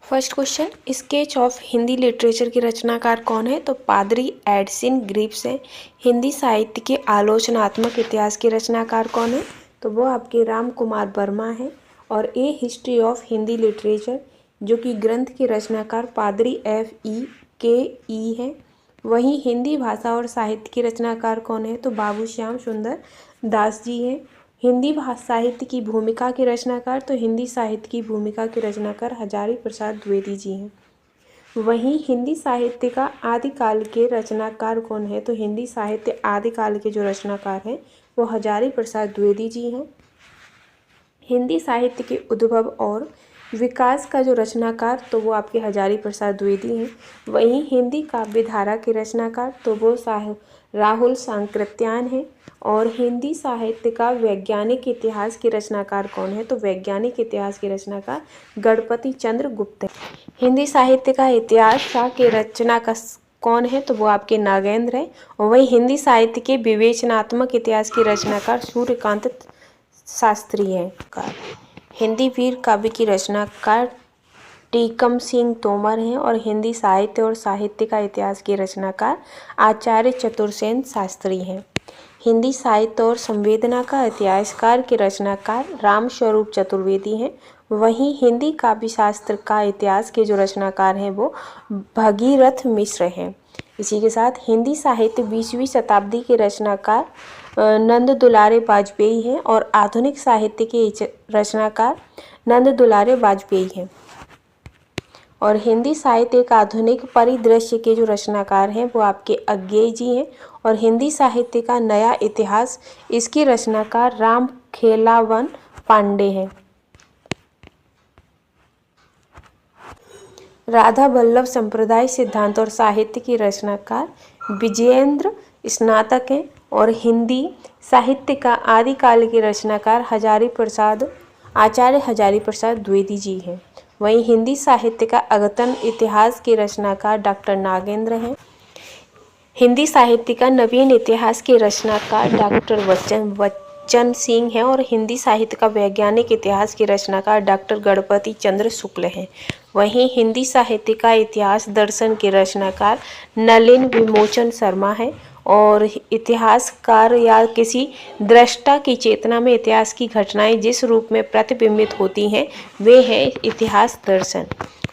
First question, sketch of Hindi literature की रचनाकार कौन है? तो पादरी एडसिन ग्रिप्स है। हिंदी साहित्य के आलोचनात्मक इतिहास के रचनाकार कौन है? तो वो आपके राम कुमार वर्मा है। और ए हिस्ट्री ऑफ हिंदी लिटरेचर जो कि ग्रंथ के रचनाकार पादरी FEKE है। वहीं हिंदी भाषा और साहित्य की रचनाकार कौन है? तो बाबू श्याम सुंदर दास जी हैं। हिंदी साहित्य की भूमिका के रचनाकार, तो हिंदी साहित्य की भूमिका के रचनाकार हजारी प्रसाद द्विवेदी जी हैं। वहीं हिंदी साहित्य का आदिकाल के रचनाकार कौन है? तो हिंदी साहित्य आदिकाल के जो रचनाकार हैं वो हजारी प्रसाद द्विवेदी जी हैं। हिंदी साहित्य के उद्भव और विकास का जो रचनाकार, तो वो आपके हजारी प्रसाद द्विवेदी हैं। वहीं हिंदी काव्य धारा के रचनाकार, तो वो राहुल सांकृत्यायन हैं। और हिंदी साहित्य का वैज्ञानिक इतिहास के रचनाकार कौन है? तो वैज्ञानिक इतिहास के रचनाकार गणपति चंद्र गुप्त है। हिंदी साहित्य का इतिहास के रचनाकार कौन है? तो वो आपके नागेंद्र है। और वही हिंदी साहित्य के विवेचनात्मक इतिहास के रचनाकार सूर्यकांत शास्त्री हैं। हिंदी वीर काव्य की रचनाकार टीकम सिंह तोमर हैं। और हिंदी साहित्य और साहित्य का इतिहास के रचनाकार आचार्य चतुरसेन शास्त्री हैं। हिंदी साहित्य और संवेदना का इतिहासकार के रचनाकार रामस्वरूप चतुर्वेदी हैं। वहीं हिंदी काव्य शास्त्र का इतिहास के जो रचनाकार हैं वो भगीरथ मिश्र हैं। इसी के साथ हिंदी साहित्य 20वीं शताब्दी के रचनाकार नंद दुलारे वाजपेयी हैं। और आधुनिक साहित्य के रचनाकार नंद दुलारे वाजपेयी हैं। और हिंदी साहित्य एक आधुनिक परिदृश्य के जो रचनाकार हैं वो आपके अज्ञेय जी हैं। और हिंदी साहित्य का नया इतिहास, इसके रचनाकार राम खेलावन पांडे हैं। राधा वल्लभ संप्रदाय सिद्धांत और साहित्य के रचनाकार विजयेंद्र स्नातक हैं। और हिंदी साहित्य का आदिकाल के रचनाकार आचार्य हजारी प्रसाद द्विवेदी जी हैं। वहीं हिंदी साहित्य का अद्यतन इतिहास के रचनाकार डॉक्टर नागेंद्र हैं। हिंदी साहित्य का नवीन इतिहास के रचनाकार डॉक्टर वचन सिंह हैं। और हिंदी साहित्य का वैज्ञानिक इतिहास के रचनाकार डॉक्टर गणपति चंद्र शुक्ल हैं। वहीं हिंदी साहित्य का इतिहास दर्शन के रचनाकार नलिन विमोचन शर्मा है। और इतिहासकार या किसी दृष्टा की चेतना में इतिहास की घटनाएं जिस रूप में प्रतिबिंबित होती हैं वे हैं इतिहास दर्शन।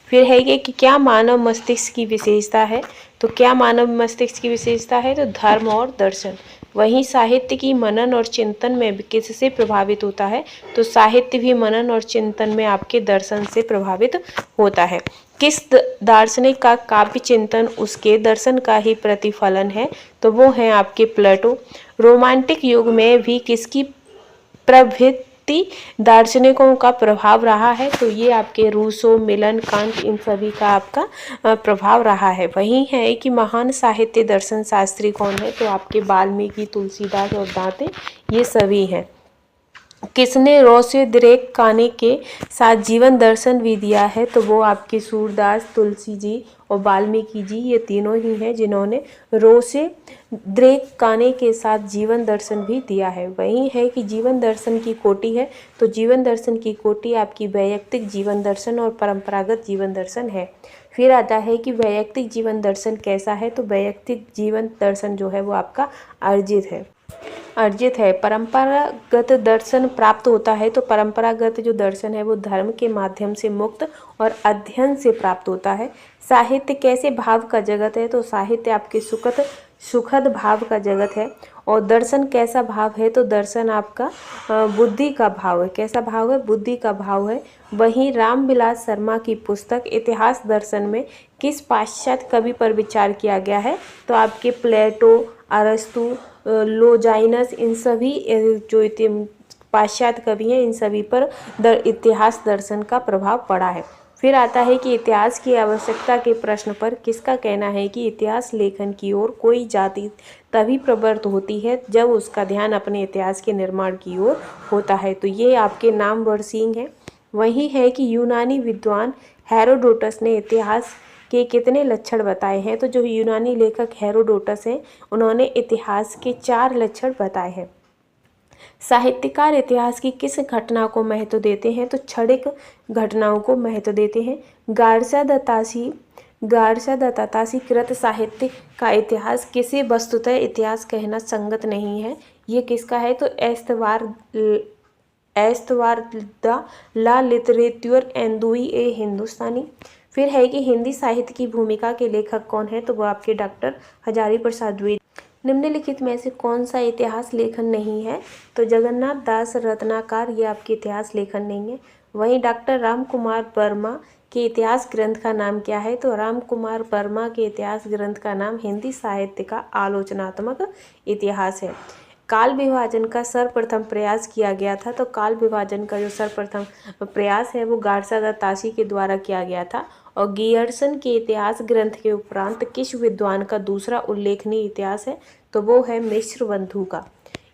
फिर है ये कि क्या मानव मस्तिष्क की विशेषता है? तो क्या मानव मस्तिष्क की विशेषता है? तो धर्म और दर्शन। वहीं साहित्य की मनन और चिंतन में किससे प्रभावित होता है? तो साहित्य भी मनन और चिंतन में आपके दर्शन से प्रभावित होता है। किस दार्शनिक का काव्य चिंतन उसके दर्शन का ही प्रतिफलन है? तो वो है आपके प्लेटो। रोमांटिक युग में भी किसकी प्रभृति दार्शनिकों का प्रभाव रहा है? तो ये आपके रूसो, मिलन, कांट, इन सभी का आपका प्रभाव रहा है। वही है कि महान साहित्य दर्शन शास्त्री कौन है? तो आपके वाल्मीकि, तुलसीदास और दांते, ये सभी हैं। किसने रोसे द्रेक काने के साथ जीवन दर्शन भी दिया है? तो वो आपके सूरदास, तुलसी जी और वाल्मीकि जी, ये तीनों ही हैं जिन्होंने रोसे द्रेक काने के साथ जीवन दर्शन भी दिया है। वही है कि जीवन दर्शन की कोटि है, तो जीवन दर्शन की कोटि आपकी वैयक्तिक जीवन दर्शन और परंपरागत जीवन दर्शन है। फिर आता है कि वैयक्तिक जीवन दर्शन कैसा है? तो वैयक्तिक जीवन दर्शन जो है वो आपका अर्जित है। परंपरागत दर्शन प्राप्त होता है, तो परंपरागत जो दर्शन है वो धर्म के माध्यम से मुक्त और अध्ययन से प्राप्त होता है। साहित्य कैसे भाव का जगत है? तो साहित्य आपके सुखद भाव का जगत है। और दर्शन कैसा भाव है? तो दर्शन आपका बुद्धि का भाव है। कैसा भाव है? बुद्धि का भाव है। वहीं रामविलास शर्मा की पुस्तक इतिहास दर्शन में किस पाश्चात्य कवि पर विचार किया गया है? तो आपके प्लेटो, अरस्तु, लोजाइनस, इन सभी जो पाश्चात्य कवि हैं इन सभी पर इतिहास दर्शन का प्रभाव पड़ा है। फिर आता है कि इतिहास की आवश्यकता के प्रश्न पर किसका कहना है कि इतिहास लेखन की ओर कोई जाति तभी प्रवृत्त होती है जब उसका ध्यान अपने इतिहास के निर्माण की ओर होता है। तो ये आपके नामवर सिंह हैं। वही है कि यूनानी विद्वान हेरोडोटस ने इतिहास के कितने लक्षण बताए हैं? तो जो यूनानी लेखक हेरोडोटस हैं उन्होंने इतिहास के 4 लक्षण बताए हैं। साहित्यकार इतिहास की किस घटना को महत्व देते हैं? तो क्षणिक घटनाओं को महत्व देते हैं। गार्षा दत्तातासी कृत साहित्य का इतिहास किसी वस्तुतः इतिहास कहना संगत नहीं है। ये किसका है? तो एस्तवार ला लिटरेचर एंदुई ए हिंदुस्तानी। फिर है कि हिंदी साहित्य की भूमिका के लेखक कौन है? तो वो आपके डॉक्टर हजारी प्रसाद द्विवेदी। निम्नलिखित में से कौन सा इतिहास लेखन नहीं है? तो जगन्नाथ दास रत्नाकर, ये आपके इतिहास लेखन नहीं है। वहीं डॉक्टर राम कुमार वर्मा के इतिहास ग्रंथ का नाम क्या है? तो राम कुमार वर्मा के इतिहास ग्रंथ का नाम हिंदी साहित्य का आलोचनात्मक इतिहास है। काल विभाजन का सर्वप्रथम प्रयास किया गया था। तो काल विभाजन का जो सर्वप्रथम प्रयास है वो गार्षा दत्तासी के द्वारा किया गया था। और गियर्सन के इतिहास ग्रंथ के उपरांत किस विद्वान का दूसरा उल्लेखनीय इतिहास है? तो वो है मिश्र बंधु का।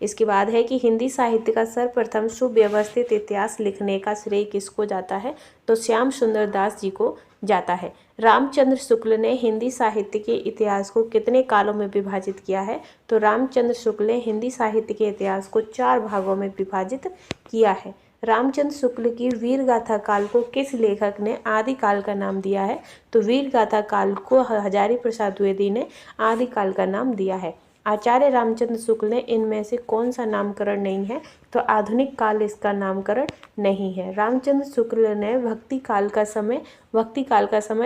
इसके बाद है कि हिंदी साहित्य का सर्वप्रथम सुव्यवस्थित इतिहास लिखने का श्रेय किसको जाता है? तो श्याम सुंदर दास जी को जाता है। रामचंद्र शुक्ल ने हिंदी साहित्य के इतिहास को कितने कालों में विभाजित किया है? तो रामचंद्र शुक्ल ने हिंदी साहित्य के इतिहास को 4 भागों में विभाजित किया है। रामचंद्र शुक्ल की वीर गाथा काल को किस लेखक ने आदि काल का नाम दिया है? तो वीर गाथा काल को हजारी प्रसाद द्विवेदी ने आदि काल का नाम दिया है। आचार्य रामचंद्र शुक्ल ने इनमें से कौन सा नामकरण नहीं है? तो आधुनिक काल इसका नामकरण नहीं है। रामचंद्र शुक्ल ने भक्ति काल का समय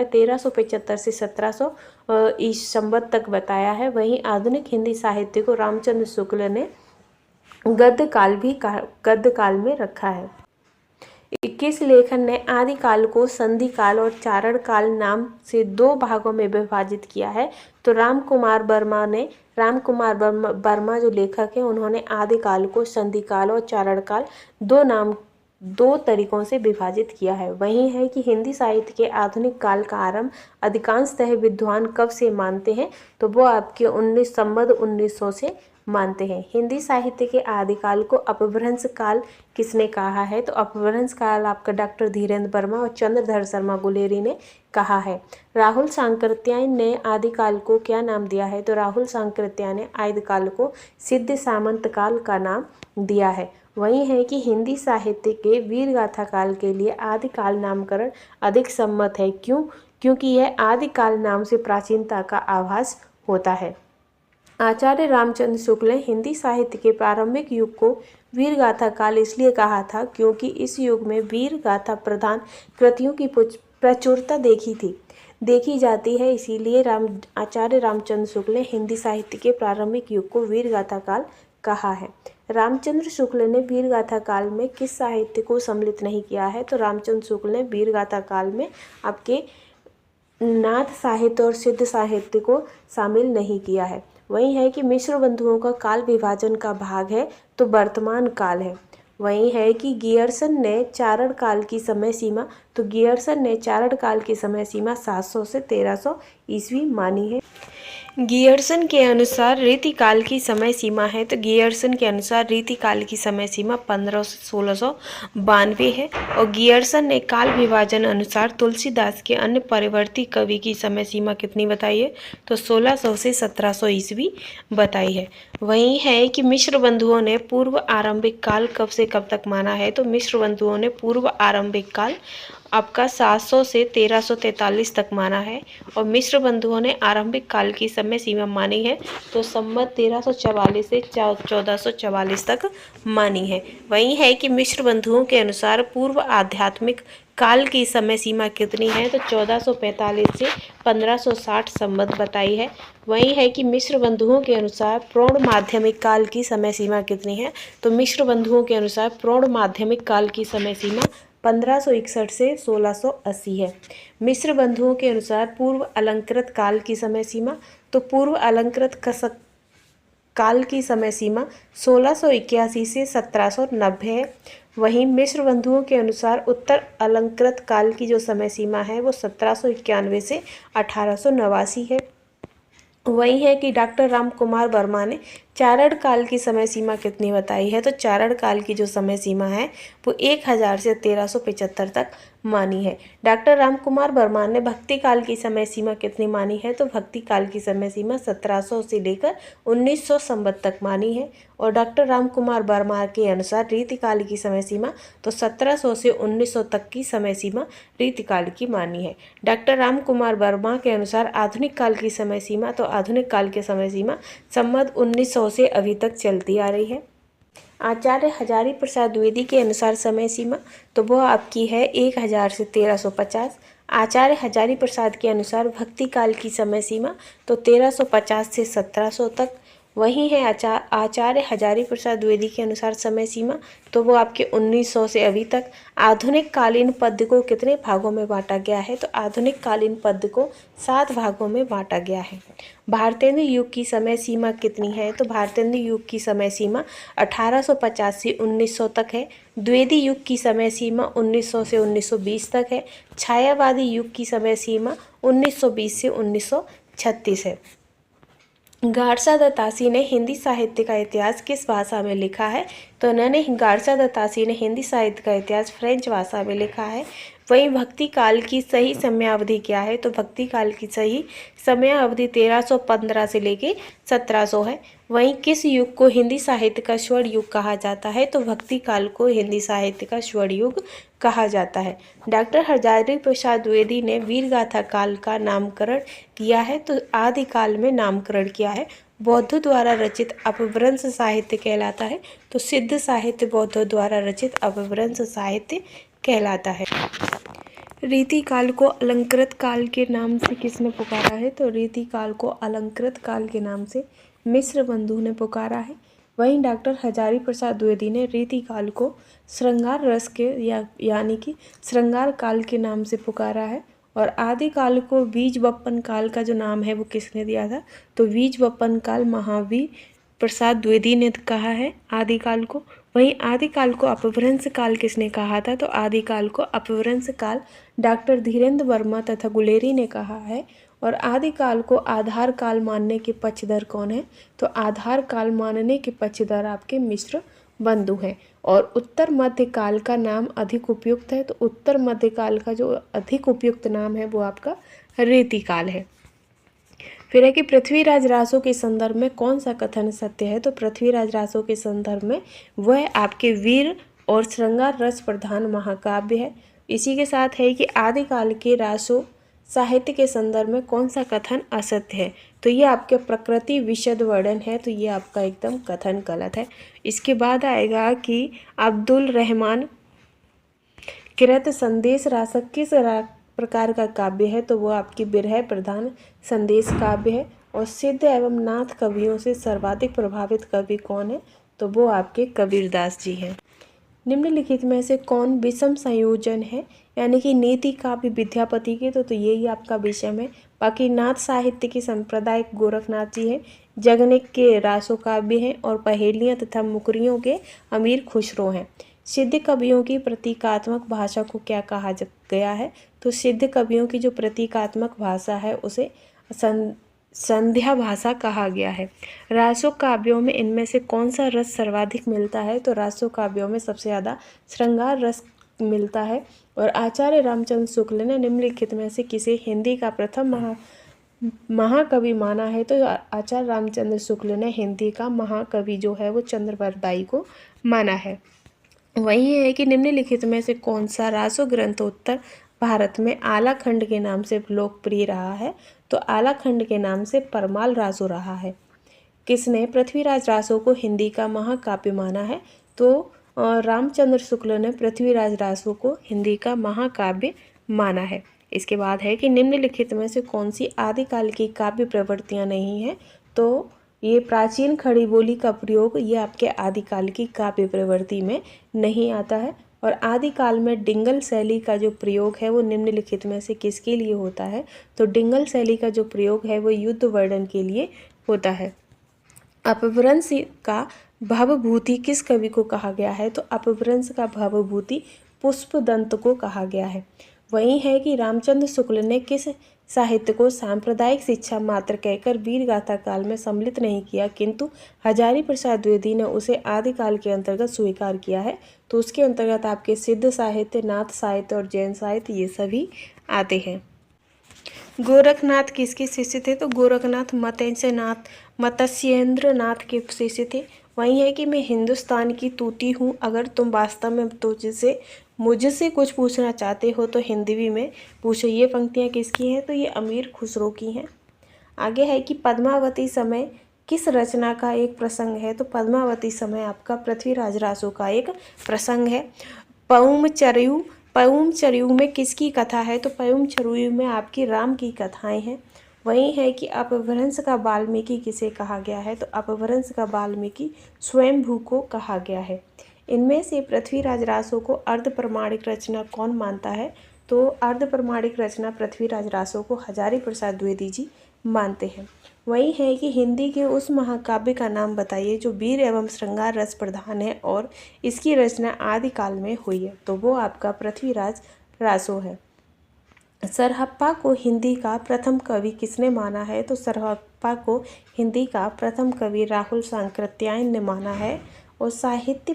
1375 से 1700 ईसा संवत तक बताया है। वहीं आधुनिक हिंदी साहित्य को रामचंद्र शुक्ल ने गद्य काल में रखा है। 21 लेखन ने आदि काल को संधि काल और चारण काल नाम से 2 भागों में विभाजित किया है। तो राम कुमार वर्मा जो लेखक हैं उन्होंने आदि काल को संधि काल और चारण काल 2 तरीकों से विभाजित किया है। वही है कि हिंदी साहित्य के आधुनिक काल का आरंभ अधिकांशतः विद्वान कब से मानते हैं? तो वो आपके 1900 से मानते हैं। हिंदी साहित्य के आदिकाल को अपभ्रंश काल किसने कहा है? तो अपभ्रंश काल आपका डॉक्टर धीरेन्द्र वर्मा और चंद्रधर शर्मा गुलेरी ने कहा है। राहुल सांकृत्यायन ने आदिकाल को क्या नाम दिया है? तो राहुल सांकृत्यायन ने आदिकाल को सिद्ध सामंत काल का नाम दिया है। वही है कि हिंदी साहित्य के वीर गाथा काल के लिए आदिकाल नामकरण अधिक सम्मत है। क्यों? क्योंकि यह आदिकाल नाम से प्राचीनता का आभास होता है। आचार्य रामचंद्र शुक्ल ने हिंदी साहित्य के प्रारंभिक युग को वीर गाथा काल इसलिए कहा था क्योंकि इस युग में वीर गाथा प्रधान कृतियों की प्रचुरता देखी जाती है। इसीलिए आचार्य रामचंद्र शुक्ल ने हिंदी साहित्य के प्रारंभिक युग को वीर गाथा काल कहा है। रामचंद्र शुक्ल ने वीर गाथा काल में किस साहित्य को सम्मिलित नहीं किया है? तो रामचंद्र शुक्ल ने वीर गाथा काल में आपके नाथ साहित्य और सिद्ध साहित्य को शामिल नहीं किया है। वही है कि मिश्र बंधुओं का काल विभाजन का भाग है तो वर्तमान काल है। वही है कि गियर्सन ने चारण काल की समय सीमा 700 से 1300 ईस्वी मानी है। गियर्सन के अनुसार रीतिकाल की समय सीमा है। तो गियर्सन के अनुसार रीतिकाल की समय सीमा 1500 से 1692 है। और गियर्सन ने काल विभाजन अनुसार तुलसीदास के अन्य परिवर्ती कवि की समय सीमा कितनी बताई है? तो 1600 से 1700 ईस्वी बताई है। वही है कि मिश्र बंधुओं ने पूर्व आरंभिक काल कब से कब तक माना है? तो मिश्र बंधुओं ने पूर्व आरंभिक काल आपका 700 से 1343 तक माना है। और मिश्र बंधुओं ने आरंभिक काल की समय सीमा मानी है तो संवत 1344 से 1444 तक मानी है। वही है कि मिश्र बंधुओं के अनुसार पूर्व आध्यात्मिक काल की समय सीमा कितनी है? तो 1445 से 1560 संवत बताई है। वही है कि मिश्र बंधुओं के अनुसार प्रौढ़ माध्यमिक काल की समय सीमा कितनी है? तो मिश्र बंधुओं के अनुसार प्रौढ़ माध्यमिक काल की समय सीमा 1561 से 1680 है। मिश्र बंधुओं के अनुसार पूर्व अलंकृत काल की समय सीमा, तो पूर्व अलंकृत काल की समय सीमा 1681 से 1790 है। वहीं मिश्र बंधुओं के अनुसार उत्तर अलंकृत काल की जो समय सीमा है वो 1791 से 1889 है। वही है कि डॉक्टर राम कुमार वर्मा ने चारण काल की समय सीमा कितनी बताई है? तो चारण काल की जो समय सीमा है वो 1000 से 1375 तक मानी है। डॉक्टर रामकुमार वर्मा ने भक्ति काल की समय सीमा कितनी मानी है? तो भक्ति काल की समय सीमा 1700 से लेकर 1900 संवत तक मानी है। और डॉक्टर रामकुमार वर्मा के अनुसार रीतिकाल की समय सीमा तो 1700 से 1900 तक की समय सीमा रीतिकाल की मानी है। डॉक्टर रामकुमार वर्मा के अनुसार आधुनिक काल की समय सीमा तो आधुनिक काल की समय सीमा संवत 1900 से अभी तक चलती आ रही है। आचार्य हजारी प्रसाद द्विवेदी के अनुसार समय सीमा तो वो आपकी है 1000 से 1350। आचार्य हजारी प्रसाद के अनुसार भक्ति काल की समय सीमा तो 1350 से 1700 तक। वहीं है आचार्य हजारी प्रसाद द्विवेदी के अनुसार समय सीमा तो वो आपके 1900 से अभी तक। आधुनिक कालीन पद्य को कितने भागों में बांटा गया है? तो आधुनिक कालीन पद्य को 7 भागों में बांटा गया है। भारतेंदु युग की समय सीमा कितनी है? तो भारतेंदु युग की समय सीमा 1850 से 1900 तक है। द्विवेदी युग की समय सीमा 1900 से 1920 तक है। छायावादी युग की समय सीमा 1920 से 1936 है। गारसा दत्तासी ने हिंदी साहित्य का इतिहास किस भाषा में लिखा है? तो उन्होंने गारसा दत्तासी ने हिंदी साहित्य का इतिहास फ्रेंच भाषा में लिखा है। वहीं भक्ति काल की सही समयावधि क्या है? तो भक्ति काल की सही समयावधि 1315 से लेके 1700 है। वहीं किस युग को हिंदी साहित्य का स्वर्ण युग कहा जाता है? तो भक्ति काल को हिंदी साहित्य का स्वर्ण युग कहा जाता है। डॉक्टर हजारी प्रसाद द्विवेदी ने वीरगाथा काल का नामकरण किया है। तो आदि काल में नामकरण किया है। बौद्धों द्वारा रचित अपभ्रंश साहित्य कहलाता है। तो सिद्ध साहित्य बौद्धों द्वारा रचित अपभ्रंश साहित्य कहलाता है। रीति काल को अलंकृत काल के नाम से किसने पुकारा है? तो रीति काल को अलंकृत काल के नाम से मिश्र बंधु ने पुकारा है। वहीं डॉक्टर हजारी प्रसाद द्विवेदी ने रीति काल को श्रृंगार रस के यानी कि श्रृंगार काल के नाम से पुकारा है। और आदि काल को बीज वपन काल का जो नाम है वो किसने दिया था? तो बीज वपन काल महावीर प्रसाद द्विवेदी ने कहा है आदि काल को। वहीं आदि काल को अपभ्रंश काल किसने कहा था? तो आदि काल को अपभ्रंश काल डॉक्टर धीरेन्द्र वर्मा तथा गुलेरी ने कहा है। और आदि काल को आधार काल मानने के पक्षधर कौन है? तो आधार काल मानने के पक्षधर आपके मिश्र बंधु हैं। और उत्तर मध्य काल का नाम अधिक उपयुक्त है। तो उत्तर मध्य काल का जो अधिक उपयुक्त नाम है वो आपका रीति काल है। फिर है कि पृथ्वीराज रासो के संदर्भ में कौन सा कथन सत्य है? तो पृथ्वीराज रासो के संदर्भ में वह आपके वीर और श्रृंगार रस प्रधान महाकाव्य है। इसी के साथ है कि आदिकाल के रासो साहित्य के संदर्भ में कौन सा कथन असत्य है? तो ये आपके प्रकृति विशद वर्णन है। तो ये आपका एकदम कथन गलत है। इसके बाद आएगा कि अब्दुल रहमान कृत संदेश रासक किस प्रकार का काव्य है? तो वो आपकी विरह प्रधान संदेश काव्य है। और सिद्ध एवं नाथ कवियों से सर्वाधिक प्रभावित कवि कौन है? तो वो आपके कबीरदास जी हैं। निम्नलिखित में से कौन विषम संयोजन है? यानी कि नीति काव्य विद्यापति के तो यही आपका विषम है। बाकी नाथ साहित्य के संप्रदाय गोरखनाथ जी हैं। जगनिक के रासो काव्य हैं। और पहेलियाँ तथा मुकरियों के अमीर खुसरो हैं। सिद्ध कवियों की प्रतीकात्मक भाषा को क्या कहा गया है? तो सिद्ध कवियों की जो प्रतीकात्मक भाषा है उसे संध्या भाषा कहा गया है। रासो काव्यों में इनमें से कौन सा रस सर्वाधिक मिलता है? तो रासो काव्यों में सबसे ज़्यादा श्रृंगार रस मिलता है। और आचार्य रामचंद्र शुक्ल ने निम्नलिखित में से किसे हिंदी का प्रथम महाकवि माना है? तो आचार्य रामचंद्र शुक्ल ने हिंदी का महाकवि जो है वो चंद्रवरदाई को माना है। वही है कि निम्नलिखित में से कौन सा रासो ग्रंथ उत्तर भारत में आलाखंड के नाम से लोकप्रिय रहा है? तो आलाखंड के नाम से परमाल रासो रहा है। किसने पृथ्वीराज रासो को हिंदी का महाकाव्य माना है? तो रामचंद्र शुक्ल ने पृथ्वीराज रासो को हिंदी का महाकाव्य माना है। इसके बाद है कि निम्नलिखित में से कौन सी आदिकाल की काव्य प्रवृत्तियाँ नहीं हैं? तो ये प्राचीन खड़ी बोली का प्रयोग ये आपके आदिकाल की काव्य प्रवृत्ति में नहीं आता है। और आदिकाल में डिंगल शैली का जो प्रयोग है वो निम्नलिखित में से किसके लिए होता है? तो डिंगल शैली का जो प्रयोग है वो युद्ध वर्णन के लिए होता है। अपभ्रंश का भवभूति किस कवि को कहा गया है? तो अपभ्रंश का भवभूति पुष्पदंत को कहा गया है। वही है कि रामचंद्र शुक्ल ने किस साहित्य को सांप्रदायिक शिक्षा मात्र कहकर वीर गाथा काल में सम्मिलित नहीं किया, किंतु हजारी प्रसाद द्विवेदी ने उसे आदिकाल के अंतर्गत स्वीकार किया है। तो उसके अंतर्गत आपके सिद्ध साहित्य, नाथ साहित्य और जैन साहित्य ये सभी आते हैं। गोरखनाथ किसके शिष्य थे? तो गोरखनाथ मत्स्येंद्र नाथ के शिष्य थे। वही है कि मैं हिंदुस्तान की तूती हूँ, अगर तुम वास्तव में मुझसे कुछ पूछना चाहते हो तो हिंदवी में पूछो। ये पंक्तियाँ किसकी हैं? तो ये अमीर खुसरो की हैं। आगे है कि पद्मावती समय किस रचना का एक प्रसंग है? तो पद्मावती समय आपका पृथ्वीराज रासो का एक प्रसंग है। पउम चरयू में किसकी कथा है? तो पउम चरयू में आपकी राम की कथाएं हैं। वही है कि अपभ्रंश का वाल्मीकि किसे कहा गया है? तो अपभ्रंश का वाल्मीकि स्वयंभू को कहा गया है। इनमें से पृथ्वीराज रासो को अर्ध प्रमाणिक रचना कौन मानता है? तो अर्ध प्रमाणिक रचना पृथ्वीराज रासो को हजारी प्रसाद द्विवेदी जी मानते हैं। वही है कि हिंदी के उस महाकाव्य का नाम बताइए जो वीर एवं श्रृंगार रस प्रधान है और इसकी रचना आदिकाल में हुई है। तो वो आपका पृथ्वीराज रासो है। सरहप्पा को हिंदी का प्रथम कवि किसने माना है? तो सरहप्पा को हिंदी का प्रथम कवि राहुल सांकृत्यायन ने माना है। और साहित्य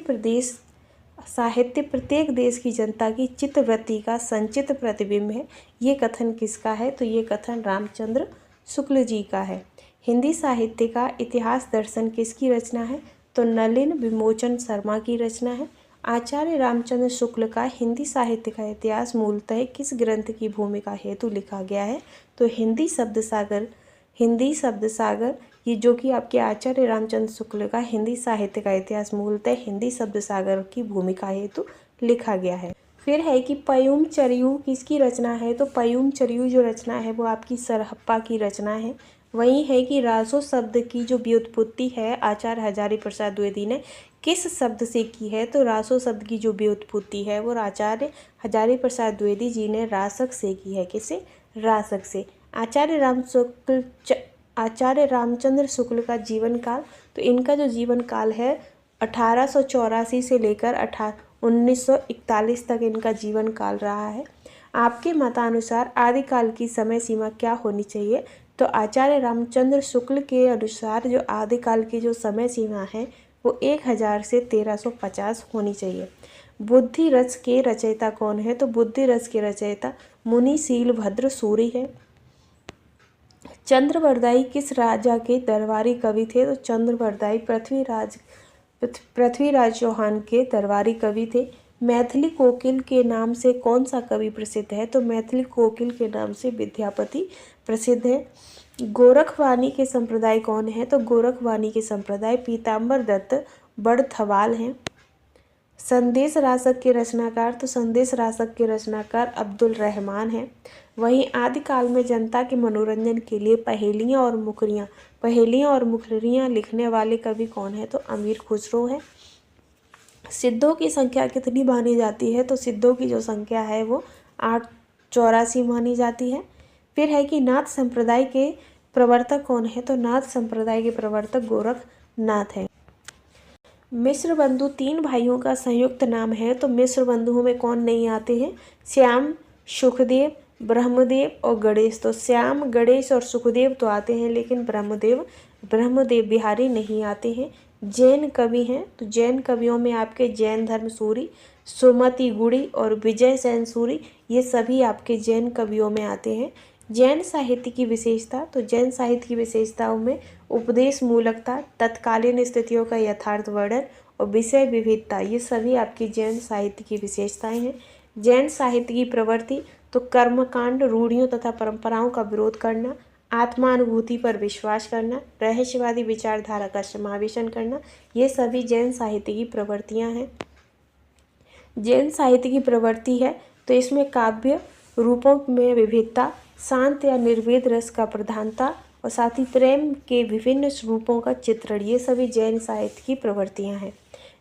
प्रत्येक देश की जनता की चित्तवृत्ति का संचित प्रतिबिंब है। ये कथन किसका है? तो ये कथन रामचंद्र शुक्ल जी का है। हिंदी साहित्य का इतिहास दर्शन किसकी रचना है? तो नलिन विमोचन शर्मा की रचना है। आचार्य रामचंद्र शुक्ल का हिंदी साहित्य का इतिहास मूलतः किस ग्रंथ की भूमिका हेतु लिखा गया है? तो हिंदी शब्द सागर ये जो कि आपके आचार्य रामचंद्र शुक्ल का हिंदी साहित्य का इतिहास मूलतः हिंदी शब्द सागर की भूमिका हेतु लिखा गया है। फिर है कि पयुम चरयू किसकी रचना है? तो पयुम चरयू जो रचना है वो आपकी सरहप्पा की रचना है। वही है कि रासो शब्द की जो व्युत्पत्ति है आचार्य हजारी प्रसाद द्विवेदी ने किस शब्द से की है? तो रासो शब्द की जो व्युत्पत्ति है वो आचार्य हजारी प्रसाद द्विवेदी जी ने रासक से की है। किसे? रासक से। आचार्य रामचंद्र शुक्ल का जीवन काल, तो इनका जो जीवन काल है 1884 से लेकर 1941 तक इनका जीवन काल रहा है। आपके मतानुसार आदिकाल की समय सीमा क्या होनी चाहिए? तो आचार्य रामचंद्र शुक्ल के अनुसार जो आदिकाल की जो समय सीमा है वो 1000 से 1350 होनी चाहिए। बुद्धि रस के रचयिता कौन है? तो बुद्धि रस के रचयिता मुनि शीलभद्र सूरी है। चंद्रवरदाई किस राजा के दरबारी कवि थे? तो चंद्रवरदाई पृथ्वीराज चौहान के दरबारी कवि थे। मैथिली कोकिल के नाम से कौन सा कवि प्रसिद्ध है? तो मैथिली कोकिल के नाम से विद्यापति प्रसिद्ध है। गोरखवाणी के संप्रदाय कौन है? तो गोरखवाणी के संप्रदाय पीताम्बर दत्त बड़थवाल हैं। संदेश रासक के रचनाकार, तो संदेश रासक के रचनाकार अब्दुल रहमान हैं। वहीं आदिकाल में जनता के मनोरंजन के लिए पहेलियाँ और मुखरियाँ लिखने वाले कवि कौन है? तो अमीर खुसरो है। सिद्धों की संख्या कितनी मानी जाती है? तो सिद्धों की जो संख्या है वो 884 मानी जाती है। फिर है कि नाथ संप्रदाय के प्रवर्तक कौन है? तो नाथ संप्रदाय के प्रवर्तक गोरखनाथ हैं। मिश्र बंधु 3 भाइयों का संयुक्त नाम है, तो मिश्र बंधुओं में कौन नहीं आते हैं? श्याम, सुखदेव, ब्रह्मदेव और गणेश। तो श्याम, गणेश और सुखदेव तो आते हैं, लेकिन ब्रह्मदेव बिहारी नहीं आते हैं। जैन कवि हैं, तो जैन कवियों में आपके जैन धर्म सूरी, सुमति गुड़ी और विजय सेन सूरी ये सभी आपके जैन कवियों में आते हैं। जैन साहित्य की विशेषता, तो जैन साहित्य की विशेषताओं में उपदेश मूलकता, तत्कालीन स्थितियों का यथार्थ वर्णन और विषय विविधता ये सभी आपकी जैन साहित्य की विशेषताएं हैं। जैन साहित्य की प्रवृत्ति, तो कर्मकांड, रूढ़ियों तथा परंपराओं का विरोध करना, आत्मानुभूति पर विश्वास करना, रहस्यवादी विचारधारा का समावेशन करना, ये सभी जैन साहित्य की प्रवृत्तियाँ हैं। जैन साहित्य की प्रवृत्ति है तो इसमें काव्य रूपों में विविधता, शांत या निर्वेद रस का प्रधानता और साथ ही प्रेम के विभिन्न रूपों का चित्रण, ये सभी जैन साहित्य की प्रवृत्तियाँ हैं।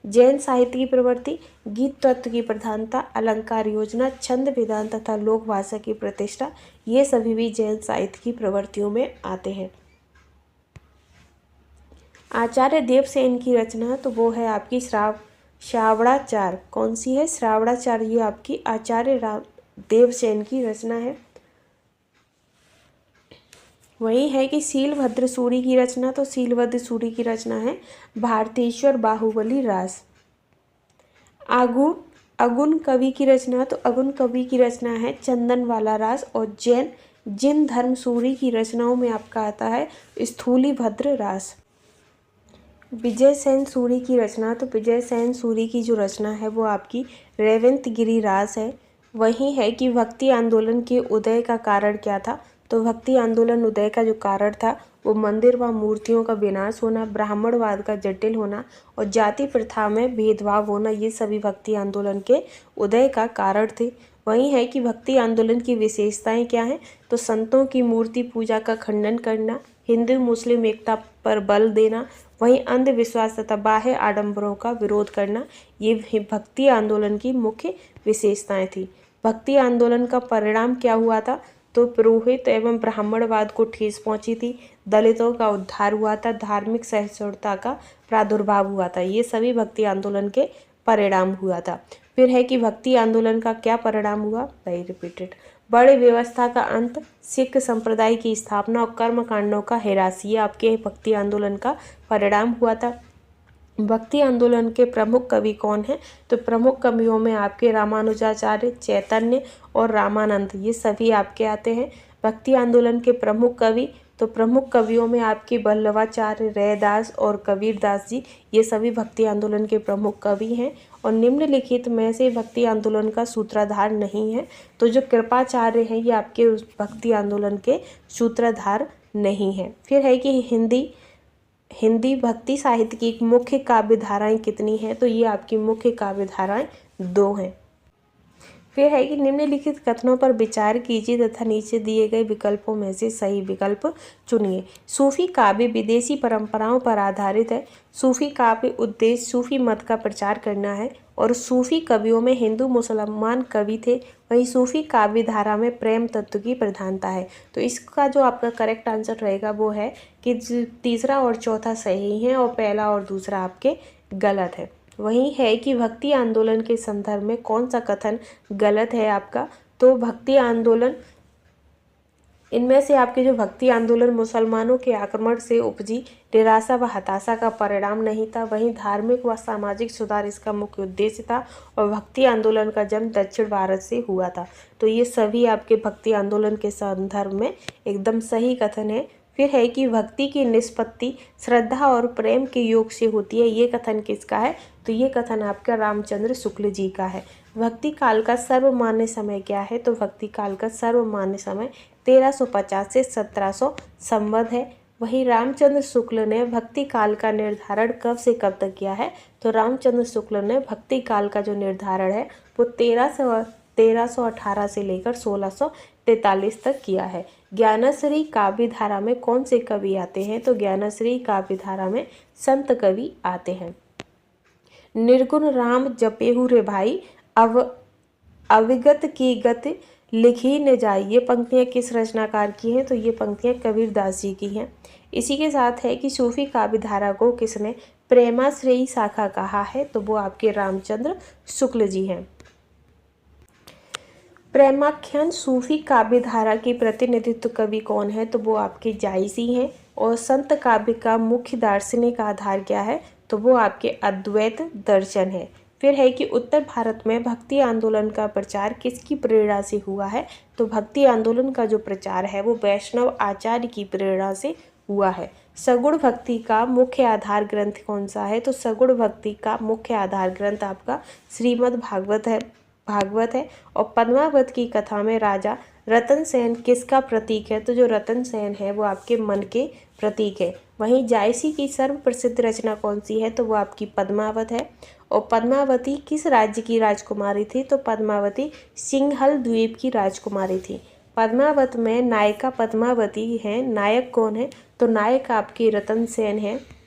जैन साहित्य की प्रवृत्ति गीत तत्व की प्रधानता, अलंकार योजना, छंद विधान तथा लोक भाषा की प्रतिष्ठा, ये सभी भी जैन साहित्य की प्रवृत्तियों में आते हैं। आचार्य देवसेन की रचना, तो वो है आपकी श्रावणाचार। कौन सी है? श्रावणाचार। ये आपकी आचार्य देवसेन की रचना है। वही है कि शीलभद्र सूरी की रचना, तो शीलभद्र सूरी की रचना है भारतेश्वर बाहुबली रास। आगुन अगुन कवि की रचना, तो अगुन कवि की रचना है चंदनवाला रास। और जिन धर्म सूरी की रचनाओं में आपका आता है स्थूलीभद्र रास। विजय सेन सूरी की रचना, तो विजय सेन सूरी की जो रचना है वो आपकी रेवंतगिरी रास है। वही है कि भक्ति आंदोलन के उदय का कारण क्या था, तो भक्ति आंदोलन उदय का जो कारण था वो मंदिर व मूर्तियों का विनाश होना, ब्राह्मणवाद का जटिल होना और जाति प्रथा में भेदभाव होना, ये सभी भक्ति आंदोलन के उदय का कारण थे। वही है कि भक्ति आंदोलन की विशेषताएं क्या हैं, तो संतों की मूर्ति पूजा का खंडन करना, हिंदू मुस्लिम एकता पर बल देना, वहीं अंधविश्वास तथा बाह्य आडंबरों का विरोध करना, ये भक्ति आंदोलन की मुख्य विशेषताएं थी। भक्ति आंदोलन का परिणाम क्या हुआ था, तो पुरोहित एवं ब्राह्मणवाद को ठेस पहुंची थी, दलितों का उद्धार हुआ था, धार्मिक सहिष्णुता का प्रादुर्भाव हुआ था, ये सभी भक्ति आंदोलन के परिणाम हुआ था। फिर है कि भक्ति आंदोलन का क्या परिणाम हुआ, वही रिपीटेड। बड़े व्यवस्था का अंत, सिख संप्रदाय की स्थापना और कर्मकांडों का ह्रास, ये आपके भक्ति आंदोलन का परिणाम हुआ था। भक्ति आंदोलन के प्रमुख कवि कौन हैं, तो प्रमुख कवियों में आपके रामानुजाचार्य, चैतन्य और रामानंद, ये सभी आपके आते हैं। भक्ति आंदोलन के प्रमुख कवि, तो प्रमुख कवियों में आपके वल्लभाचार्य, रैदास और कबीरदास जी, ये सभी भक्ति आंदोलन के प्रमुख कवि हैं। और निम्नलिखित में से भक्ति आंदोलन का सूत्रधार नहीं है, तो जो कृपाचार्य हैं ये आपके उस भक्ति आंदोलन के सूत्रधार नहीं है। फिर है कि हिंदी भक्ति साहित्य की मुख्य काव्य धाराएं कितनी हैं, तो ये आपकी मुख्य काव्य धाराएं 2 हैं। फिर है कि निम्नलिखित कथनों पर विचार कीजिए तथा नीचे दिए गए विकल्पों में से सही विकल्प चुनिए। सूफी काव्य विदेशी परंपराओं पर आधारित है। सूफी काव्य उद्देश्य सूफी मत का प्रचार करना है और सूफी कवियों में हिंदू मुसलमान कवि थे। वहीं सूफी काव्य धारा में प्रेम तत्व की प्रधानता है। तो इसका जो आपका करेक्ट आंसर रहेगा वो है कि तीसरा और चौथा सही है और पहला और दूसरा आपके गलत है। वही है कि भक्ति आंदोलन के संदर्भ में कौन सा कथन गलत है आपका, तो भक्ति आंदोलन, इनमें से आपके जो भक्ति आंदोलन मुसलमानों के आक्रमण से उपजी निराशा व हताशा का परिणाम नहीं था, वहीं धार्मिक व सामाजिक सुधार इसका मुख्य उद्देश्य था और भक्ति आंदोलन का जन्म दक्षिण भारत से हुआ था। तो ये सभी आपके भक्ति आंदोलन के संदर्भ में एकदम सही कथन है। फिर है कि भक्ति की निष्पत्ति श्रद्धा और प्रेम के योग से होती है, ये कथन किसका है, तो ये कथन आपका रामचंद्र शुक्ल जी का है। भक्ति काल का सर्वमान्य समय क्या है, तो भक्ति काल का सर्वमान्य समय 1350 से 1700 संवत है। वहीं रामचंद्र शुक्ल ने भक्ति काल का निर्धारण कब से कब तक किया है, तो रामचंद्र शुक्ल ने भक्ति काल का जो निर्धारण है वो 1318 से लेकर 1643 तक किया है। ज्ञानश्री काव्य धारा में कौन से कवि आते हैं, तो ज्ञानश्री काव्य धारा में संत कवि आते हैं। निर्गुण राम जपेहु रे भाई, अविगत की गति लिखी न जाए, ये पंक्तियाँ किस रचनाकार की हैं, तो ये पंक्तियाँ कबीरदास जी की हैं। इसी के साथ है कि सूफी काव्य धारा को किसने प्रेमाश्रयी शाखा कहा है, तो वो आपके रामचंद्र शुक्ल जी हैं। प्रेमाख्यान सूफी काव्य धारा की प्रतिनिधित्व कवि कौन है, तो वो आपके जायसी हैं। और संत काव्य का मुख्य दार्शनिक आधार क्या है, तो वो आपके अद्वैत दर्शन है। फिर है कि उत्तर भारत में भक्ति आंदोलन का प्रचार किसकी प्रेरणा से हुआ है, तो भक्ति आंदोलन का जो प्रचार है वो वैष्णव आचार्य की प्रेरणा से हुआ है। सगुण भक्ति का मुख्य आधार ग्रंथ कौन सा है, तो सगुण भक्ति का मुख्य आधार ग्रंथ आपका श्रीमद् भागवत है। और पद्मावत की कथा में राजा रतन सेन किसका प्रतीक है, तो जो रतन सेन है वो आपके मन के प्रतीक है। वहीं जायसी की सर्व प्रसिद्ध रचना कौन सी है, तो वो आपकी पद्मावत है। और पद्मावती किस राज्य की राजकुमारी थी, तो पद्मावती सिंहल द्वीप की राजकुमारी थी। पद्मावत में नायिका पद्मावती है, नायक कौन है, तो नायक आपकी रतन सेन है।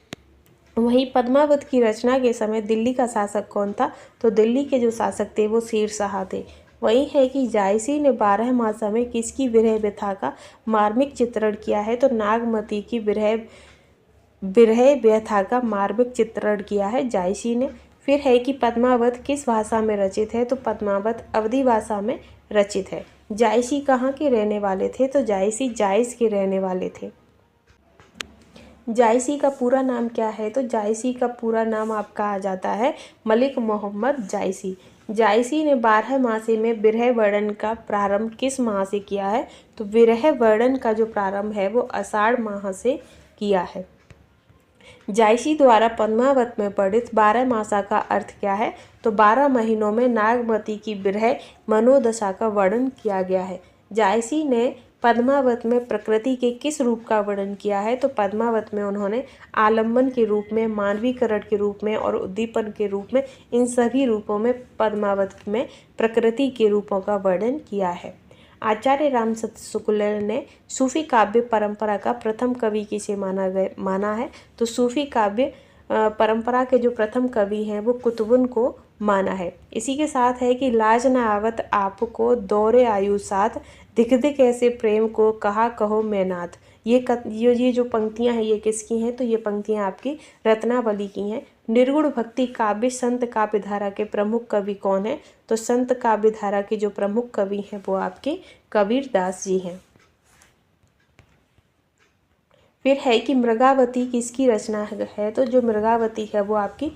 वहीं पद्मावत की रचना के समय दिल्ली का शासक कौन था, तो दिल्ली के जो शासक थे वो शेर शाह थे। वही है कि जायसी ने 12 मासा में किसकी विरह व्यथा का मार्मिक चित्रण किया है, तो नागमती की विरह व्यथा का मार्मिक चित्रण किया है जायसी ने। फिर है कि पद्मावत किस भाषा में रचित है, तो पद्मावत अवधी भाषा में रचित है। जायसी कहाँ के रहने वाले थे? तो जायसी जायस के रहने वाले थे। जायसी का पूरा नाम क्या है? तो जायसी का पूरा नाम आपका आ जाता है मलिक मोहम्मद जायसी। जायसी ने 12 मासी में विरह वर्णन का प्रारंभ किस माह से किया है? तो विरह वर्णन का जो प्रारंभ है वो आषाढ़ माह से किया है। जायसी द्वारा पद्मावत में वर्णित 12 मासा का अर्थ क्या है? तो 12 महीनों में नागमती की विरह मनोदशा का वर्णन किया गया है। जायसी ने पद्मावत में प्रकृति के किस रूप का वर्णन किया है? तो पद्मावत में उन्होंने आलम्बन के रूप में, मानवीकरण के रूप में और उद्दीपन के रूप में, इन सभी रूपों में पद्मावत में प्रकृति के रूपों का वर्णन किया है। आचार्य रामसत शुक्ल ने सूफी काव्य परंपरा का प्रथम कवि किसे माना है? तो सूफी काव्य परंपरा के जो प्रथम कवि हैं वो कुतुबुन को माना है। इसी के साथ है कि लाज न आवत आपको दौरे आयु साथ, दिख दिख ऐसे प्रेम को कहा कहो मैं नाथ। ये जो पंक्तियां हैं ये किसकी हैं? तो ये पंक्तियां आपकी रत्नावली की हैं। निर्गुण भक्ति काव्य संत काव्य धारा के प्रमुख कवि कौन है? तो संत काव्य धारा के जो प्रमुख कवि हैं वो आपके कबीर दास जी हैं। फिर है कि मृगावती किसकी रचना है? तो जो मृगावती है वो आपकी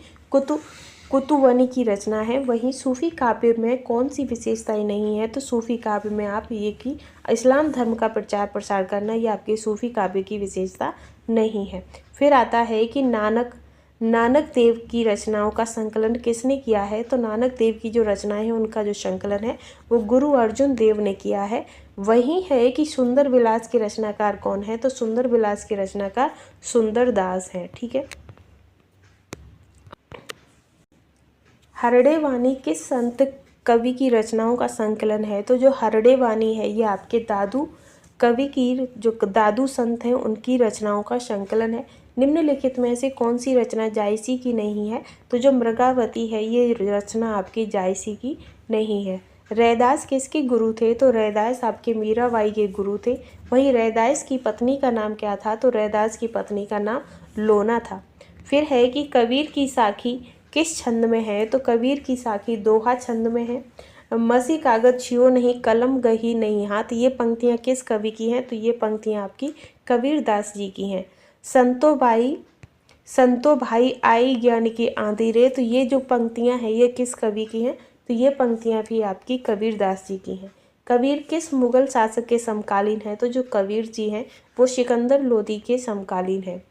कुतुवनी की रचना है। वहीं सूफी काव्य में कौन सी विशेषताएं नहीं है? तो सूफी काव्य में आप ये कि इस्लाम धर्म का प्रचार प्रसार करना, ये आपके सूफी काव्य की विशेषता नहीं है। फिर आता है कि नानक देव की रचनाओं का संकलन किसने किया है? तो नानक देव की जो रचनाएं हैं उनका जो संकलन है वो गुरु अर्जुन देव ने किया है। वही है कि सुंदर विलास के रचनाकार कौन है? तो सुंदर विलास के रचनाकार सुंदर दास हैं। ठीक है। हरड़े वाणी किस संत कवि की रचनाओं का संकलन है? तो जो हरड़े वाणी है ये आपके दादू कवि की, जो दादू संत हैं उनकी रचनाओं का संकलन है। निम्नलिखित में से कौन सी रचना जायसी की नहीं है? तो जो मृगावती है ये रचना आपकी जायसी की नहीं है। रैदास किसके गुरु थे? तो रैदास आपके मीराबाई के गुरु थे। वहीं रैदास की पत्नी का नाम क्या था? तो रैदास की पत्नी का नाम लोना था। फिर है कि कबीर की साखी किस छंद में है? तो कबीर की साखी दोहा छंद में है। मसी कागज छियो नहीं, कलम गही नहीं हाथ, ये पंक्तियाँ किस कवि की हैं? तो ये पंक्तियाँ आपकी कबीर दास जी की हैं। संतो भाई आई ज्ञान की आंधी रे, तो ये जो पंक्तियाँ हैं ये किस कवि की हैं? तो ये पंक्तियाँ भी आपकी कबीर दास जी की हैं। कबीर किस मुगल शासक के समकालीन हैं? तो जो कबीर जी हैं वो सिकंदर लोदी के समकालीन हैं।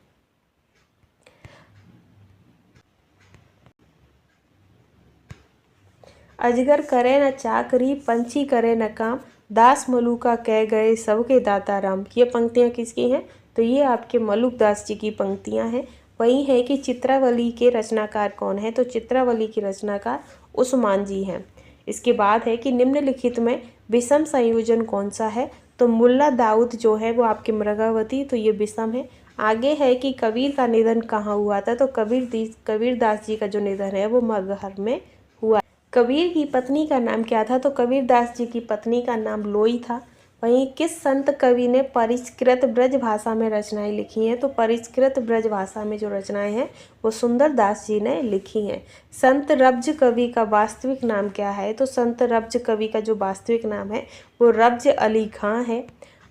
अजगर करे न चाकरी, पंछी करे न काम, दास मलूका कह गए सबके दाता राम। ये पंक्तियाँ किसकी हैं? तो ये आपके मलुक दास जी की पंक्तियाँ हैं। वही है कि चित्रावली के रचनाकार कौन है? तो चित्रावली की रचनाकार उस्मान जी हैं। इसके बाद है कि निम्नलिखित में विषम संयोजन कौन सा है? तो मुल्ला दाऊद जो है वो आपके मृगावती, तो ये विषम है। आगे है कि कबीर का निधन कहाँ हुआ था? तो कबीर दास जी का जो निधन है वो मगहर में हुआ। कबीर की पत्नी का नाम क्या था? तो कबीर दास जी की पत्नी का नाम लोई था। वहीं किस संत कवि ने परिष्कृत ब्रज भाषा में रचनाएं लिखी हैं? तो परिष्कृत ब्रज भाषा में जो रचनाएं हैं वो सुंदर दास जी ने लिखी हैं। संत रब्ज कवि का वास्तविक नाम क्या है? तो संत रब्ज कवि का जो वास्तविक नाम है वो रब्ज अली खां है।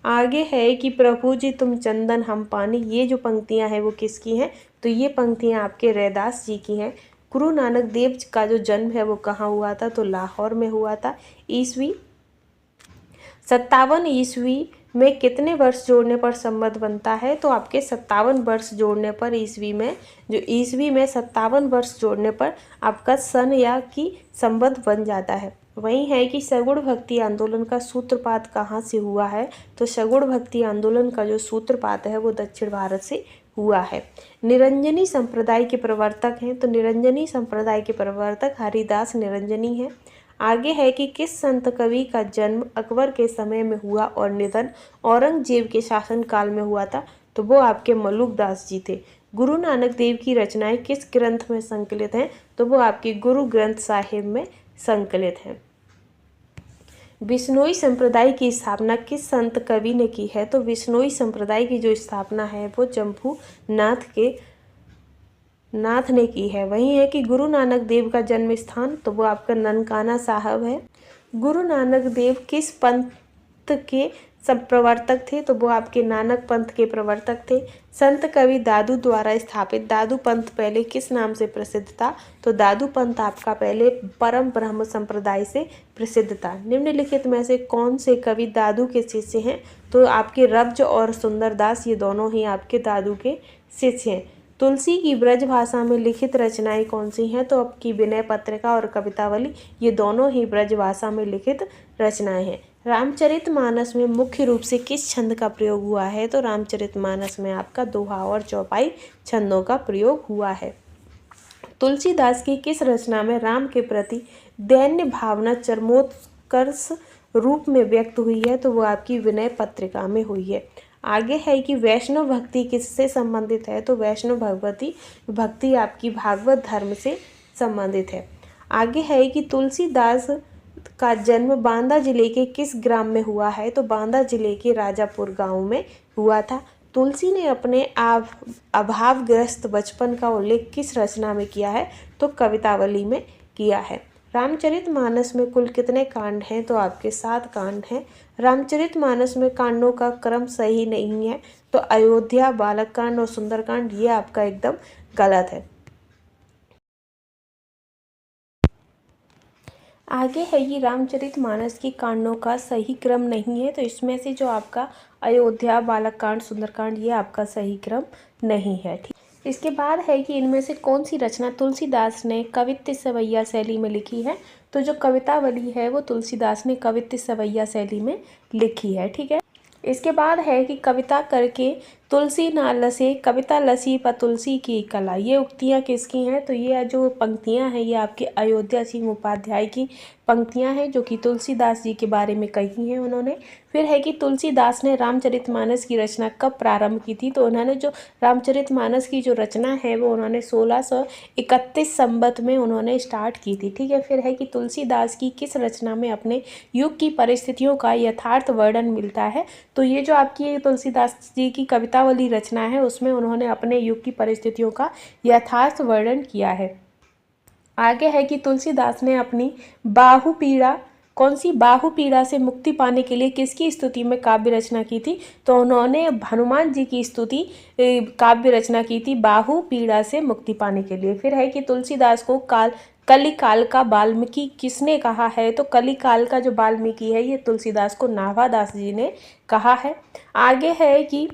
आगे है कि प्रभु जी तुम चंदन हम पानी, ये जो पंक्तियां हैं वो किसकी हैं? तो ये पंक्तियां आपके रैदास जी की हैं। गुरु नानक देव का जो जन्म है वो कहाँ हुआ था? तो लाहौर में हुआ था। ईस्वी 57 ईस्वी में कितने वर्ष जोड़ने पर संबंध बनता है? तो आपके 57 वर्ष जोड़ने पर ईस्वी में 57 वर्ष जोड़ने पर आपका सन या कि संबंध बन जाता है। वही है कि सगुण भक्ति आंदोलन का सूत्रपात कहाँ से हुआ है? तो सगुण भक्ति आंदोलन का जो सूत्रपात है वो दक्षिण भारत से हुआ है। निरंजनी संप्रदाय के प्रवर्तक हैं, तो निरंजनी संप्रदाय के प्रवर्तक हरिदास निरंजनी हैं। आगे है कि किस संत कवि का जन्म अकबर के समय में हुआ और निधन औरंगजेब के शासन काल में हुआ था? तो वो आपके मलुक दास जी थे। गुरु नानक देव की रचनाएं किस ग्रंथ में संकलित हैं? तो वो आपके गुरु ग्रंथ साहिब में संकलित हैं। बिश्नोई संप्रदाय की स्थापना किस संत कवि ने की है? तो बिश्नोई संप्रदाय की जो स्थापना है वो जम्पू नाथ ने की है। वही है कि गुरु नानक देव का जन्म स्थान, तो वो आपका ननकाना साहब है। गुरु नानक देव किस पंथ के सब प्रवर्तक थे? तो वो आपके नानक पंथ के प्रवर्तक थे। संत कवि दादू द्वारा स्थापित दादू पंथ पहले किस नाम से प्रसिद्ध था? तो दादू पंथ आपका पहले परम ब्रह्म संप्रदाय से प्रसिद्ध था। निम्नलिखित में से कौन से कवि दादू के शिष्य हैं? तो आपके रब्ज और सुंदरदास ये दोनों ही आपके दादू के शिष्य हैं। तुलसी की ब्रज भाषा में लिखित रचनाएं कौन सी हैं? तो आपकी विनय पत्रिका और कवितावली ये दोनों ही ब्रज भाषा में लिखित रचनाएं हैं। रामचरितमानस में मुख्य रूप से किस छंद का प्रयोग हुआ है? तो रामचरितमानस में आपका दोहा और चौपाई छंदों का प्रयोग हुआ है। तुलसीदास की किस रचना में राम के प्रति दैन्य भावना चरमोत्कर्ष रूप में व्यक्त हुई है? तो वो आपकी विनय पत्रिका में हुई है। आगे है कि वैष्णव भक्ति किससे संबंधित है? तो वैष्णव भक्ति आपकी भागवत धर्म से संबंधित है। आगे है कि तुलसीदास का जन्म बांदा जिले के किस ग्राम में हुआ है? तो बांदा जिले के राजापुर गांव में हुआ था। तुलसी ने अपने अभावग्रस्त बचपन का उल्लेख किस रचना में किया है? तो कवितावली में किया है। रामचरितमानस में कुल कितने कांड हैं? तो आपके 7 कांड हैं। रामचरितमानस में कांडों का क्रम सही नहीं है, तो अयोध्या, बालक कांड और सुंदरकांड ये आपका एकदम गलत है। आगे है ये रामचरितमानस की कांडों का सही क्रम नहीं है, तो इसमें से जो आपका अयोध्या, बालक कांड, सुंदरकांड ये आपका सही क्रम नहीं है। ठीक, इसके बाद है कि इनमें से कौन सी रचना तुलसीदास ने कवित्त सवैया शैली में लिखी है? तो जो कवितावली है वो तुलसीदास ने कवित्त सवैया शैली में लिखी है। ठीक है, इसके बाद है कि कविता करके तुलसी ना लसे, कविता लसी पर तुलसी की कला, ये उक्तियाँ किसकी हैं? तो ये जो पंक्तियाँ हैं ये आपके अयोध्या सिंह उपाध्याय की पंक्तियाँ हैं जो कि तुलसीदास जी के बारे में कही हैं उन्होंने। फिर है कि तुलसीदास ने रामचरितमानस की रचना कब प्रारंभ की थी? तो उन्होंने जो रामचरितमानस की जो रचना है वो उन्होंने 1631 संवत में उन्होंने स्टार्ट की थी। ठीक है, फिर है कि तुलसीदास की किस रचना में अपने युग की परिस्थितियों का यथार्थ वर्णन मिलता है? तो ये जो आपकी तुलसीदास जी की कवितावली रचना है उसमें उन्होंने अपने युग की परिस्थितियों का यथार्थ वर्णन किया है। आगे है कि तुलसीदास ने अपनी बाहुपीड़ा, कौन सी बाहुपीड़ा से मुक्ति पाने के लिए किसकी स्तुति में काव्य रचना की थी? तो उन्होंने हनुमान जी की स्तुति काव्य रचना की थी बाहुपीड़ा से मुक्ति पाने के लिए। फिर है कि तुलसीदास को कलिकाल का वाल्मीकि किसने कहा है? तो कलिकाल का जो वाल्मीकि है ये तुलसीदास को नाभादास जी ने कहा है। आगे है कि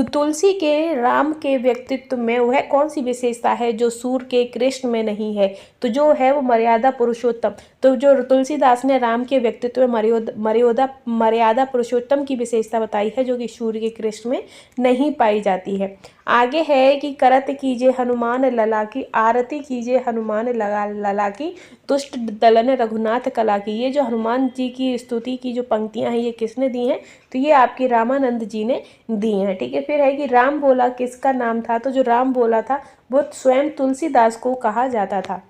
तुलसी के राम के व्यक्तित्व में वह कौन सी विशेषता है जो सूर्य के कृष्ण में नहीं है? तो जो है वो मर्यादा पुरुषोत्तम। तो जो तुलसीदास ने राम के व्यक्तित्व में मर्यादा पुरुषोत्तम की विशेषता बताई है जो कि सूर्य के कृष्ण में नहीं पाई जाती है। आगे है कि करत कीजिए हनुमान लला की, आरती कीजिए हनुमान लला की, दुष्ट दलन रघुनाथ कला की। ये जो हनुमान जी की स्तुति की जो पंक्तियां हैं ये किसने दी हैं? तो ये आपके रामानंद जी ने दी हैं। ठीक है, फिर है कि राम बोला किसका नाम था? तो जो राम बोला था वो स्वयं तुलसीदास को कहा जाता था।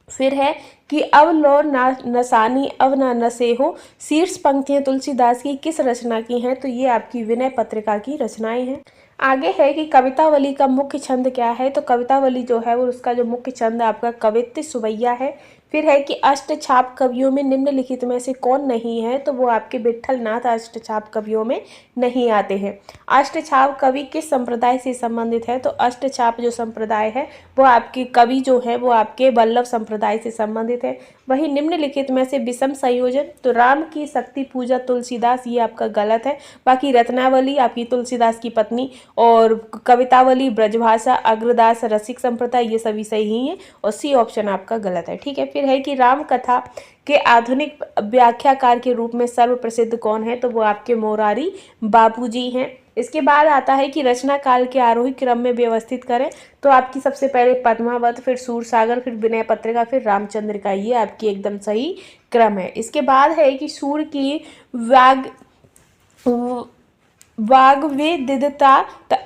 फिर है कि अब लो ना नसानी अब ना नसे हो, शीर्ष पंक्तियां तुलसीदास की किस रचना की हैं? तो ये आपकी विनय पत्रिका की रचनाएं हैं। आगे है कि कवितावली का मुख्य छंद क्या है? तो कवितावली जो है वो उसका जो मुख्य छंद आपका कवित्त सुवैया है। फिर है कि अष्टछाप कवियों में निम्नलिखित में से कौन नहीं है? तो वो आपके विट्ठल नाथ अष्टछाप कवियों में नहीं आते हैं। अष्टछाप कवि किस संप्रदाय से संबंधित है? तो अष्टछाप जो संप्रदाय है वो आपके कवि जो है वो आपके वल्लभ संप्रदाय से संबंधित है। वही निम्नलिखित में से विषम संयोजन, तो राम की शक्ति पूजा तुलसीदास ये आपका गलत है। बाकी रत्नावली आपकी तुलसीदास की पत्नी और कवितावली ब्रजभाषा अग्रदास रसिक संप्रदाय ये सभी सही हैं और सी ऑप्शन आपका गलत है। ठीक है, फिर है कि राम कथा के आधुनिक व्याख्याकार के रूप में सर्वप्रसिद्ध कौन है? तो वो आपके मोरारी बाबूजी हैं। इसके बाद आता है कि रचना काल के आरोही क्रम में व्यवस्थित करें, तो आपकी सबसे पहले पद्मावत, फिर सूरसागर, फिर विनय पत्रिका, फिर रामचंद्रिका, ये आपकी एकदम सही क्रम है। इसके बाद है कि सूर्य की वाग्वेदिता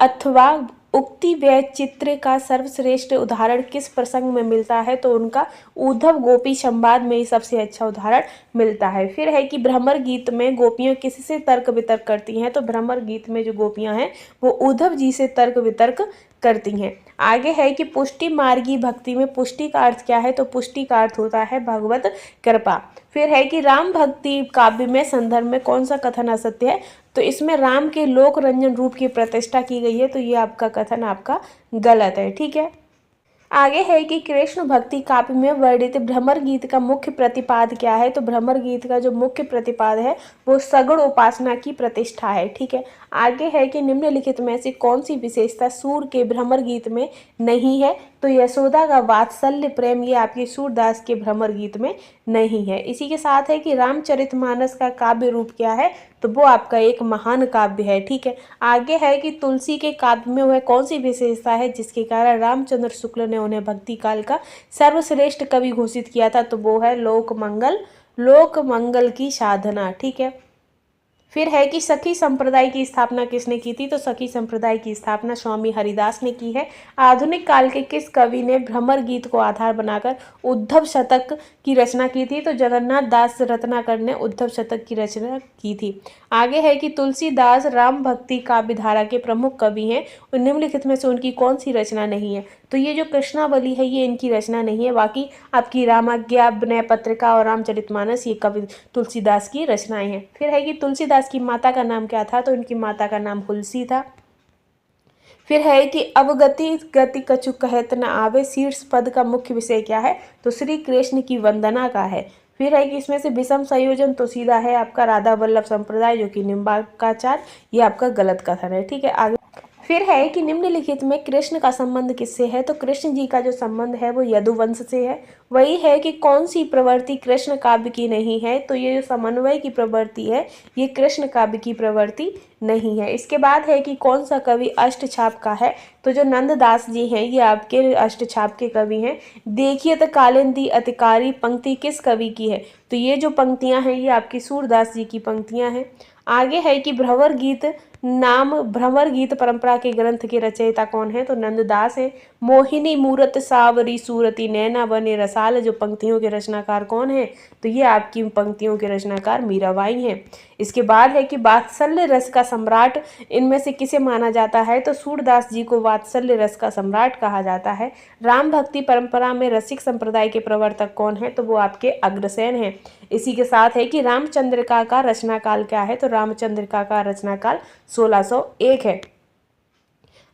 अथवा उक्ति व चित्र का सर्वश्रेष्ठ उदाहरण किस प्रसंग में मिलता है? तो उनका उद्धव गोपी संवाद में सबसे अच्छा उदाहरण मिलता है। फिर है कि भ्रमर गीत में गोपियां किससे तर्क वितर्क करती हैं? तो भ्रमर गीत में जो गोपियां हैं वो उद्धव जी से तर्क वितर्क करती हैं। आगे है कि पुष्टि मार्गी भक्ति में पुष्टि का अर्थ क्या है, तो पुष्टि का अर्थ होता है भगवत कृपा। फिर है कि राम भक्ति काव्य में संदर्भ में कौन सा कथन असत्य है, तो इसमें राम के लोक रंजन रूप की प्रतिष्ठा की गई है, तो ये आपका कथन आपका गलत है। ठीक है, आगे है कि कृष्ण भक्ति काव्य में वर्णित भ्रमर गीत का मुख्य प्रतिपाद क्या है, तो भ्रमर गीत का जो मुख्य प्रतिपाद है वो सगुण उपासना की प्रतिष्ठा है। ठीक है, आगे है कि निम्नलिखित में से कौन सी विशेषता सूर के भ्रमर गीत में नहीं है, तो यशोदा का वात्सल्य प्रेम ये आपके सूरदास के भ्रमर गीत में नहीं है। इसी के साथ है कि रामचरितमानस का काव्य रूप क्या है, तो वो आपका एक महान काव्य है। ठीक है, आगे है कि तुलसी के काव्य में वह कौन सी विशेषता है जिसके कारण रामचंद्र शुक्ल ने उन्हें भक्ति काल का सर्वश्रेष्ठ कवि घोषित किया था, तो वो है लोक मंगल की साधना। ठीक है, फिर है कि सखी संप्रदाय की स्थापना किसने की थी, तो सखी संप्रदाय की स्थापना स्वामी हरिदास ने की है। आधुनिक काल के किस कवि ने भ्रमर गीत को आधार बनाकर उद्धव शतक की रचना की थी, तो जगन्नाथ दास रत्नाकर ने उद्धव शतक की रचना की थी। आगे है कि तुलसीदास राम भक्ति काव्य धारा के प्रमुख कवि हैं, और निम्नलिखित में से उनकी कौन सी रचना नहीं है, तो ये जो कृष्णावली है ये इनकी रचना नहीं है, बाकी आपकी रामाज्ञा, विनय पत्रिका और रामचरितमानस ये कवि तुलसीदास की रचनाएं हैं। फिर है कि तुलसीदास की माता का नाम क्या था, तो उनकी माता का नाम हुलसी था। फिर है कि अवगति गति कछु कहत न आवे शीर्ष पद का मुख्य विषय क्या है, तो श्री कृष्ण की वंदना का है। फिर है कि इसमें से विषम संयोजन तो सीधा है आपका राधा वल्लभ संप्रदाय जो कि निम्बार्काचार, ये आपका गलत कथन है। ठीक है, आगे फिर है कि निम्नलिखित में कृष्ण का संबंध किससे है, तो कृष्ण जी का जो संबंध है वो यदुवंश से है। वही है कि कौन सी प्रवृत्ति कृष्ण काव्य की नहीं है, तो ये जो समन्वय की प्रवृत्ति है ये कृष्ण काव्य की प्रवृत्ति नहीं है। इसके बाद है कि कौन सा कवि अष्टछाप का है, तो जो नंददास जी हैं ये आपके अष्टछाप के कवि हैं। देखिए तो कालिंदी अतिकारी पंक्ति किस कवि की है, तो ये जो पंक्तियां हैं ये आपकी सूरदास जी की पंक्तियां हैं। आगे है कि भ्रमर गीत परंपरा के ग्रंथ के रचयिता कौन है, तो नंददास है। मोहिनी मूरत सावरी सूरती नैना बने रसाल जो पंक्तियों के रचनाकार कौन है, तो ये आपकी पंक्तियों के रचनाकार मीराबाई हैं। इसके बाद है कि वात्सल्य रस का सम्राट इनमें से किसे माना जाता है, तो सूरदास जी को वात्सल्य रस का सम्राट कहा जाता है। राम भक्ति परंपरा में रसिक संप्रदाय के प्रवर्तक कौन है, तो वो आपके अग्रसेन हैं। इसी के साथ है कि रामचंद्रिका का रचनाकाल क्या है, तो रामचंद्रिका का रचनाकाल 1601 है।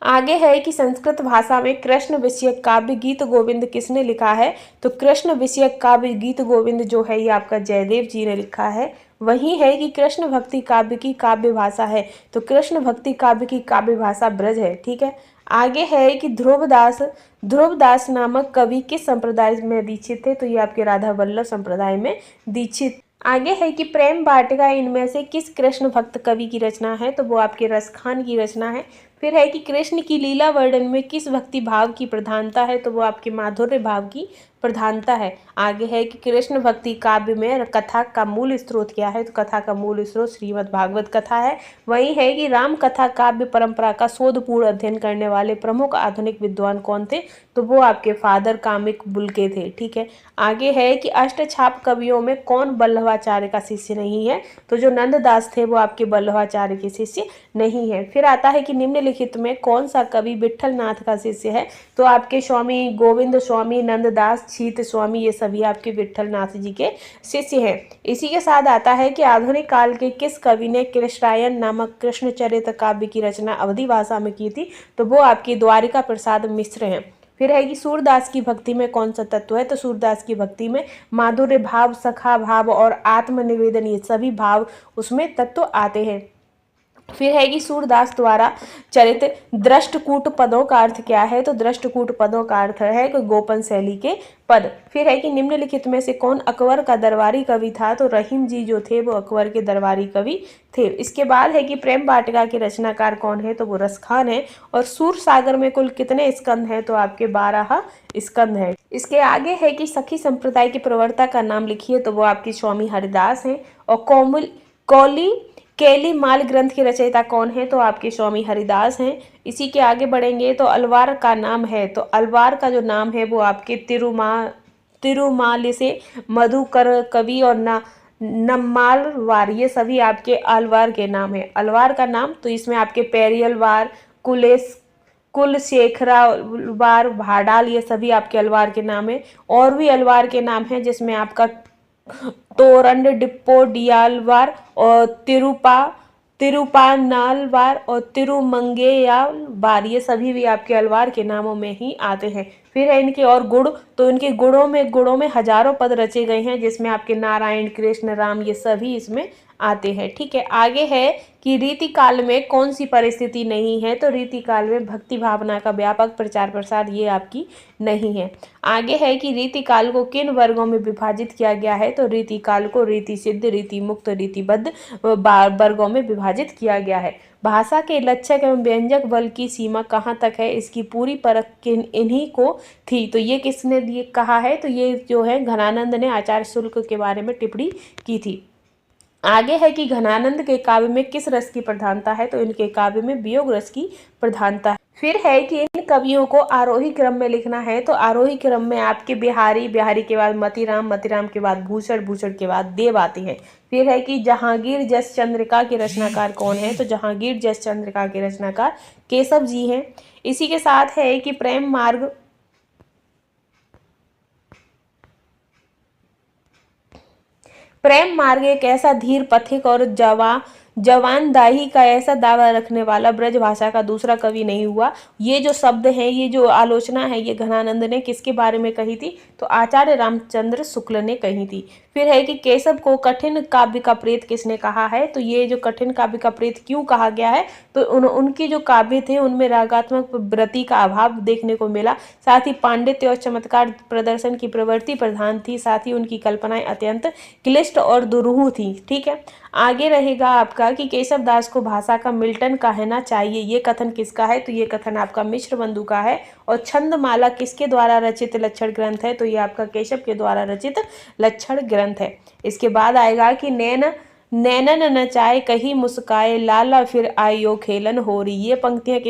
आगे है कि संस्कृत भाषा में कृष्ण विषयक काव्य गीत गोविंद किसने लिखा है, तो कृष्ण विषयक काव्य गीत गोविंद जो है ये आपका जयदेव जी ने लिखा है। वही है कि कृष्ण भक्ति काव्य की काव्य भाषा है, तो कृष्ण भक्ति काव्य की काव्य भाषा ब्रज है। ठीक है, आगे है कि ध्रुवदास नामक कवि किस संप्रदाय में दीक्षित थे, तो ये आपके राधा वल्लभ संप्रदाय में दीक्षित। आगे है कि प्रेम वाटिका इनमें से किस कृष्ण भक्त कवि की रचना है, तो वो आपके रसखान की रचना है। फिर है कि कृष्ण की लीला वर्णन में किस भक्ति भाव की प्रधानता है, तो वो आपके माधुर्य भाव की प्रधानता है। आगे है कि कृष्ण भक्ति काव्य में कथा का मूल स्रोत क्या है, तो कथा का मूल स्रोत श्रीमद् भागवत कथा है। वही है कि राम कथा काव्य परंपरा का शोधपूर्ण अध्ययन करने वाले प्रमुख आधुनिक विद्वान कौन थे, तो वो आपके फादर कामिक बुल्के थे। ठीक है, आगे है कि अष्टछाप कवियों में कौन वल्लभाचार्य का शिष्य नहीं है, तो जो नंददास थे वो आपके वल्लभाचार्य के शिष्य नहीं है। फिर आता है कि निम्नलिखित में कौन सा कवि विट्ठल नाथ का शिष्य है, तो आपके स्वामी गोविंद स्वामी, नंददास, छीत स्वामी ये सभी आपके विट्ठल नाथ जी के शिष्य हैं। इसी के साथ आता है कि आधुनिक काल के किस कवि ने कृष्णायन नामक कृष्णचरित्र काव्य की रचना अवधी भाषा में की थी, तो वो आपकी द्वारिका प्रसाद मिश्र हैं। फिर है कि सूरदास की भक्ति में कौन सा तत्व है, तो सूरदास की भक्ति में माधुर्य भाव, सखा भाव और आत्मनिवेदन ये सभी भाव उसमें तत्व आते हैं। फिर है कि सूरदास द्वारा चरित दृष्टकूट पदों का अर्थ क्या है, तो दृष्टकूट पदों का अर्थ है कि गोपन शैली के पद। फिर है कि निम्नलिखित में से कौन अकबर का दरबारी कवि था, तो रहीम जी जो थे वो अकबर के दरबारी कवि थे। इसके बाद है कि प्रेम वाटिका के रचनाकार कौन है, तो वो रसखान है। और सूर सागर में कुल कितने स्कंद हैं, तो आपके 12 स्कंद हैं। इसके आगे है कि सखी संप्रदाय के प्रवर्तक का नाम लिखिए, तो वो आपकी स्वामी हरिदास हैं। और केली माल ग्रंथ के रचयिता कौन है, तो आपके स्वामी हरिदास हैं। इसी के आगे बढ़ेंगे तो अलवार का नाम है, तो अलवार का जो नाम है वो आपके तिरुमाल से मधुकर कवि और नम्मालवार ये सभी आपके अलवार के नाम है। अलवार का नाम तो इसमें आपके पेरियलवार, कुलशेखरा, अलवार, भाडाल, ये सभी आपके अलवार के नाम है। और भी अलवार के नाम है जिसमें आपका तोरंड, डिप्पो, डियालवार और तिरुपानालवार और तिरुमंगेयालवार, ये सभी भी आपके अलवार के नामों में ही आते हैं। फिर है इनके और गुण, तो इनके गुणों में हजारों पद रचे गए हैं जिसमें आपके नारायण, कृष्ण, राम, ये सभी इसमें आते हैं। ठीक है, आगे है कि रीति काल में कौन सी परिस्थिति नहीं है, तो रीति काल में भक्ति भावना का व्यापक प्रचार प्रसार ये आपकी नहीं है। आगे है कि रीति काल को किन वर्गों में विभाजित किया गया है, तो रीति काल को रीति सिद्ध, रीति मुक्त, रीतिबद्ध वर्गों में विभाजित किया गया है। भाषा के लक्षक एवं व्यंजक बल की सीमा कहाँ तक है, इसकी पूरी परख इन्हीं को थी। तो ये किसने ये कहा है, तो ये जो है घनानंद ने आचार्य शुल्क के बारे में टिप्पणी की थी। आगे है कि घनानंद के काव्य में किस रस की प्रधानता है, तो इनके काव्य में वियोग रस की प्रधानता है। फिर है कि इन कवियों को आरोही क्रम में लिखना है, तो आरोही क्रम में आपके बिहारी, बिहारी के बाद मतीराम, मतीराम के बाद भूषण, भूषण के बाद देव आते हैं। फिर है कि जहांगीर जस चंद्रिका के रचनाकार कौन है, तो जहांगीर जस चंद्रिका के रचनाकार केशव जी हैं। इसी के साथ है कि प्रेम मार्ग एक ऐसा धीर, पथिक और जवानदाही का ऐसा दावा रखने वाला ब्रज भाषा का दूसरा कवि नहीं हुआ। ये जो शब्द हैं, ये जो आलोचना है, ये घनानंद ने किसके बारे में कही थी, तो आचार्य रामचंद्र शुक्ल ने कही थी। फिर है कि केशव को कठिन काव्य का प्रेत किसने कहा है, तो ये जो कठिन काव्य का प्रेत क्यों कहा गया है, तो उनकी जो काव्य थे उनमें रागात्मक वृत्ति का अभाव देखने को मिला। साथ ही पांडित्य और चमत्कार प्रदर्शन की प्रवृत्ति प्रधान थी। साथ ही उनकी कल्पनाएं अत्यंत क्लिष्ट और दुरूह थी। ठीक है, आगे रहेगा आपका कि केशव दास को भाषा का मिल्टन कहना चाहिए। ये कथन किसका है, तो ये कथन आपका मिश्र बंधु का है। और छंदमाला किसके द्वारा रचित लक्षण ग्रंथ है, तो ये आपका केशव के द्वारा रचित लक्षण ग्रंथ है। इसके बाद आएगा कि नैनन नचाए कही मुस्काए, लाला फिर आयो खेलन हो रही, ये पंक्तियां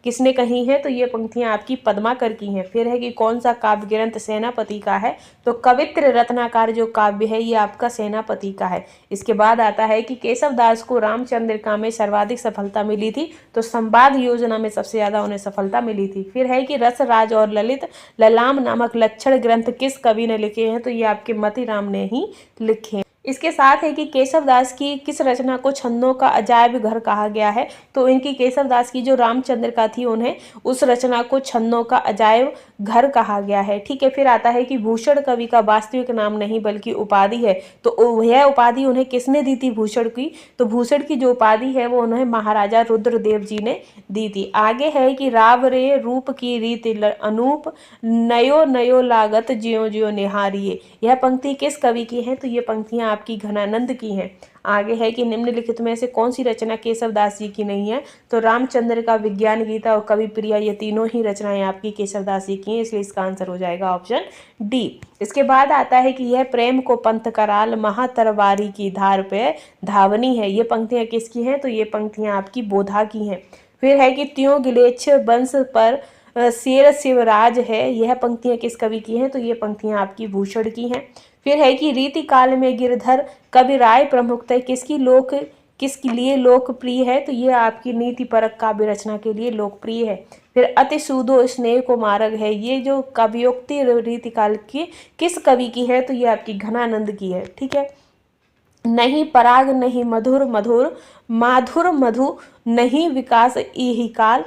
किसने कही हैं, तो ये पंक्तियां आपकी पद्माकर की हैं। फिर है कि कौन सा काव्य ग्रंथ सेनापति का है, तो कवित्र रत्नाकर जो काव्य है ये आपका सेनापति का है। इसके बाद आता है कि केशव दास को रामचंद्रिका में सर्वाधिक सफलता मिली थी, तो संवाद योजना में सबसे ज्यादा उन्हें सफलता मिली थी। फिर है कि रस, राज और ललित ललाम नामक लक्षण ग्रंथ किस कवि ने लिखे हैं, तो ये आपके मतीराम ने ही लिखे हैं। इसके साथ है कि केशव दास की किस रचना को छंदों का अजायब घर कहा गया है, तो इनकी केशव दास की जो रामचंद्रिका थी उन्हें उस रचना को छंदों का अजायब घर कहा गया है। ठीक है, फिर आता है कि भूषण कवि का वास्तविक नाम नहीं बल्कि उपाधि है, तो यह उपाधि उन्हें किसने दी थी, भूषण की, तो भूषण की जो उपाधि है वो उन्हें महाराजा रुद्रदेव जी ने दी थी। आगे है कि राव रे रूप की रीति अनूप, नयो नयो लागत ज्यो ज्यो निहारिये, यह पंक्ति किस कवि की है, तो ये पंक्तियां आपकी घनानंद की हैं। आगे है कि निम्नलिखित में से कौन सी रचना केशव दास जी की नहीं है, तो रामचंद्र का विज्ञान गीता और कवि प्रिया, ये तीनों ही रचनाएं आपकी केशव दास जी की हैं, इसलिए इसका आंसर हो जाएगा ऑप्शन डी। इसके बाद आता है कि यह प्रेम को पंथ कराल, महातरवारी की धार पे धावनी है, ये पंक्तियां किसकी हैं, तो ये पंक्तियां आपकी बोधा की हैं। फिर है कि त्यों गिलेच्छ वंश पर शेर शिवराज है, यह पंक्तियां किस कवि की हैं, तो ये पंक्तियां आपकी भूषण की हैं। फिर है कि रीति काल में गिरधर कवि राय प्रमुखतः किसके लिए लोकप्रिय है, तो ये आपकी नीति परक काव्य रचना के लिए लोकप्रिय है। फिर अति सूदो स्नेह को मार्ग है, ये जो काव्योक्ति रीति काल की किस कवि की है, तो ये आपकी घनानंद की है। ठीक है, नहीं पराग नहीं मधुर माधुर मधु, नहीं विकास इहि काल,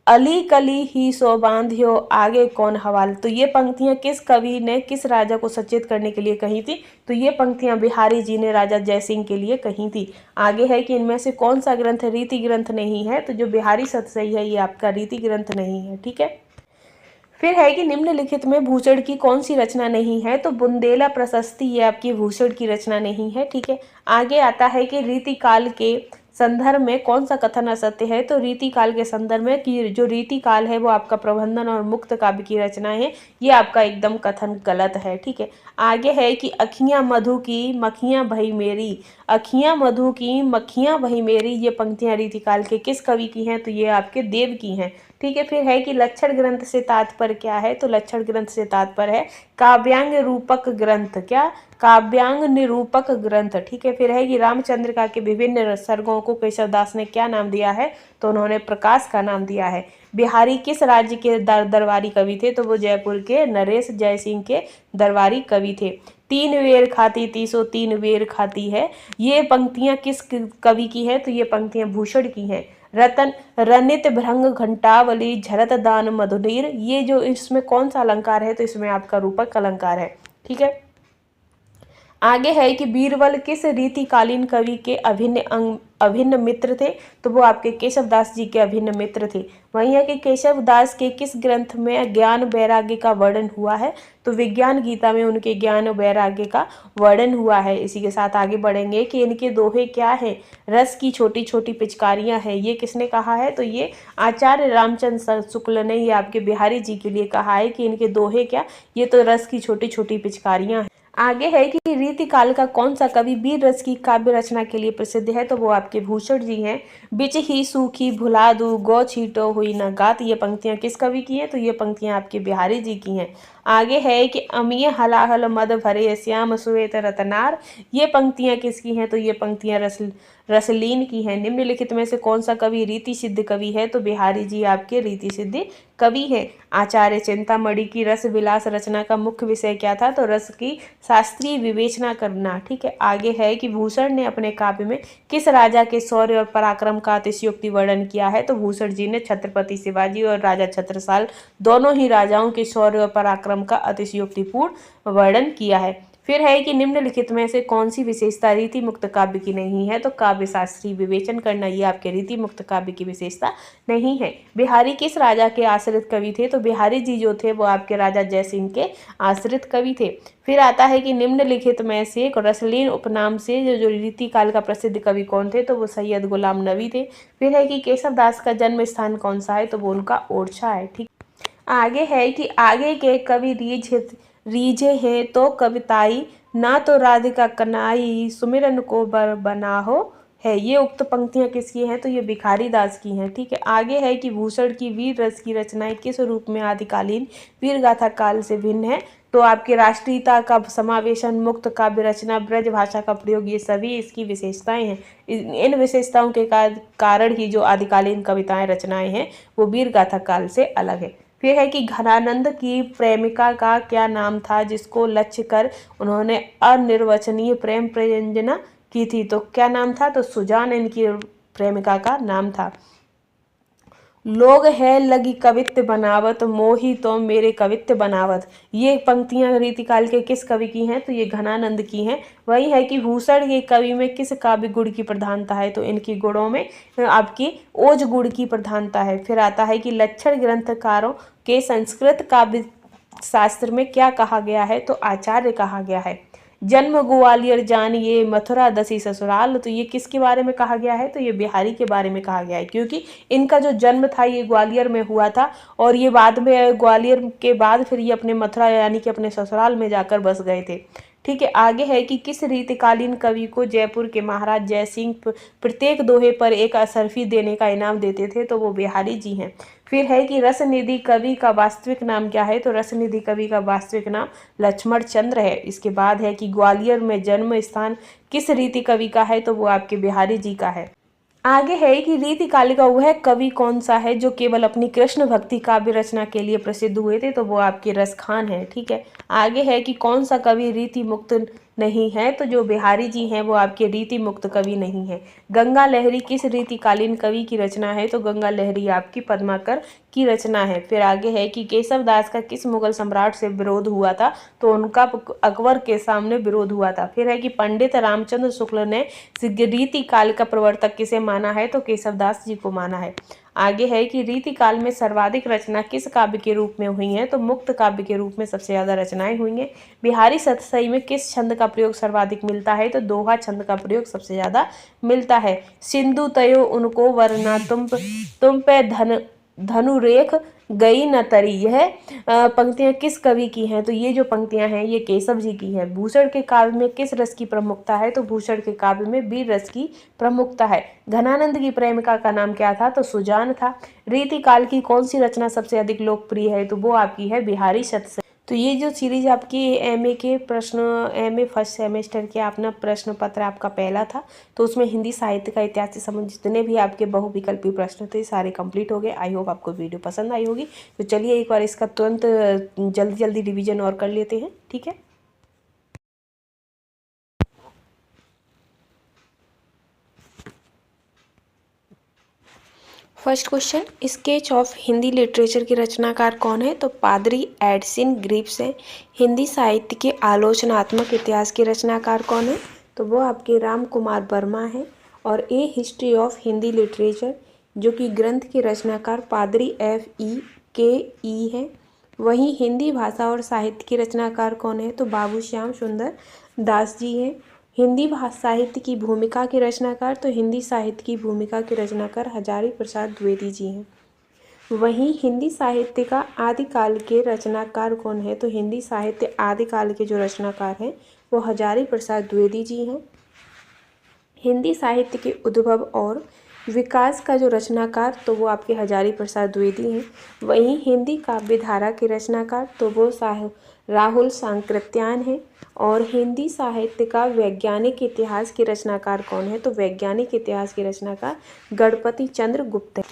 अली कली ही सो बांधियो आगे कौन हवाल, तो ये पंक्तियां किस कवि ने किस राजा को सचेत करने के लिए कही थी, तो ये पंक्तियां बिहारी जी ने राजा जयसिंह के लिए कही थी। आगे है कि इनमें से कौन सा ग्रंथ रीति ग्रंथ नहीं है, तो जो बिहारी सतसई है ये आपका रीति ग्रंथ नहीं है। ठीक है, फिर है कि निम्नलिखित में भूषण की कौन सी रचना नहीं है, तो बुंदेला प्रशस्ति ये आपकी भूषण की रचना नहीं है। ठीक है, आगे आता है कि रीति काल के संदर्भ में कौन सा कथन असत्य है, तो रीति काल के संदर्भ में कि जो रीति काल है वो आपका प्रबंधन और मुक्त काव्य की रचना है, ये आपका एकदम कथन गलत है। ठीक है, आगे है कि अखियां मधु की मखियां भई मेरी, अखियां मधु की मखियां भई मेरी, ये पंक्तियां रीति काल के किस कवि की हैं, तो ये आपके देव की हैं। ठीक है। फिर है कि लक्षण ग्रंथ से तात्पर्य क्या है, तो लक्षण ग्रंथ से तात्पर्य है काव्यांग रूपक ग्रंथ। क्या? काव्यांग निरूपक ग्रंथ। ठीक है। फिर है कि रामचंद्रिका के विभिन्न सर्गों को केशवदास ने क्या नाम दिया है, तो उन्होंने प्रकाश का नाम दिया है। बिहारी किस राज्य के दरबारी कवि थे, तो वो जयपुर के नरेश जयसिंह के दरबारी कवि थे। तीन वेर खाती तीसो तीन वेर खाती है, ये पंक्तियां किस कवि की है, तो ये पंक्तियां भूषण की हैं। रतन रनित भृंग घंटावली झरत दान मधुनीर, ये जो इसमें कौन सा अलंकार है, तो इसमें आपका रूपक अलंकार है। ठीक है। आगे है कि बीरबल किस रीतिकालीन कवि के अभिन्न मित्र थे, तो वो आपके केशवदास जी के अभिन्न मित्र थे। वही है कि केशवदास के किस ग्रंथ में ज्ञान वैराग्य का वर्णन हुआ है, तो विज्ञान गीता में उनके ज्ञान वैराग्य का वर्णन हुआ है। इसी के साथ आगे बढ़ेंगे कि इनके दोहे क्या हैं, रस की छोटी छोटी पिचकारियां हैं, ये किसने कहा है, तो ये आचार्य रामचंद्र शुक्ल ने ये आपके बिहारी जी के लिए कहा है कि इनके दोहे क्या, ये तो रस की छोटी छोटी पिचकारियां हैं। आगे है कि रीतिकाल का कौन सा कवि वीर रस की काव्य रचना के लिए प्रसिद्ध है, तो वो आपके भूषण जी हैं। बिच ही सूखी भुला दू गौ छीटो हुई न गात, ये पंक्तियां किस कवि की हैं, तो ये पंक्तियां आपके बिहारी जी की हैं। आगे है कि अमीय हलाहल मद भरे श्याम श्वेत रतनार, ये पंक्तियां किसकी हैं, तो ये पंक्तियां रसलीन की हैं। निम्नलिखित में से कौन सा कवि रीति सिद्ध कवि है, तो बिहारी जी आपके रीति सिद्ध कवि हैं। आचार्य चिंतामणि की रस विलास रचना का मुख्य विषय क्या था, तो रस की शास्त्रीय विवेचना करना। ठीक है। आगे है कि भूषण ने अपने काव्य में किस राजा के शौर्य और पराक्रम का अतिशयोक्ति वर्णन किया है, तो भूषण जी ने छत्रपति शिवाजी और राजा छत्रसाल दोनों ही राजाओं के शौर्य और पराक्रम का अतिशयोक्तिपूर्ण वर्णन किया है। फिर है कि निम्नलिखित में से कौन सी विशेषता रीति मुक्त काव्य की नहीं है, तो काव्य शास्त्रीय विवेचन करना, ये आपके रीति मुक्त काव्य की विशेषता नहीं है। बिहारी किस राजा के आश्रित कवि थे, तो बिहारी जी जो थे वो आपके राजा जयसिंह के आश्रित कवि थे। फिर आता है कि निम्नलिखित में से रसलीन उपनाम से जो रीति काल का प्रसिद्ध कवि कौन थे, तो वो सैयद गुलाम नबी थे। फिर है कि केशवदास का जन्म स्थान कौन सा है, तो वो उनका ओरछा है। ठीक। आगे है कि आगे के कवि रीझे हैं तो कविताई, ना तो राधिका कनाई सुमिरन को बना हो है, ये उक्त पंक्तियां किसकी हैं, तो ये भिखारी दास की हैं। ठीक है। आगे है कि भूषण की वीर रस की रचनाएं किस रूप में आदिकालीन वीर गाथा काल से भिन्न है, तो आपकी राष्ट्रीयता का समावेशन, मुक्त काव्य रचना, ब्रज भाषा का प्रयोग, ये सभी इसकी विशेषताएं हैं। इन विशेषताओं के कारण ही जो आदिकालीन कविताएं रचनाएं हैं वो वीर गाथा काल से अलग है। फिर है कि घनानंद की प्रेमिका का क्या नाम था, जिसको लक्ष्य कर उन्होंने अनिर्वचनीय प्रेम प्रयोजना की थी, तो क्या नाम था, तो सुजान इनकी प्रेमिका का नाम था। लोग है लगी कवित्व बनावत मोही तो मेरे कवित्व बनावत, ये पंक्तियां रीतिकाल के किस कवि की हैं, तो ये घनानंद की हैं। वही है कि भूषण के कवि में किस काव्य गुण की प्रधानता है, तो इनकी गुणों में आपकी ओज गुण की प्रधानता है। फिर आता है कि लक्षण ग्रंथकारों के संस्कृत काव्य शास्त्र में क्या कहा गया है, तो आचार्य कहा गया है। जन्म ग्वालियर जानिए मथुरा दसी ससुराल, तो ये किसके बारे में कहा गया है, तो ये बिहारी के बारे में कहा गया है, क्योंकि इनका जो जन्म था ये ग्वालियर में हुआ था और ये बाद में ग्वालियर के बाद फिर ये अपने मथुरा यानी कि अपने ससुराल में जाकर बस गए थे। ठीक है। आगे है कि किस रीतिकालीन कवि को जयपुर के महाराज जयसिंह प्रत्येक दोहे पर एक असरफी देने का इनाम देते थे, तो वो बिहारी जी हैं। फिर है कि रसनिधि कवि का वास्तविक नाम क्या है, तो रसनिधि कवि का वास्तविक नाम लक्ष्मण चंद्र है। इसके बाद है कि ग्वालियर में जन्म स्थान किस रीति कवि का है, तो वो आपके बिहारी जी का है। आगे है कि रीतिकाल का वह कवि कौन सा है जो केवल अपनी कृष्ण भक्ति काव्य रचना के लिए प्रसिद्ध हुए थे, तो वो आपके रसखान है। ठीक है। आगे है कि कौन सा कवि रीति मुक्त नहीं है, तो जो बिहारी जी हैं वो आपके रीति मुक्त कवि नहीं है। गंगा लहरी किस रीतिकालीन कवि की रचना है, तो गंगा लहरी आपकी पद्माकर की रचना है। फिर आगे है कि केशवदास का किस मुगल सम्राट से विरोध हुआ था, तो उनका अकबर के सामने विरोध हुआ था। फिर है कि पंडित रामचंद्र शुक्ल ने रीतिकाल का प्रवर्तक किसे माना है, तो केशवदास जी को माना है। आगे है कि रीतिकाल में सर्वाधिक रचना किस काव्य के रूप में हुई है, तो मुक्त काव्य के रूप में सबसे ज्यादा रचनाएं हुई हैं। बिहारी सतसई में किस छंद का प्रयोग सर्वाधिक मिलता है, तो दोहा छंद का प्रयोग सबसे ज्यादा मिलता है। सिंधु तयो उनको वरना तुम पे धनुरेख गई न तरी, यह पंक्तियां किस कवि की हैं? तो ये जो पंक्तियां हैं ये केशव जी की हैं। भूषण के काव्य में किस रस की प्रमुखता है? तो भूषण के काव्य में वीर रस की प्रमुखता है। घनानंद की प्रेमिका का नाम क्या था? तो सुजान था। रीति काल की कौन सी रचना सबसे अधिक लोकप्रिय है? तो वो आपकी है बिहारी शतसरी। तो ये जो सीरीज आपकी एमए के प्रश्न, एमए फर्स्ट सेमेस्टर के अपना प्रश्न पत्र आपका पहला था, तो उसमें हिंदी साहित्य का इतिहास से संबंधित जितने भी आपके बहुविकल्पी प्रश्न थे सारे कंप्लीट हो गए। आई होप आपको वीडियो पसंद आई होगी। तो चलिए एक बार इसका तुरंत जल्दी जल्दी रिवीजन और कर लेते हैं, ठीक है। First question, sketch of Hindi literature के रचनाकार कौन है? तो पादरी एडसिन ग्रिप्स हैं। हिंदी साहित्य के आलोचनात्मक इतिहास के रचनाकार कौन है? तो वो आपके राम कुमार वर्मा हैं। और ए हिस्ट्री ऑफ हिंदी लिटरेचर जो कि ग्रंथ के रचनाकार पादरी FEKE हैं। वहीं हिंदी भाषा और साहित्य के रचनाकार कौन है? तो बाबू श्याम सुंदर दास जी हैं। हिंदी साहित्य की भूमिका के रचनाकार, तो हिंदी साहित्य की भूमिका के रचनाकार हजारी प्रसाद द्विवेदी जी हैं। वहीं हिंदी साहित्य का आदिकाल के रचनाकार कौन है? तो हिंदी साहित्य आदिकाल के जो रचनाकार हैं वो हजारी प्रसाद द्विवेदी जी हैं। हिंदी साहित्य के उद्भव और विकास का जो रचनाकार, तो वो आपके हजारी प्रसाद द्विवेदी हैं। वहीं हिंदी काव्य धारा के रचनाकार, तो वो राहुल सांकृत्यायन हैं। और हिंदी साहित्य का वैज्ञानिक इतिहास के रचनाकार कौन है? तो वैज्ञानिक इतिहास के रचनाकार गणपति चंद्र गुप्त हैं।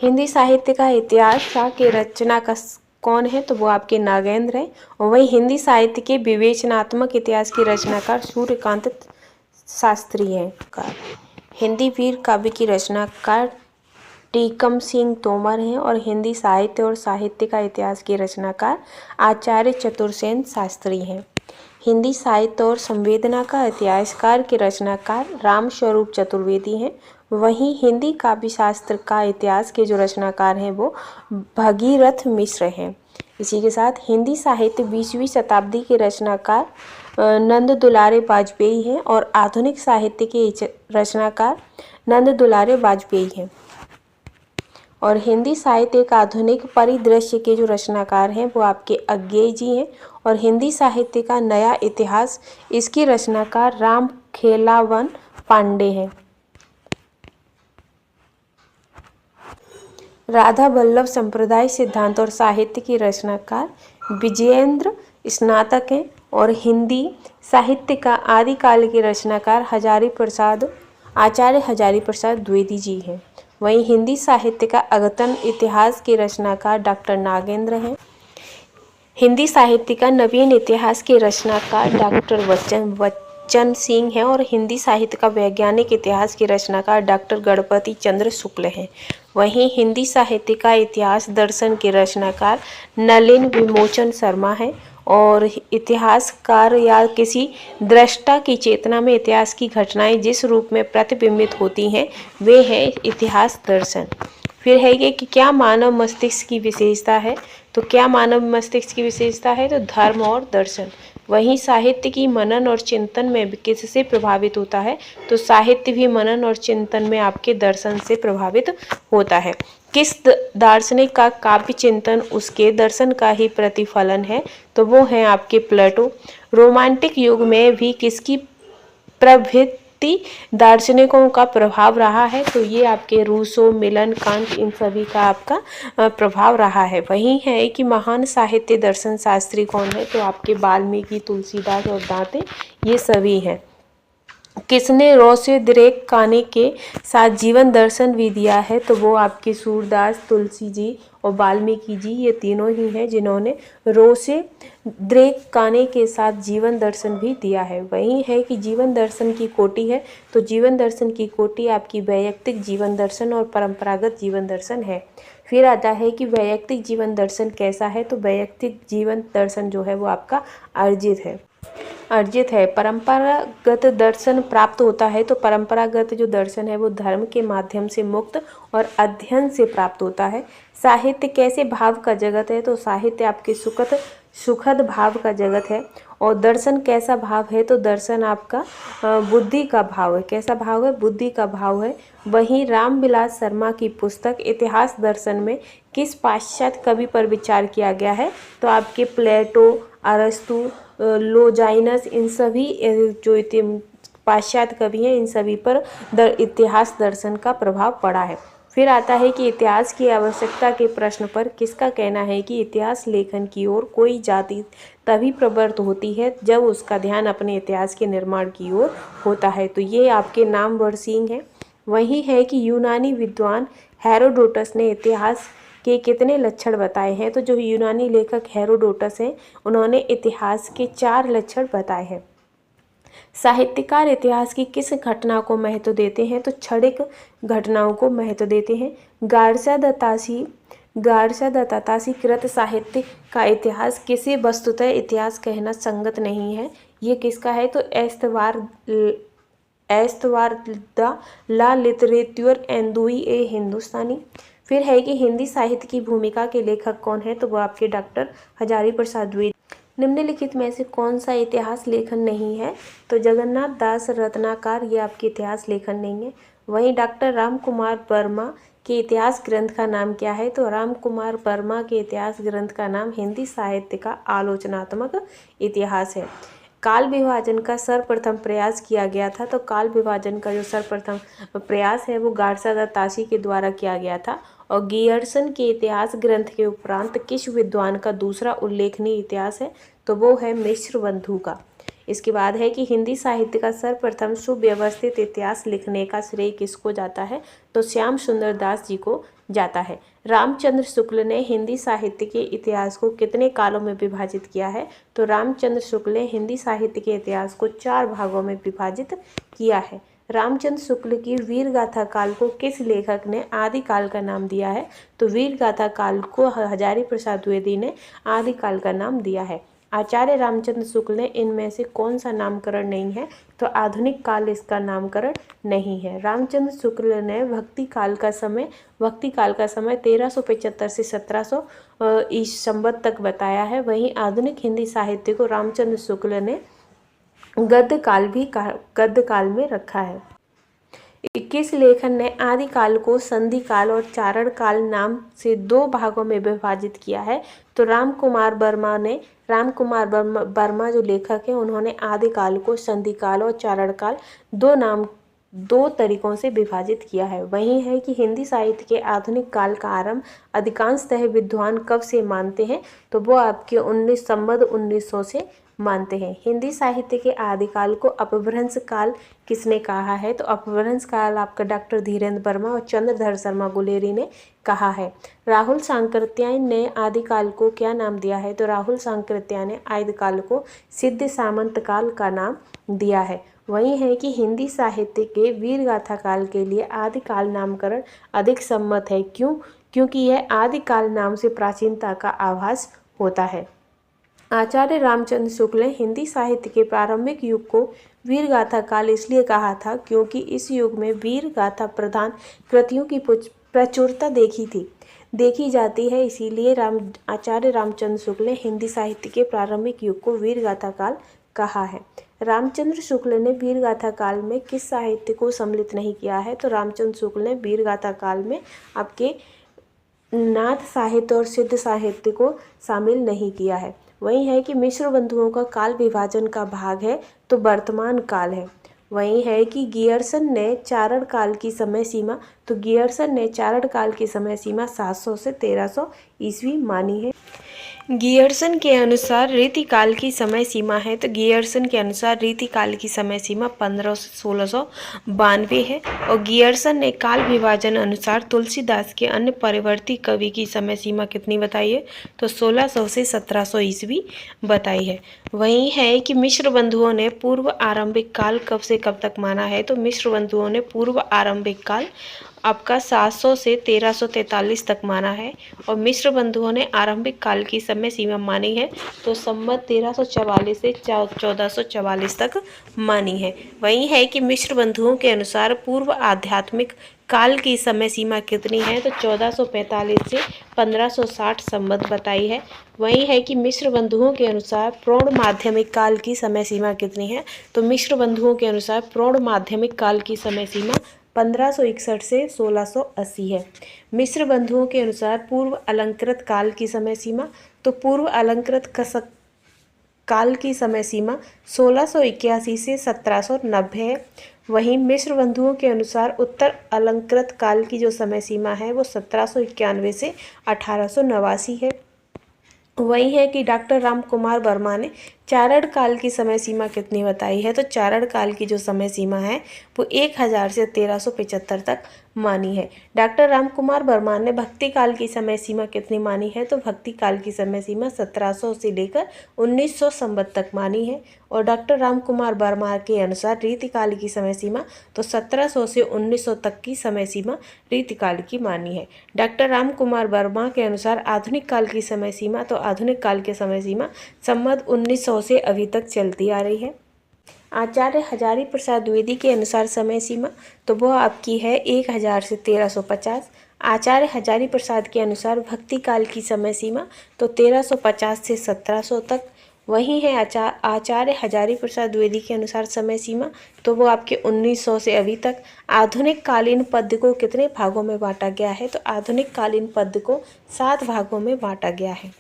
हिंदी साहित्य का इतिहास के रचनाकार कौन है? तो वो आपके नागेंद्र हैं। और वही हिंदी साहित्य के विवेचनात्मक इतिहास के रचनाकार सूर्यकांत शास्त्री हैं। हिंदी वीर काव्य की रचनाकार टीकम सिंह तोमर हैं। और हिंदी साहित्य और साहित्य का इतिहास के रचनाकार आचार्य चतुरसेन शास्त्री हैं। हिंदी साहित्य और संवेदना का इतिहासकार के रचनाकार रामस्वरूप चतुर्वेदी हैं। वहीं हिंदी काव्य शास्त्र का इतिहास के जो रचनाकार हैं वो भगीरथ मिश्र हैं। इसी के साथ हिंदी साहित्य 20वीं शताब्दी के रचनाकार नंद दुलारे वाजपेयी हैं। और आधुनिक साहित्य के रचनाकार नंद दुलारे वाजपेयी हैं। और हिंदी साहित्य एक आधुनिक परिदृश्य के जो रचनाकार हैं वो आपके अज्ञेय जी हैं। और हिंदी साहित्य का नया इतिहास, इसके रचनाकार राम खेलावन पांडे हैं। राधा वल्लभ संप्रदाय सिद्धांत और साहित्य की रचनाकार विजयेंद्र स्नातक हैं। और हिंदी साहित्य का आदिकाल के रचनाकार आचार्य हजारी प्रसाद द्विवेदी जी हैं। वहीं हिंदी साहित्य का अद्यतन इतिहास के रचनाकार डॉक्टर नागेंद्र हैं। हिंदी साहित्य का नवीन इतिहास के रचनाकार डॉक्टर वचन सिंह हैं। और हिंदी साहित्य का वैज्ञानिक इतिहास के रचनाकार डॉक्टर गणपति चंद्र शुक्ल हैं। वहीं हिंदी साहित्य का इतिहास दर्शन के रचनाकार नलिन विमोचन शर्मा हैं। और इतिहासकार या किसी दृष्टा की चेतना में इतिहास की घटनाएं जिस रूप में प्रतिबिंबित होती हैं वे हैं इतिहास दर्शन। फिर है ये कि क्या मानव मस्तिष्क की विशेषता है? तो क्या मानव मस्तिष्क की विशेषता है? तो धर्म और दर्शन। वहीं साहित्य की मनन और चिंतन में किससे प्रभावित होता है? तो साहित्य भी मनन और चिंतन में आपके दर्शन से प्रभावित होता है। किस दार्शनिक का काव्य चिंतन उसके दर्शन का ही प्रतिफलन है? तो वो है आपके प्लेटो। रोमांटिक युग में भी किसकी प्रभृति दार्शनिकों का प्रभाव रहा है? तो ये आपके रूसो, मिलन, कांट, इन सभी का आपका प्रभाव रहा है। वही है कि महान साहित्य दर्शन शास्त्री कौन है? तो आपके वाल्मीकि, तुलसीदास और दांते, ये सभी हैं। किसने रोसे द्रेक काने के साथ जीवन दर्शन भी दिया है? तो वो आपके सूरदास, तुलसी जी और वाल्मीकि जी, ये तीनों ही हैं जिन्होंने रोसे द्रेक काने के साथ जीवन दर्शन भी दिया है। वही है कि जीवन दर्शन की कोटि है, तो जीवन दर्शन की कोटि आपकी वैयक्तिक जीवन दर्शन और परंपरागत जीवन दर्शन है। फिर आता है कि वैयक्तिक जीवन दर्शन कैसा है? तो वैयक्तिक जीवन दर्शन जो है वो आपका अर्जित है। परंपरागत दर्शन प्राप्त होता है, तो परंपरागत जो दर्शन है वो धर्म के माध्यम से मुक्त और अध्ययन से प्राप्त होता है। साहित्य कैसे भाव का जगत है? तो साहित्य आपके सुखद भाव का जगत है। और दर्शन कैसा भाव है, तो दर्शन आपका बुद्धि का भाव है। कैसा भाव है, बुद्धि का भाव है। वहीं रामविलास शर्मा की पुस्तक इतिहास दर्शन में किस पाश्चात्य कवि पर विचार किया गया है, तो आपके प्लेटो, अरस्तु, लोजाइनस, इन सभी जो पाश्चात्य कवि हैं इन सभी पर इतिहास दर्शन का प्रभाव पड़ा है। फिर आता है कि इतिहास की आवश्यकता के प्रश्न पर किसका कहना है कि इतिहास लेखन की ओर कोई जाति तभी प्रवृत्त होती है जब उसका ध्यान अपने इतिहास के निर्माण की ओर होता है, तो ये आपके नामवर सिंह हैं। वही है कि यूनानी विद्वान हेरोडोटस ने इतिहास के कितने लक्षण बताए हैं, तो जो यूनानी लेखक हेरोडोटस हैं उन्होंने इतिहास के 4 लक्षण बताए हैं। साहित्यकार इतिहास की किस घटना को महत्व देते हैं, तो क्षणिक घटनाओं को महत्व देते हैं। गार्सा दत्तातासी कृत साहित्य का इतिहास किसे वस्तुतः इतिहास कहना संगत नहीं है, ये किसका है, तो एस्तवार ला लिटरेचर एंदुई ए हिंदुस्तानी। फिर है कि हिंदी साहित्य की भूमिका के लेखक कौन है, तो वो आपके डॉक्टर हजारी प्रसाद द्विवेदी। निम्नलिखित में से कौन सा इतिहास लेखन नहीं है, तो जगन्नाथ दास रत्नाकर, ये आपके इतिहास लेखन नहीं है। वहीं डॉक्टर राम कुमार वर्मा के इतिहास ग्रंथ का नाम क्या है, तो राम कुमार वर्मा के इतिहास ग्रंथ का नाम हिंदी साहित्य का आलोचनात्मक इतिहास है। काल विभाजन का सर्वप्रथम प्रयास किया गया था, तो काल विभाजन का जो सर्वप्रथम प्रयास है वो गार्सा दत्तासी के द्वारा किया गया था। और गियर्सन के इतिहास ग्रंथ के उपरांत किस विद्वान का दूसरा उल्लेखनीय इतिहास है, तो वो है मिश्र बंधु का। इसके बाद है कि हिंदी साहित्य का सर्वप्रथम सुव्यवस्थित इतिहास लिखने का श्रेय किसको जाता है, तो श्याम सुंदर दास जी को जाता है। रामचंद्र शुक्ल ने हिंदी साहित्य के इतिहास को कितने कालों में विभाजित किया है, तो रामचंद्र शुक्ल ने हिंदी साहित्य के इतिहास को 4 भागों में विभाजित किया है। रामचंद्र शुक्ल की वीर गाथा काल को किस लेखक ने आदि काल का नाम दिया है, तो वीर गाथा काल को हजारी प्रसाद द्विवेदी ने आदि काल का नाम दिया है। आचार्य रामचंद्र शुक्ल ने इनमें से कौन सा नामकरण नहीं है, तो आधुनिक काल इसका नामकरण नहीं है। रामचंद्र शुक्ल ने भक्ति काल का समय 1375 से 1700 ईसा संवत तक बताया है। वहीं आधुनिक हिंदी साहित्य को रामचंद्र शुक्ल ने गद्य काल में रखा है। 21 लेखन ने आदि काल को संधि काल और चारण काल नाम से 2 भागों में विभाजित किया है, तो राम कुमार वर्मा जो लेखक हैं उन्होंने आदि काल को संधि काल और चारण काल 2 तरीकों से विभाजित किया है। वही है कि हिंदी साहित्य के आधुनिक काल का आरंभ अधिकांशतः विद्वान कब से मानते हैं, तो वो आपके 1900 से मानते हैं। हिंदी साहित्य के आदिकाल को अपभ्रंश काल किसने कहा है, तो अपभ्रंश काल आपका डॉक्टर धीरेन्द्र वर्मा और चंद्रधर शर्मा गुलेरी ने कहा है। राहुल सांकृत्यायन ने आदिकाल को क्या नाम दिया है, तो राहुल सांकृत्यायन ने आदिकाल को सिद्ध सामंत काल का नाम दिया है। वही है कि हिंदी साहित्य के वीर गाथा काल के लिए आदिकाल नामकरण अधिक सम्मत है। क्योंकि यह आदिकाल नाम से प्राचीनता का आभास होता है। आचार्य रामचंद्र शुक्ल ने हिंदी साहित्य के प्रारंभिक युग को वीर गाथा काल इसलिए कहा था क्योंकि इस युग में वीर गाथा प्रधान कृतियों की प्रचुरता देखी जाती है, इसीलिए आचार्य रामचंद्र शुक्ल ने हिंदी साहित्य के प्रारंभिक युग को वीर गाथा काल कहा है। रामचंद्र शुक्ल ने वीर गाथा काल में किस साहित्य को सम्मिलित नहीं किया है, तो रामचंद्र शुक्ल ने वीर गाथा काल में आपके नाथ साहित्य और सिद्ध साहित्य को शामिल नहीं किया है। वही है कि मिश्र बंधुओं का काल विभाजन का भाग है, तो वर्तमान काल है। वही है कि गियर्सन ने चारण काल की समय सीमा, तो गियर्सन ने चारण काल की समय सीमा 700 से 1300 ईस्वी मानी है। गियर्सन के अनुसार रीतिकाल की समय सीमा है, तो गियर्सन के अनुसार रीतिकाल की समय सीमा 1500 से 1692 है। और गियर्सन ने काल विभाजन अनुसार तुलसीदास के अन्य परिवर्ती कवि की समय सीमा कितनी बताई है, तो 1600 से 1700 ईस्वी बताई है। वही है कि मिश्र बंधुओं ने पूर्व आरंभिक काल कब से कब तक माना है, तो मिश्र बंधुओं ने पूर्व आरंभिक काल आपका 700 से 1343 तक माना है। और मिश्र बंधुओं ने आरंभिक काल की समय सीमा मानी है, तो संवत 1344 से 1444 तक मानी है। वही है कि मिश्र बंधुओं के अनुसार पूर्व आध्यात्मिक काल की समय सीमा कितनी है? तो 1445 से 1560 संवत बताई है। वही है कि मिश्र बंधुओं के अनुसार प्रौढ़ माध्यमिक काल की समय सीमा कितनी है? तो मिश्र बंधुओं के अनुसार प्रौढ़ माध्यमिक काल की समय सीमा 1561 से 1680 है। मिश्र बंधुओं के अनुसार पूर्व अलंकृत काल की समय सीमा, तो पूर्व अलंकृत काल की समय सीमा 1681 से 1790 है। वहीं मिश्र बंधुओं के अनुसार उत्तर अलंकृत काल की जो समय सीमा है वो 1791 से 1889 है। वही है कि डॉक्टर राम कुमार वर्मा ने चारण काल की समय सीमा कितनी बताई है? तो चारण काल की जो समय सीमा है वो 1000 से 1375 तक मानी है। डॉक्टर राम कुमार वर्मा ने भक्ति काल की समय सीमा कितनी मानी है? तो भक्ति काल की समय सीमा 1700 से लेकर 1900 संवत तक मानी है। और डॉक्टर राम कुमार वर्मा के अनुसार रीतिकाल की समय सीमा तो 1700 से 1900 तक की समय सीमा रीतिकाल की मानी है। डॉक्टर राम कुमार वर्मा के अनुसार आधुनिक काल की समय सीमा, तो आधुनिक काल की समय सीमा संवत 1900 से अभी तक चलती आ रही है। आचार्य हजारी प्रसाद द्विवेदी के अनुसार समय सीमा तो वो आपकी है 1000 से 1350। आचार्य हजारी प्रसाद के अनुसार भक्ति काल की समय सीमा तो 1350 से 1700 तक। वही है आचार्य हजारी प्रसाद द्विवेदी के अनुसार समय सीमा तो वो आपके 1900 से अभी तक। आधुनिक कालीन पद्य को कितने भागों में बांटा गया है? तो आधुनिक कालीन पद्य को 7 भागों में बांटा गया है।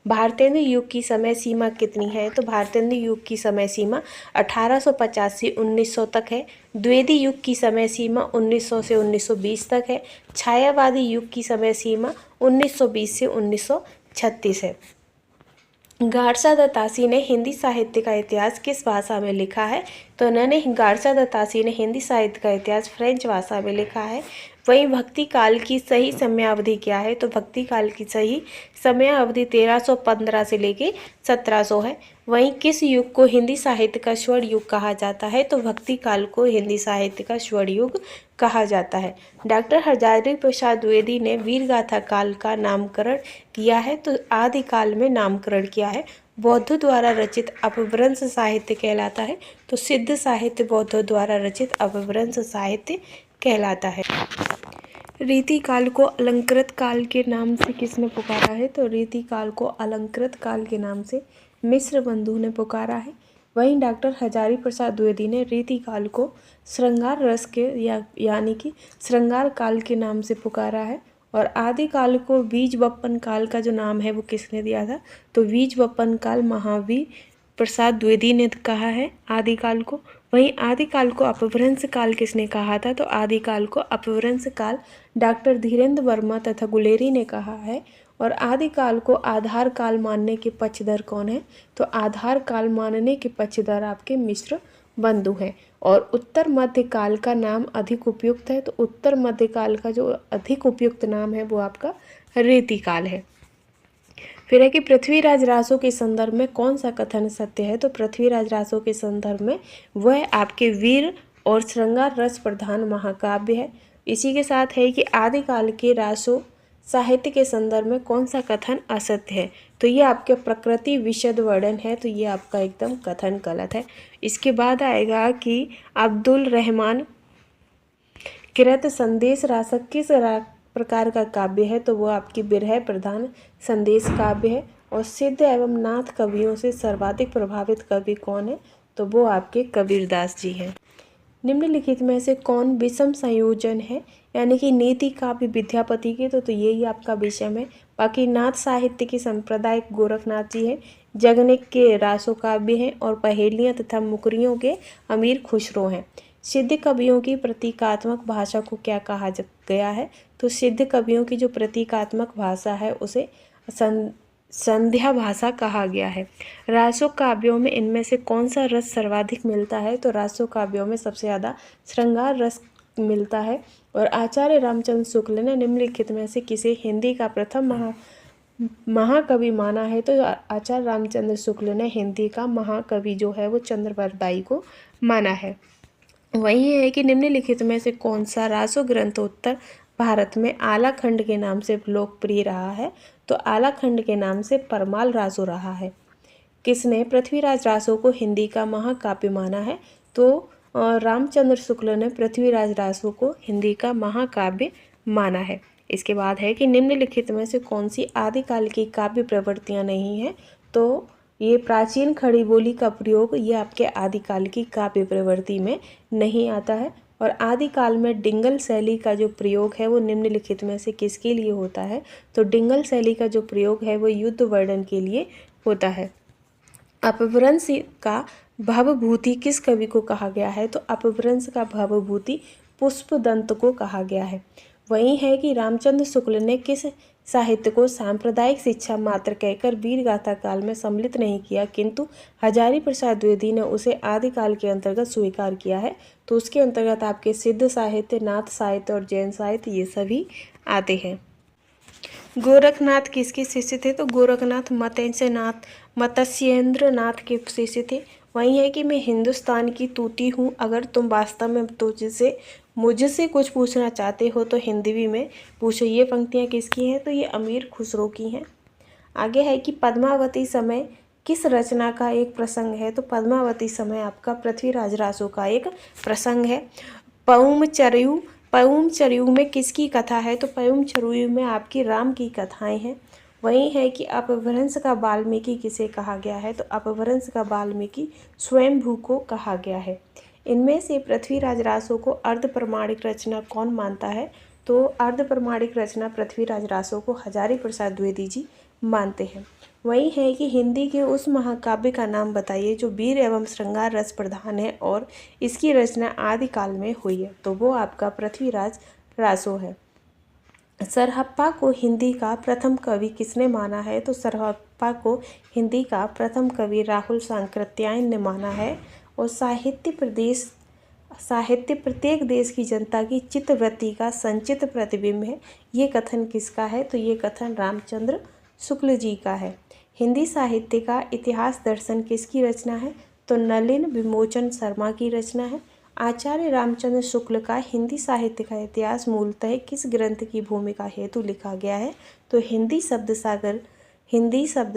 भारतेंदु युग की समय सीमा कितनी है? तो भारतेंदु युग की समय सीमा 1850 से 1900 तक है। द्विवेदी युग की समय सीमा 1900 से 1920 तक है। छायावादी युग की समय सीमा 1920 से 1936 है। गारसा दत्तासी ने हिंदी साहित्य का इतिहास किस भाषा में लिखा है? तो उन्होंने गारसा दत्तासी ने हिंदी साहित्य का इतिहास फ्रेंच भाषा में लिखा है। वहीं भक्ति काल की सही समयावधि क्या है? तो भक्ति काल की सही समयावधि 1315 से लेके 1700 है। वहीं किस युग को हिंदी साहित्य का स्वर्ण युग कहा जाता है? तो भक्ति काल को हिंदी साहित्य का स्वर्ण युग कहा जाता है। डॉक्टर हजारी प्रसाद द्विवेदी ने वीरगाथा काल का नामकरण किया है, तो आदिकाल में नामकरण किया है। बौद्धों द्वारा रचित अपभ्रंश साहित्य कहलाता है, तो सिद्ध साहित्य बौद्धों द्वारा रचित अपभ्रंश साहित्य कहलाता है। रीतिकाल को अलंकृत काल के नाम से किसने पुकारा है? तो रीतिकाल को अलंकृत काल के नाम से मिश्र बंधु ने पुकारा है। वहीं डॉक्टर हजारी प्रसाद द्विवेदी ने रीतिकाल को श्रृंगार रस के यानी कि श्रृंगार काल के नाम से पुकारा है। और आदिकाल को बीज बप्पन काल का जो नाम है वो किसने दिया था? तो बीज बप्पन काल महावीर प्रसाद द्विवेदी ने कहा है आदिकाल को। वहीं आदिकाल को अपभ्रंश काल किसने कहा था? तो आदिकाल को अपभ्रंश काल डॉक्टर धीरेन्द्र वर्मा तथा गुलेरी ने कहा है। और आदिकाल को आधार काल मानने के पक्षधर कौन है? तो आधार काल मानने के पक्षधर आपके मिश्र बंधु हैं। और उत्तर मध्य काल का नाम अधिक उपयुक्त है, तो उत्तर मध्य काल का जो अधिक उपयुक्त नाम है वो आपका रीतिकाल है। फिर है कि पृथ्वीराज रासो के संदर्भ में कौन सा कथन सत्य है? तो पृथ्वीराज रासो के संदर्भ में वह आपके वीर और श्रृंगार रस प्रधान महाकाव्य है। इसी के साथ है कि आदिकाल के रासो साहित्य के संदर्भ में कौन सा कथन असत्य है? तो ये आपके प्रकृति विशद वर्णन है, तो ये आपका एकदम कथन गलत है। इसके बाद आएगा कि अब्दुल रहमान कृत संदेश रासक किस प्रकार का काव्य है? तो वो आपकी बिरह प्रधान संदेश काव्य है। और सिद्ध एवं नाथ कवियों से सर्वाधिक प्रभावित कवि कौन है? तो वो आपके कबीरदास जी हैं। निम्नलिखित में से कौन विषम संयोजन है? यानी कि नीति काव्य विद्यापति के, तो यही आपका विषम है। बाकी नाथ साहित्य के संप्रदाय गोरखनाथ जी हैं। जगनिक के रासो काव्य हैं। और पहेलियाँ तथा मुकरियों के अमीर खुसरो हैं। सिद्ध कवियों की प्रतीकात्मक भाषा को क्या कहा गया है? तो सिद्ध कवियों की जो प्रतीकात्मक भाषा है उसे संध्या भाषा कहा गया है। रासो काव्यों में इनमें से कौन सा रस सर्वाधिक मिलता है? तो रासो काव्यों में सबसे ज़्यादा श्रृंगार रस मिलता है। और आचार्य रामचंद्र शुक्ल ने निम्नलिखित में से किसे हिंदी का प्रथम महाकवि माना है? तो आचार्य रामचंद्र शुक्ल ने हिंदी का महाकवि जो है वो चंद्रवरदाई को माना है। वही है कि निम्नलिखित में से कौन सा रासो ग्रंथ उत्तर भारत में आलाखंड के नाम से लोकप्रिय रहा है? तो आलाखंड के नाम से परमाल रासो रहा है। किसने पृथ्वीराज रासो को हिंदी का महाकाव्य माना है? तो और रामचंद्र शुक्ल ने पृथ्वीराज रासो को हिंदी का महाकाव्य माना है। इसके बाद है कि निम्नलिखित में से कौन सी आदिकाल की काव्य प्रवृत्तियाँ नहीं हैं, तो ये प्राचीन खड़ी बोली का प्रयोग ये आपके आदिकाल की काव्य प्रवृत्ति में नहीं आता है। और आदिकाल में डिंगल शैली का जो प्रयोग है वो निम्नलिखित में से किसके लिए होता है, तो डिंगल शैली का जो प्रयोग है वो युद्ध वर्णन के लिए होता है। अपभ्रंश का भवभूति किस कवि को कहा गया है, तो अपभ्रंश का भवभूति पुष्पदंत को कहा गया है। वही है कि रामचंद्र शुक्ल ने किस साहित्य को सांप्रदायिक शिक्षा मात्र कहकर वीर गाथा काल में सम्मिलित नहीं किया, किंतु हजारी प्रसाद द्विवेदी ने उसे आदिकाल के अंतर्गत स्वीकार किया है। तो उसके अंतर्गत आपके सिद्ध साहित्य, नाथ साहित्य और जैन साहित्य ये सभी आते हैं। गोरखनाथ किसके शिष्य थे, तो गोरखनाथ मत्स्येंद्र नाथ के शिष्य थे। वही है कि मैं हिंदुस्तान की तूती हूँ, अगर तुम वास्तव में मुझसे कुछ पूछना चाहते हो तो हिंदवी में पूछो। ये पंक्तियाँ किसकी हैं, तो ये अमीर खुसरो की हैं। आगे है कि पद्मावती समय किस रचना का एक प्रसंग है, तो पद्मावती समय आपका पृथ्वीराज रासो का एक प्रसंग है। पउम चरयू में किसकी कथा है, तो पउम चरयू में आपकी राम की कथाएं हैं। वही है कि अपभ्रंश का वाल्मीकि किसे कहा गया है, तो अपभ्रंश का वाल्मीकि स्वयंभू को कहा गया है। इनमें से पृथ्वीराज रासो को अर्ध प्रमाणिक रचना कौन मानता है, तो अर्ध प्रमाणिक रचना पृथ्वीराज रासो को हजारी प्रसाद द्विवेदी जी मानते हैं। वही है कि हिंदी के उस महाकाव्य का नाम बताइए जो वीर एवं श्रृंगार रस प्रधान है और इसकी रचना आदिकाल में हुई है, तो वो आपका पृथ्वीराज रासो है। सरहप्पा को हिंदी का प्रथम कवि किसने माना है, तो सरहप्पा को हिंदी का प्रथम कवि राहुल सांकृत्यायन ने माना है। और साहित्य प्रत्येक देश की जनता की चित्तवृत्ति का संचित प्रतिबिंब है, ये कथन किसका है, तो ये कथन रामचंद्र शुक्ल जी का है। हिंदी साहित्य का इतिहास दर्शन किसकी रचना है, तो नलिन विमोचन शर्मा की रचना है। आचार्य रामचंद्र शुक्ल का हिंदी साहित्य का इतिहास मूलतः किस ग्रंथ की भूमिका हेतु लिखा गया है, तो हिंदी शब्द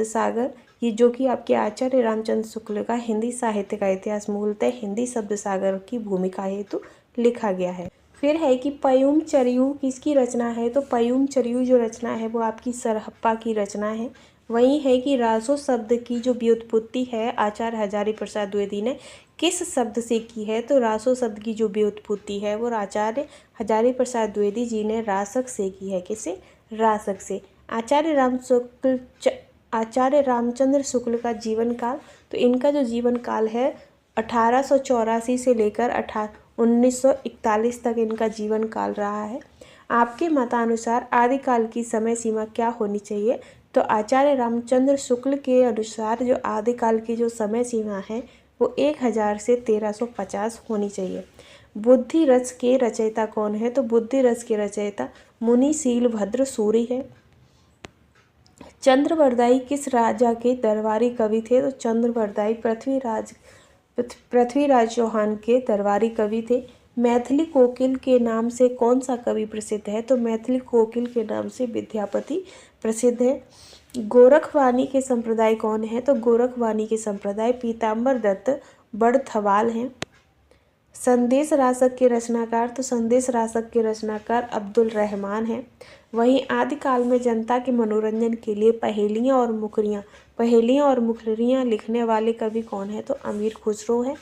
सागर ये जो कि आपके आचार्य रामचंद्र शुक्ल का हिंदी साहित्य का इतिहास मूलतः हिंदी शब्द सागर की भूमिका हेतु लिखा गया है। फिर है कि पयुम चरयू किसकी रचना है, तो पयुम चरयू जो रचना है वो आपकी सरहप्पा की रचना है। वही है कि रासो शब्द की जो व्युत्पत्ति है आचार्य हजारी प्रसाद द्विवेदी ने किस शब्द से की है, तो रासो शब्द की जो व्युत्पत्ति है वो आचार्य हजारी प्रसाद द्विवेदी जी ने रासक से की है। किसे, रासक से। आचार्य रामचंद्र शुक्ल का जीवन काल, तो इनका जो जीवन काल है 1884 से लेकर 1941 तक इनका जीवन काल रहा है। आपके मतानुसार आदिकाल की समय सीमा क्या होनी चाहिए, तो आचार्य रामचंद्र शुक्ल के अनुसार जो आदिकाल की जो समय सीमा है वो 1000 से 1350 होनी चाहिए। बुद्धि रस के रचयिता कौन है, तो बुद्धि रस के रचयिता मुनि शीलभद्र सूरी है। चंद्रवरदाई किस राजा के दरबारी कवि थे, तो चंद्रवरदाई पृथ्वीराज चौहान के दरबारी कवि थे। मैथिली कोकिल के नाम से कौन सा कवि प्रसिद्ध है, तो मैथिली कोकिल के नाम से विद्यापति प्रसिद्ध है। गोरखवाणी के संप्रदाय कौन है, तो गोरखवाणी के संप्रदाय पीताम्बर दत्त बड़थवाल हैं। संदेश रासक के रचनाकार, तो संदेश रासक के रचनाकार अब्दुल रहमान हैं। वहीं आदिकाल में जनता के मनोरंजन के लिए पहेलियाँ और मुखरियाँ लिखने वाले कवि कौन है, तो अमीर खुसरो है।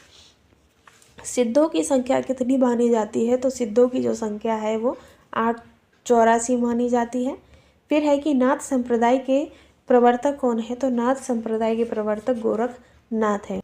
सिद्धों की संख्या कितनी मानी जाती है, तो सिद्धों की जो संख्या है वो 884 मानी जाती है। फिर है कि नाथ संप्रदाय के प्रवर्तक कौन है, तो नाथ संप्रदाय के प्रवर्तक गोरखनाथ हैं।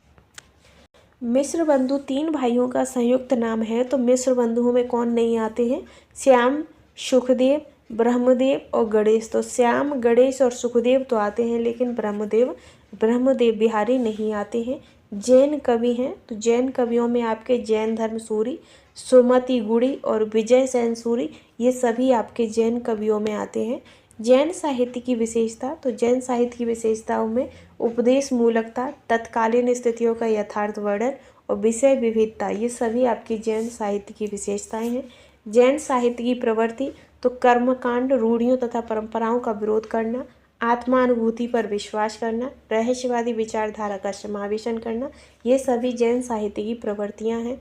मिश्र बंधु 3 भाइयों का संयुक्त नाम है, तो मिश्र बंधुओं में कौन नहीं आते हैं, श्याम, सुखदेव, ब्रह्मदेव और गणेश। तो श्याम, गणेश और सुखदेव तो आते हैं, लेकिन ब्रह्मदेव बिहारी नहीं आते हैं। जैन कवि हैं, तो जैन कवियों में आपके जैन धर्मसूरी, सुमति गुड़ी और विजय सेन सूरी, ये सभी आपके जैन कवियों में आते हैं। जैन साहित्य की विशेषता, तो जैन साहित्य की विशेषताओं में उपदेश मूलकता, तत्कालीन स्थितियों का यथार्थ वर्णन और विषय विविधता, ये सभी आपकी जैन साहित्य की विशेषताएं हैं। जैन साहित्य की प्रवृत्ति, तो कर्मकांड, रूढ़ियों तथा परंपराओं का विरोध करना, आत्मानुभूति पर विश्वास करना, रहस्यवादी विचारधारा का समावेशन करना, ये सभी जैन साहित्य की प्रवृत्तियाँ हैं।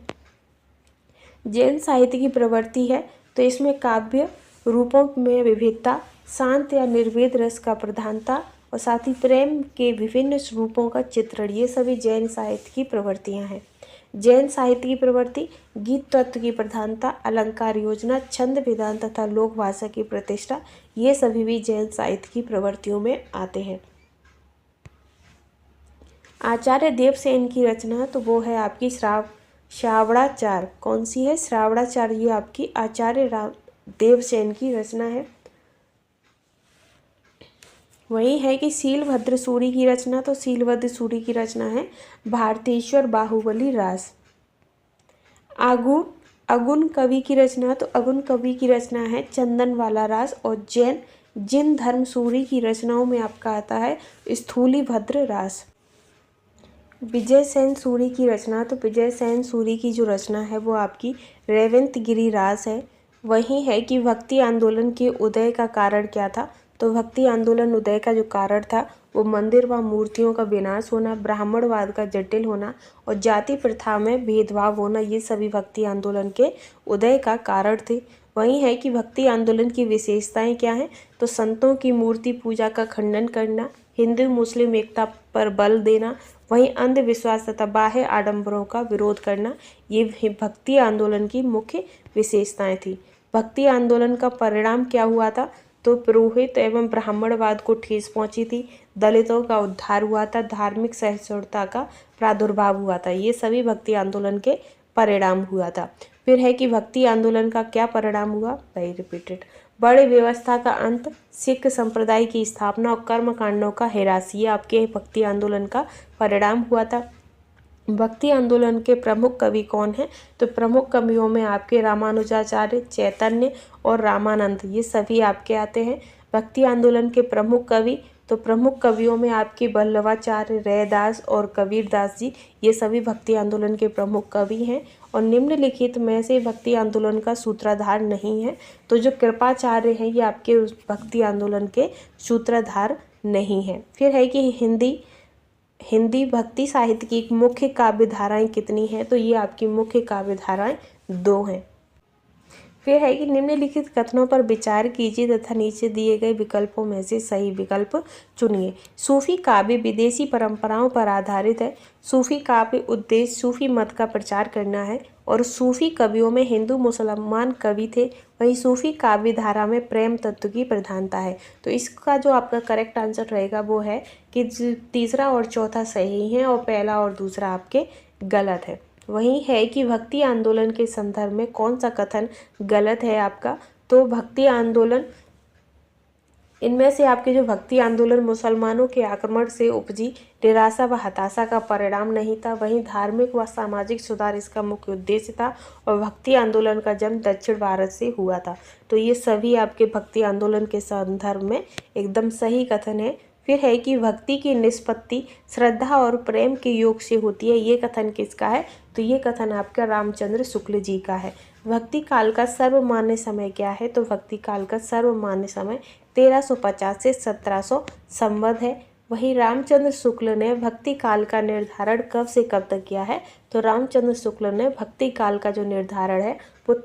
जैन साहित्य की प्रवृत्ति है तो इसमें काव्य रूपों में विविधता, शांत या निर्वेद रस का प्रधानता और साथ ही प्रेम के विभिन्न रूपों का चित्रण, ये सभी जैन साहित्य की प्रवृत्तियां हैं। जैन साहित्य की प्रवृत्ति गीत तत्व की प्रधानता, अलंकार योजना, छंद विधान तथा लोक भाषा की प्रतिष्ठा, ये सभी भी जैन साहित्य की प्रवृत्तियों में आते हैं। आचार्य देवसेन की रचना तो वो है आपकी श्रावणाचार। कौन सी है? श्रावणाचार। ये आपकी आचार्य देवसेन की रचना है। वही है कि शीलभद्र सूरी की रचना, तो शीलभद्र सूरी की रचना है भारतेश्वर बाहुबली रास। अगुन कवि की रचना, तो अगुन कवि की रचना है चंदनवाला रास। और जिन धर्म सूरी की रचनाओं में आपका आता है स्थूलीभद्र रास। विजय सेन सूरी की रचना, तो विजय सेन सूरी की जो रचना है वो आपकी रेवंतगिरी रास है। वही है कि भक्ति आंदोलन के उदय का कारण क्या था? तो भक्ति आंदोलन उदय का जो कारण था वो मंदिर व मूर्तियों का विनाश होना, ब्राह्मणवाद का जटिल होना और जाति प्रथा में भेदभाव होना, ये सभी भक्ति आंदोलन के उदय का कारण थे। वही है कि भक्ति आंदोलन की विशेषताएं क्या हैं? तो संतों की मूर्ति पूजा का खंडन करना, हिंदू मुस्लिम एकता पर बल देना, वहीं अंधविश्वास तथा बाह्य आडंबरों का विरोध करना, ये भक्ति आंदोलन की मुख्य विशेषताएं थी। भक्ति आंदोलन का परिणाम क्या हुआ था? तो पुरोहित एवं ब्राह्मणवाद को ठेस पहुंची थी, दलितों का उद्धार हुआ था, धार्मिक सहिष्णुता का प्रादुर्भाव हुआ था, ये सभी भक्ति आंदोलन के परिणाम हुआ था। फिर है कि भक्ति आंदोलन का क्या परिणाम हुआ? Very repeated. बड़े व्यवस्था का अंत, सिख संप्रदाय की स्थापना और कर्म कांडों का ह्रास, ये आपके भक्ति आंदोलन का परिणाम हुआ था। भक्ति आंदोलन के प्रमुख कवि कौन हैं? तो प्रमुख कवियों में आपके रामानुजाचार्य, चैतन्य और रामानंद, ये सभी आपके आते हैं। भक्ति आंदोलन के प्रमुख कवि, तो प्रमुख कवियों में आपके वल्लभाचार्य, रैदास और कबीरदास जी, ये सभी भक्ति आंदोलन के प्रमुख कवि हैं। और निम्नलिखित में से भक्ति आंदोलन का सूत्रधार नहीं है, तो जो कृपाचार्य हैं ये आपके उस भक्ति आंदोलन के सूत्रधार नहीं हैं। फिर है कि हिंदी भक्ति साहित्य की मुख्य काव्य धाराएं कितनी हैं? तो ये आपकी मुख्य काव्य धाराएं 2 हैं। फिर है कि निम्नलिखित कथनों पर विचार कीजिए तथा नीचे दिए गए विकल्पों में से सही विकल्प चुनिए। सूफी काव्य विदेशी परंपराओं पर आधारित है। सूफी काव्य उद्देश्य सूफी मत का प्रचार करना है और सूफी कवियों में हिंदू मुसलमान कवि थे। वहीं सूफी काव्य धारा में प्रेम तत्व की प्रधानता है। तो इसका जो आपका करेक्ट आंसर रहेगा वो है कि तीसरा और चौथा सही है और पहला और दूसरा आपके गलत है। वही है कि भक्ति आंदोलन के संदर्भ में कौन सा कथन गलत है आपका? तो भक्ति आंदोलन, इनमें से आपके जो भक्ति आंदोलन मुसलमानों के आक्रमण से उपजी निराशा व हताशा का परिणाम नहीं था, वहीं धार्मिक व सामाजिक सुधार इसका मुख्य उद्देश्य था और भक्ति आंदोलन का जन्म दक्षिण भारत से हुआ था। तो ये सभी आपके भक्ति आंदोलन के संदर्भ में एकदम सही कथन है। फिर है कि भक्ति की निष्पत्ति श्रद्धा और प्रेम के योग से होती है, ये कथन किसका है? तो ये कथन आपका रामचंद्र शुक्ल जी का है। भक्ति काल का सर्वमान्य समय क्या है? तो भक्ति काल का सर्वमान्य समय 1350 से 1700 संवत है। वहीं रामचंद्र शुक्ल ने भक्ति काल का निर्धारण कब से कब तक किया है? तो रामचंद्र शुक्ल ने भक्ति काल का जो निर्धारण है वो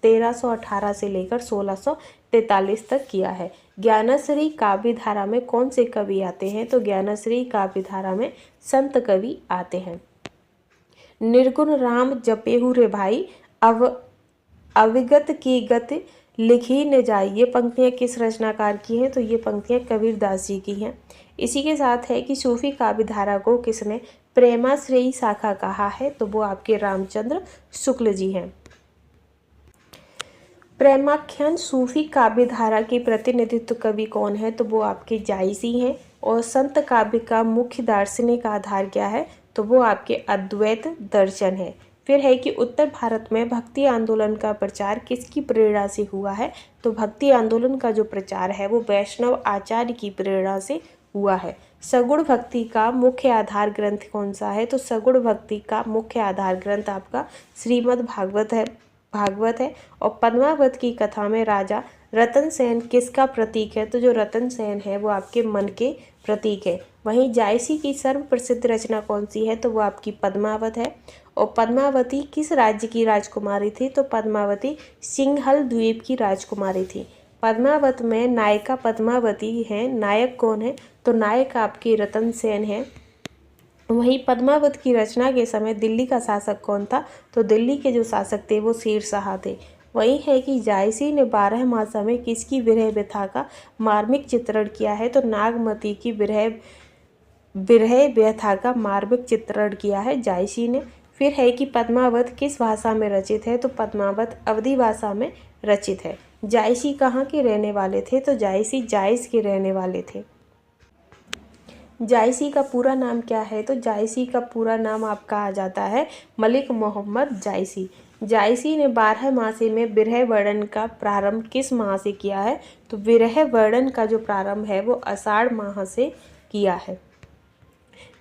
1318 से लेकर 1643 तक किया है। ज्ञानश्री काव्य धारा में कौन से कवि आते हैं? तो ज्ञानश्री काव्य धारा में संत कवि आते हैं। निर्गुण राम जपेहु रे भाई, अविगत की गति लिखी न जाए, ये पंक्तियाँ किस रचनाकार की हैं? तो ये पंक्तियाँ कबीरदास जी की हैं। इसी के साथ है कि सूफी काव्य धारा को किसने प्रेमाश्रयी शाखा कहा है? तो वो आपके रामचंद्र शुक्ल जी हैं। प्रेमाख्यान सूफी काव्य धारा की प्रतिनिधित्व कवि कौन है? तो वो आपके जायसी हैं। और संत काव्य का मुख्य दार्शनिक आधार क्या है? तो वो आपके अद्वैत दर्शन है। फिर है कि उत्तर भारत में भक्ति आंदोलन का प्रचार किसकी प्रेरणा से हुआ है? तो भक्ति आंदोलन का जो प्रचार है वो वैष्णव आचार्य की प्रेरणा से हुआ है। सगुण भक्ति का मुख्य आधार ग्रंथ कौन सा है? तो सगुण भक्ति का मुख्य आधार ग्रंथ आपका श्रीमद् भागवत है। और पद्मावत की कथा में राजा रतन सेन किसका प्रतीक है? तो जो रतन सेन है वो आपके मन के प्रतीक है। वहीं जायसी की सर्वप्रसिद्ध रचना कौन सी है? तो वो आपकी पद्मावत है। और पद्मावती किस राज्य की राजकुमारी थी? तो पद्मावती सिंघल द्वीप की राजकुमारी थी। पद्मावत में नायिका पद्मावती हैं, नायक कौन है? तो नायक आपकी रतन सेन है। वहीं पद्मावत की रचना के समय दिल्ली का शासक कौन था? तो दिल्ली के जो शासक थे वो शेर शाह थे। वही है कि जायसी ने 12 मासा में किसकी विरह व्यथा का मार्मिक चित्रण किया है? तो नागमती की विरह व्यथा का मार्मिक चित्रण किया है जायसी ने। फिर है कि पद्मावत किस भाषा में रचित है? तो पद्मावत अवधी भाषा में रचित है। जायसी कहाँ के रहने वाले थे? तो जायसी जायस के रहने वाले थे। जायसी का पूरा नाम क्या है? तो जायसी का पूरा नाम आपका आ जाता है मलिक मोहम्मद जायसी। जायसी ने 12 मासे में विरह वर्णन का प्रारंभ किस माह से किया है? तो विरह वर्णन का जो प्रारंभ है वो आषाढ़ माह से किया है।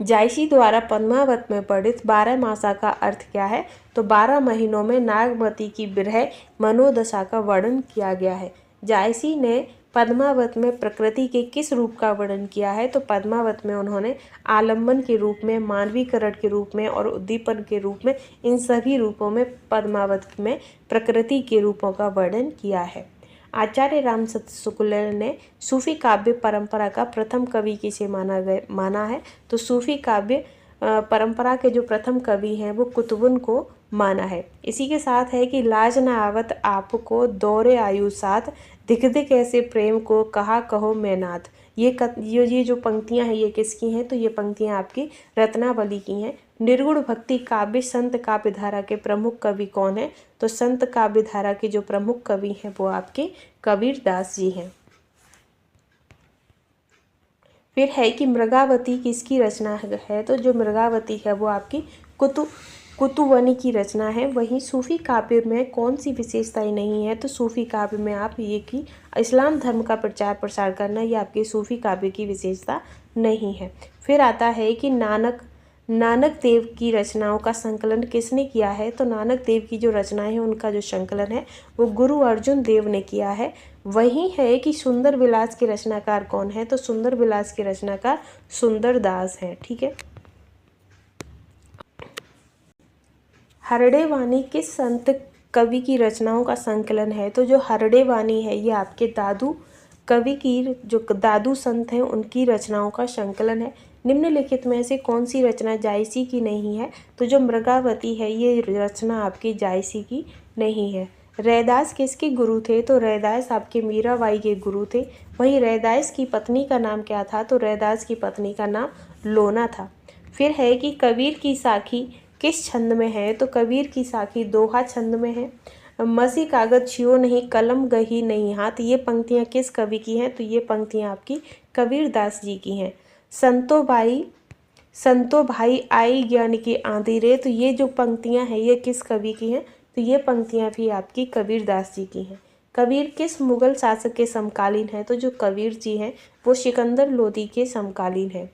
जायसी द्वारा पद्मावत में पठित 12 मासा का अर्थ क्या है? तो 12 महीनों में नागमती की विरह मनोदशा का वर्णन किया गया है। जायसी ने पद्मावत में प्रकृति के किस रूप का वर्णन किया है? तो पद्मावत में उन्होंने आलम्बन के रूप में, मानवीकरण के रूप में और उद्दीपन के रूप में, इन सभी रूपों में पद्मावत में प्रकृति के रूपों का वर्णन किया है। आचार्य रामसत्य शुक्ल ने सूफी काव्य परंपरा का प्रथम कवि किसे माना है? तो सूफी काव्य परंपरा के जो प्रथम कवि हैं वो कुतुबुन को माना है। इसी के साथ है कि लाज न आवत आपको दौरे आयु साथ, दिख दिख ऐसे प्रेम को कहा कहो मैं नाथ। ये जो पंक्तियां हैं ये किसकी हैं? तो ये पंक्तियां आपकी रत्नावली की हैं। निर्गुण भक्ति काव्य संत काव्य धारा के प्रमुख कवि कौन है? तो संत काव्य धारा के जो प्रमुख कवि हैं वो आपके कबीरदास जी हैं। फिर है कि मृगावती किसकी रचना है? तो जो मृगावती है वो आपकी कुतुवनी की रचना है। वहीं सूफी काव्य में कौन सी विशेषताएं नहीं है? तो सूफी काव्य में आप ये कि इस्लाम धर्म का प्रचार प्रसार करना, ये आपके सूफी काव्य की विशेषता नहीं है। फिर आता है कि नानक देव की रचनाओं का संकलन किसने किया है? तो नानक देव की जो रचनाएं हैं उनका जो संकलन है वो गुरु अर्जुन देव ने किया है। वही है कि सुंदर विलास के रचनाकार कौन है? तो सुंदर विलास के रचनाकार सुंदर दास हैं। ठीक है। हरड़े वाणी किस संत कवि की रचनाओं का संकलन है? तो जो हरड़े वाणी है ये आपके दादू कवि की, जो दादू संत हैं उनकी रचनाओं का संकलन है। निम्नलिखित में से कौन सी रचना जायसी की नहीं है? तो जो मृगावती है ये रचना आपकी जायसी की नहीं है। रैदास किसके गुरु थे? तो रैदास आपके मीराबाई के गुरु थे। वहीं रैदास की पत्नी का नाम क्या था? तो रैदास की पत्नी का नाम लोना था। फिर है कि कबीर की साखी किस छंद में है? तो कबीर की साखी दोहा छंद में है। मसी कागज छियो नहीं, कलम गही नहीं हाथ, ये पंक्तियाँ किस कवि की हैं? तो ये पंक्तियाँ आपकी कबीरदास जी की हैं। संतो भाई आई ज्ञान की आंधी रे, तो ये जो पंक्तियाँ हैं ये किस कवि की हैं? तो ये पंक्तियाँ भी आपकी कबीरदास जी की हैं। कबीर किस मुगल शासक के समकालीन हैं? तो जो कबीर जी हैं वो सिकंदर लोदी के समकालीन हैं।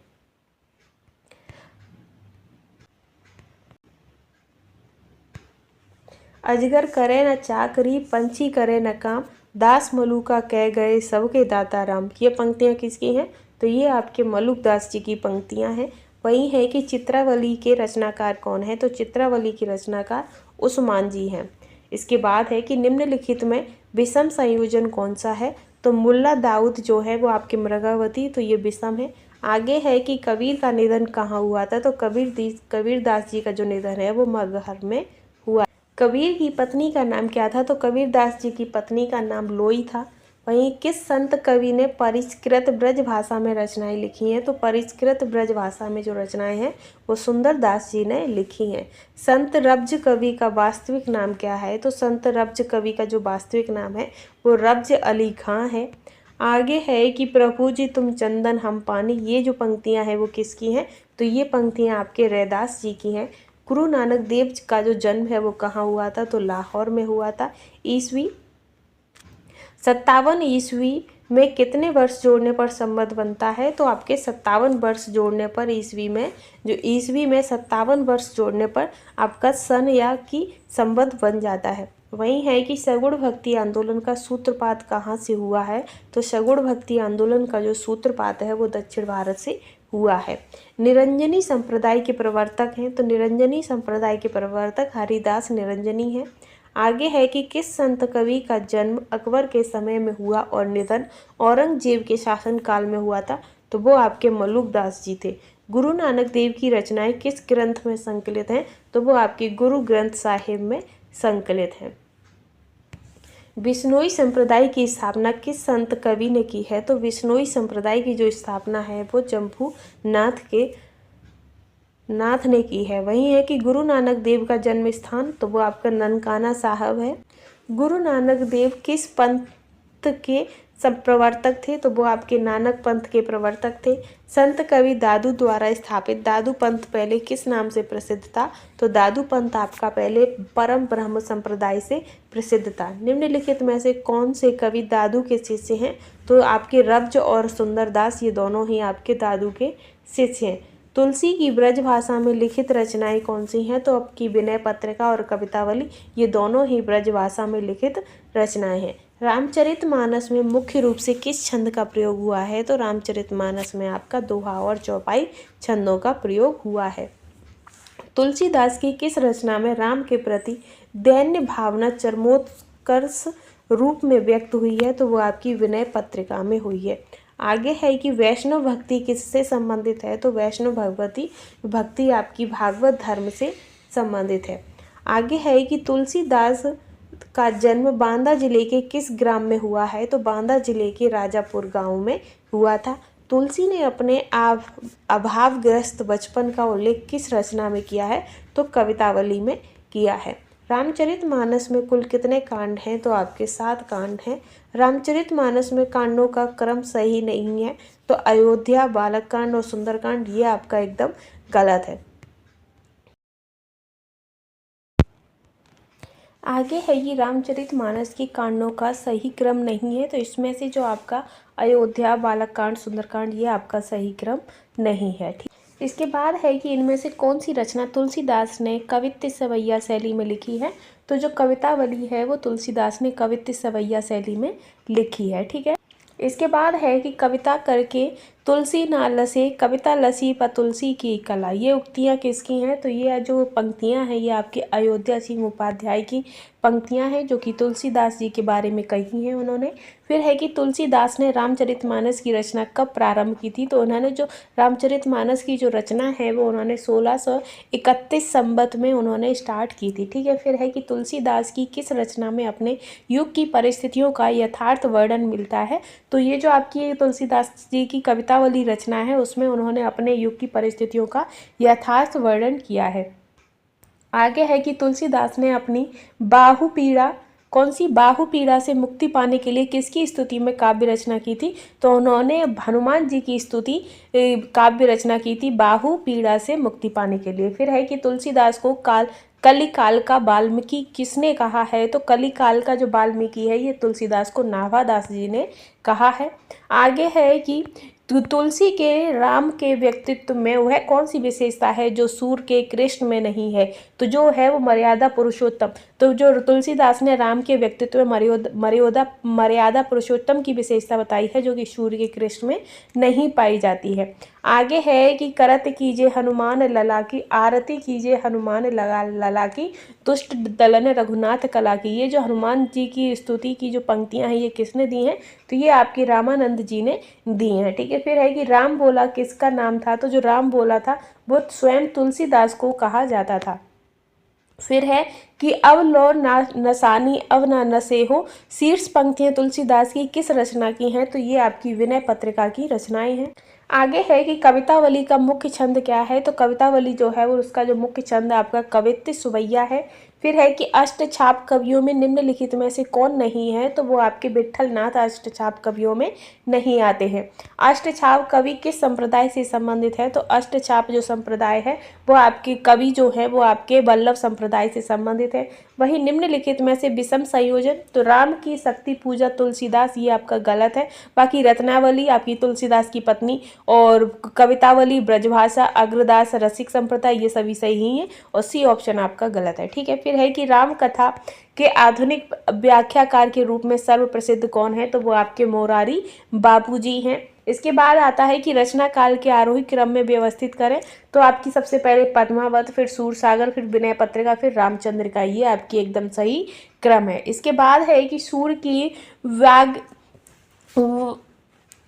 अजगर करे न चाकरी, पंछी करे न काम, दास मलुका कह गए सबके दाता राम। ये पंक्तियाँ किसकी हैं? तो ये आपके मलुक दास जी की पंक्तियाँ हैं। वही है कि चित्रावली के रचनाकार कौन है? तो चित्रावली के रचनाकार उस्मान जी हैं। इसके बाद है कि निम्नलिखित में विषम संयोजन कौन सा है? तो मुल्ला दाऊद जो है वो आपके मृगावती, तो ये विषम है। आगे है कि कबीर का निधन कहाँ हुआ था? तो कबीरदास जी का जो निधन है वो मगहर में हुआ। कबीर की पत्नी का नाम क्या था? तो कबीरदास जी की पत्नी का नाम लोई था। वहीं किस संत कवि ने परिष्कृत ब्रज भाषा में रचनाएं लिखी हैं? तो परिष्कृत ब्रज भाषा में जो रचनाएं हैं वो सुंदर दास जी ने लिखी हैं। संत रब्ज कवि का वास्तविक नाम क्या है? तो संत रब्ज कवि का जो वास्तविक नाम है वो रब्ज अली खां है। आगे है कि प्रभु जी तुम चंदन हम पानी, ये जो पंक्तियां हैं वो किसकी हैं? तो ये पंक्तियां आपके रैदास जी की हैं। गुरु नानक देव का जो जन्म है वो कहाँ हुआ था? तो लाहौर में हुआ था। ईस्वी 57 ईस्वी में कितने वर्ष जोड़ने पर संबंध बनता है? तो आपके 57 वर्ष जोड़ने पर ईस्वी में 57 वर्ष जोड़ने पर आपका सन या कि संबंध बन जाता है। वही है कि सगुण भक्ति आंदोलन का सूत्रपात कहाँ से हुआ है? तो सगुण भक्ति आंदोलन का जो सूत्रपात है वो दक्षिण भारत से हुआ है। निरंजनी संप्रदाय के प्रवर्तक हैं, तो निरंजनी संप्रदाय के प्रवर्तक हरिदास निरंजनी हैं। आगे है कि किस संत कवि का जन्म अकबर के समय में हुआ और निधन औरंगजेब के शासनकाल में हुआ था, तो वो आपके मलुकदास जी थे। गुरु नानक देव की रचनाएं किस ग्रंथ में संकलित हैं, तो वो आपके गुरु ग्रंथ साहिब में संकलित हैं। बिश्नोई संप्रदाय की स्थापना किस संत कवि ने की है, तो बिश्नोई संप्रदाय की जो स्थापना है वो जम्पू नाथ ने की है। वही है कि गुरु नानक देव का जन्म स्थान, तो वो आपका ननकाना साहब है। गुरु नानक देव किस पंथ के सब प्रवर्तक थे, तो वो आपके नानक पंथ के प्रवर्तक थे। संत कवि दादू द्वारा स्थापित दादू पंथ पहले किस नाम से प्रसिद्ध था, तो दादू पंथ आपका पहले परम ब्रह्म संप्रदाय से प्रसिद्ध था। निम्नलिखित में से कौन से कवि दादू के शिष्य हैं, तो आपके रब्ज और सुंदरदास ये दोनों ही आपके दादू के शिष्य हैं। तुलसी की ब्रज भाषा में लिखित रचनाएं कौन सी हैं, तो आपकी विनय पत्रिका और कवितावली ये दोनों ही ब्रज भाषा में लिखित रचनाएं हैं। रामचरितमानस में मुख्य रूप से किस छंद का प्रयोग हुआ है, तो रामचरितमानस में आपका दोहा और चौपाई छंदों का प्रयोग हुआ है। तुलसीदास की किस रचना में राम के प्रति दैन्य भावना चरमोत्कर्ष रूप में व्यक्त हुई है, तो वो आपकी विनय पत्रिका में हुई है। आगे है कि वैष्णव भक्ति किससे संबंधित है, तो वैष्णव भक्ति आपकी भागवत धर्म से संबंधित है। आगे है कि तुलसीदास का जन्म बांदा जिले के किस ग्राम में हुआ है, तो बांदा जिले के राजापुर गांव में हुआ था। तुलसी ने अपने अभावग्रस्त बचपन का उल्लेख किस रचना में किया है, तो कवितावली में किया है। रामचरितमानस में कुल कितने कांड हैं, तो आपके 7 कांड हैं। रामचरितमानस में कांडों का क्रम सही नहीं है, तो अयोध्या, बालक कांड और सुंदरकांड ये आपका एकदम गलत है। आगे है ये रामचरितमानस की कांडों का सही क्रम नहीं है, तो इसमें से जो आपका अयोध्या, बालक कांड, सुंदरकांड ये आपका सही क्रम नहीं है। ठीक, इसके बाद है कि इनमें से कौन सी रचना तुलसीदास ने कवित्त सवैया शैली में लिखी है, तो जो कवितावली है वो तुलसीदास ने कवित्त सवैया शैली में लिखी है। ठीक है, इसके बाद है कि कविता करके तुलसी ना लसे कविता लसी प तुलसी की कला, ये उक्तियाँ किसकी हैं, तो ये जो पंक्तियाँ हैं ये आपके अयोध्या सिंह उपाध्याय की पंक्तियाँ हैं जो कि तुलसीदास जी के बारे में कही हैं उन्होंने। फिर है कि तुलसीदास ने रामचरितमानस की रचना कब प्रारंभ की थी, तो उन्होंने जो रामचरितमानस की जो रचना है वो उन्होंने 1631 संवत में उन्होंने स्टार्ट की थी। ठीक है, फिर है कि तुलसीदास की किस रचना में अपने युग की परिस्थितियों का यथार्थ वर्णन मिलता है, तो ये जो आपकी तुलसीदास जी की कवितावली रचना है उसमें उन्होंने अपने युग की परिस्थितियों का यथार्थ वर्णन किया है। आगे है कि तुलसीदास ने अपनी बाहुपीड़ा कौन सी बाहुपीड़ा से मुक्ति पाने के लिए किसकी स्तुति में काव्य रचना की थी, तो उन्होंने हनुमान जी की स्तुति काव्य रचना की थी बाहुपीड़ा से मुक्ति पाने के लिए। फिर है कि तुलसीदास को कलिकाल का वाल्मीकि किसने कहा है, तो कलिकाल का जो वाल्मीकि है ये तुलसीदास को नाभादास जी ने कहा है। आगे है कि तुलसी के राम के व्यक्तित्व में वह कौन सी विशेषता है जो सूर्य के कृष्ण में नहीं है, तो जो है वो मर्यादा पुरुषोत्तम। तो जो तुलसीदास ने राम के व्यक्तित्व में मर्यादा पुरुषोत्तम की विशेषता बताई है जो कि सूर्य के कृष्ण में नहीं पाई जाती है। आगे है कि करत कीजिए हनुमान लला की, आरती कीजिए हनुमान लला की, दुष्ट दलन रघुनाथ कला की। ये जो हनुमान जी की स्तुति की जो पंक्तियां हैं ये किसने दी हैं, तो ये आपकी रामानंद जी ने दी हैं। ठीक है, फिर है कि राम बोला किसका नाम था, तो जो राम बोला था वो स्वयं तुलसीदास को कहा जाता था। फिर है कि अब लो ना नसानी अब ना नसे हो, शीर्ष पंक्तियां तुलसीदास की किस रचना की हैं, तो ये आपकी विनय पत्रिका की रचनाएं हैं। आगे है कि कवितावली का मुख्य छंद क्या है, तो कवितावली जो है वो उसका जो मुख्य छंद आपका कवित्त सुवैया है। फिर है कि अष्टछाप कवियों में निम्नलिखित में से कौन नहीं है, तो वो आपके विट्ठल नाथ अष्टछाप कवियों में नहीं आते हैं। अष्टछाप कवि किस संप्रदाय से संबंधित है, तो अष्टछाप जो संप्रदाय है वो आपके कवि जो है वो आपके वल्लभ संप्रदाय से संबंधित है। वही निम्नलिखित में से विषम संयोजन, तो राम की शक्ति पूजा तुलसीदास ये आपका गलत है। बाकी रत्नावली आपकी तुलसीदास की पत्नी और कवितावली ब्रजभाषा अग्रदास रसिक संप्रदाय ये सभी सही हैं और सी ऑप्शन आपका गलत है। ठीक है, फिर है कि राम कथा के आधुनिक व्याख्याकार के रूप में सर्वप्रसिद्ध कौन है, तो वो आपके मोरारी बाबूजी हैं। इसके बाद आता है कि रचना काल के आरोही क्रम में व्यवस्थित करें, तो आपकी सबसे पहले पद्मावत, फिर सूरसागर, फिर विनय पत्रिका, फिर रामचंद्रिका, ये आपकी एकदम सही क्रम है। इसके बाद है कि सूर की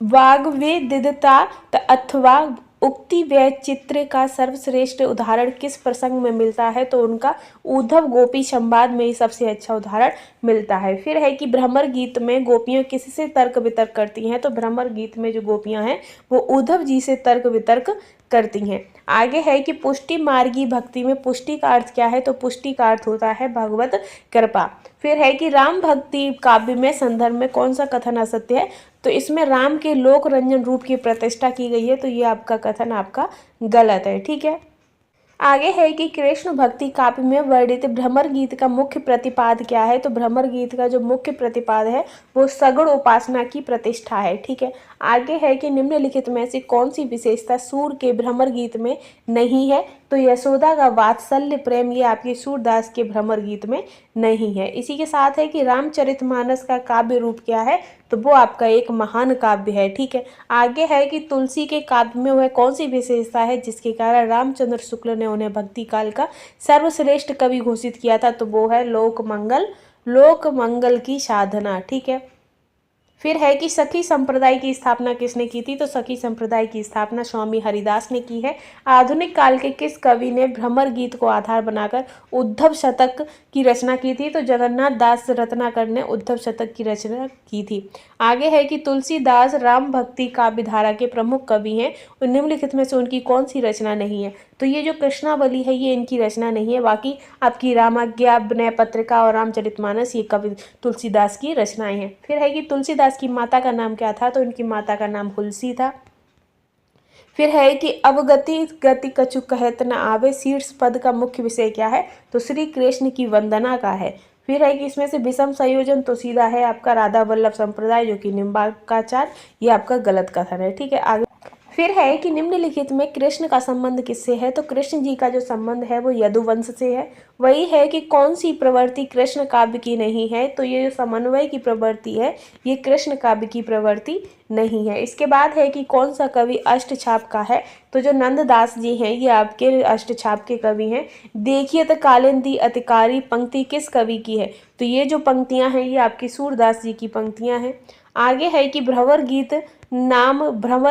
वाग्विदिता अथवा उक्ति वैचित्र्य का सर्वश्रेष्ठ उदाहरण किस प्रसंग में मिलता है, तो उनका उद्धव गोपी संवाद में ही सबसे अच्छा उदाहरण मिलता है। फिर है कि भ्रमर गीत में गोपियां किससे तर्क वितर्क करती हैं, तो भ्रमर गीत में जो गोपियां हैं वो उद्धव जी से तर्क वितर्क करती हैं। आगे है कि पुष्टि मार्गी भक्ति में पुष्टि का अर्थ क्या है, तो पुष्टि का अर्थ होता है भगवत कृपा। फिर है कि राम भक्ति काव्य में संदर्भ में कौन सा कथन असत्य है, तो इसमें राम के लोक रंजन रूप की प्रतिष्ठा की गई है, तो ये आपका कथन आपका गलत है। ठीक है, आगे है कि कृष्ण भक्ति काव्य में वर्णित भ्रमर गीत का मुख्य प्रतिपाद क्या है, तो भ्रमर गीत का जो मुख्य प्रतिपाद है वो सगुण उपासना की प्रतिष्ठा है। ठीक है, आगे है कि निम्नलिखित में से कौन सी विशेषता सूर के भ्रमर गीत में नहीं है, तो यशोदा का वात्सल्य प्रेम ये आपके सूरदास के भ्रमर गीत में नहीं है। इसी के साथ है कि रामचरितमानस का काव्य रूप क्या है, तो वो आपका एक महान काव्य है। ठीक है, आगे है कि तुलसी के काव्य में वह कौन सी विशेषता है जिसके कारण रामचंद्र शुक्ल ने उन्हें भक्ति काल का सर्वश्रेष्ठ कवि घोषित किया था, तो वो है लोक मंगल की साधना। ठीक है, फिर है कि सखी संप्रदाय की स्थापना किसने की थी, तो सखी संप्रदाय की स्थापना स्वामी हरिदास ने की है। आधुनिक काल के किस कवि ने भ्रमर गीत को आधार बनाकर उद्धव शतक की रचना की थी, तो जगन्नाथ दास रत्नाकर ने उद्धव शतक की रचना की थी। आगे है कि तुलसीदास राम भक्ति काव्य धारा के प्रमुख कवि हैं और निम्नलिखित में से उनकी कौन सी रचना नहीं है, तो ये जो कृष्णावली है ये इनकी रचना नहीं है, बाकी आपकी रामाज्ञा, विनय पत्रिका और रामचरितमानस ये कवि तुलसीदास की रचनाएं हैं। फिर है कि तुलसीदास की माता का नाम क्या था, तो इनकी माता का नाम हुलसी था। फिर है कि अवगति गति कछु कहत न आवे शीर्ष पद का मुख्य विषय क्या है, तो श्री कृष्ण की वंदना का है। फिर है कि इसमें से विषम संयोजन तो सीधा है आपका राधा वल्लभ संप्रदाय जो कि निम्बार्काचार, ये आपका गलत कथन है। ठीक है, आगे फिर है कि निम्नलिखित में कृष्ण का संबंध किससे है, तो कृष्ण जी का जो संबंध है वो यदुवंश से है। वही है कि कौन सी प्रवृत्ति कृष्ण काव्य की नहीं है, तो ये जो समन्वय की प्रवृत्ति है ये कृष्ण काव्य की प्रवृत्ति नहीं है। इसके बाद है कि कौन सा कवि अष्टछाप का है, तो जो नंददास जी हैं ये आपके अष्टछाप के कवि हैं। देखिए तो कालिंदी अतिकारी पंक्ति किस कवि की है, तो ये जो पंक्तियां हैं ये आपकी सूरदास जी की पंक्तियां हैं। आगे है कि भ्रमर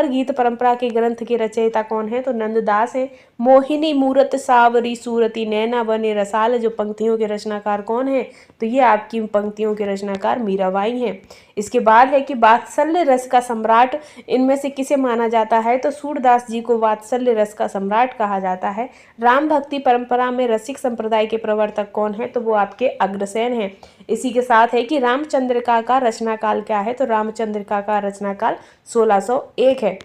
गीत परंपरा के ग्रंथ के रचयिता कौन है, तो नंददास है। मोहिनी मूरत सावरी सूरती नैना बने रसाल, जो पंक्तियों के रचनाकार कौन है, तो ये आपकी पंक्तियों के रचनाकार मीराबाई हैं। इसके बाद है कि वात्सल्य रस का सम्राट इनमें से किसे माना जाता है, तो सूरदास जी को वात्सल्य रस का सम्राट कहा जाता है। राम भक्ति परंपरा में रसिक संप्रदाय के प्रवर्तक कौन है, तो वो आपके अग्रसेन हैं। इसी के साथ है कि रामचंद्रिका का रचनाकाल क्या है, तो रामचंद्रिका का रचनाकाल 1601 है।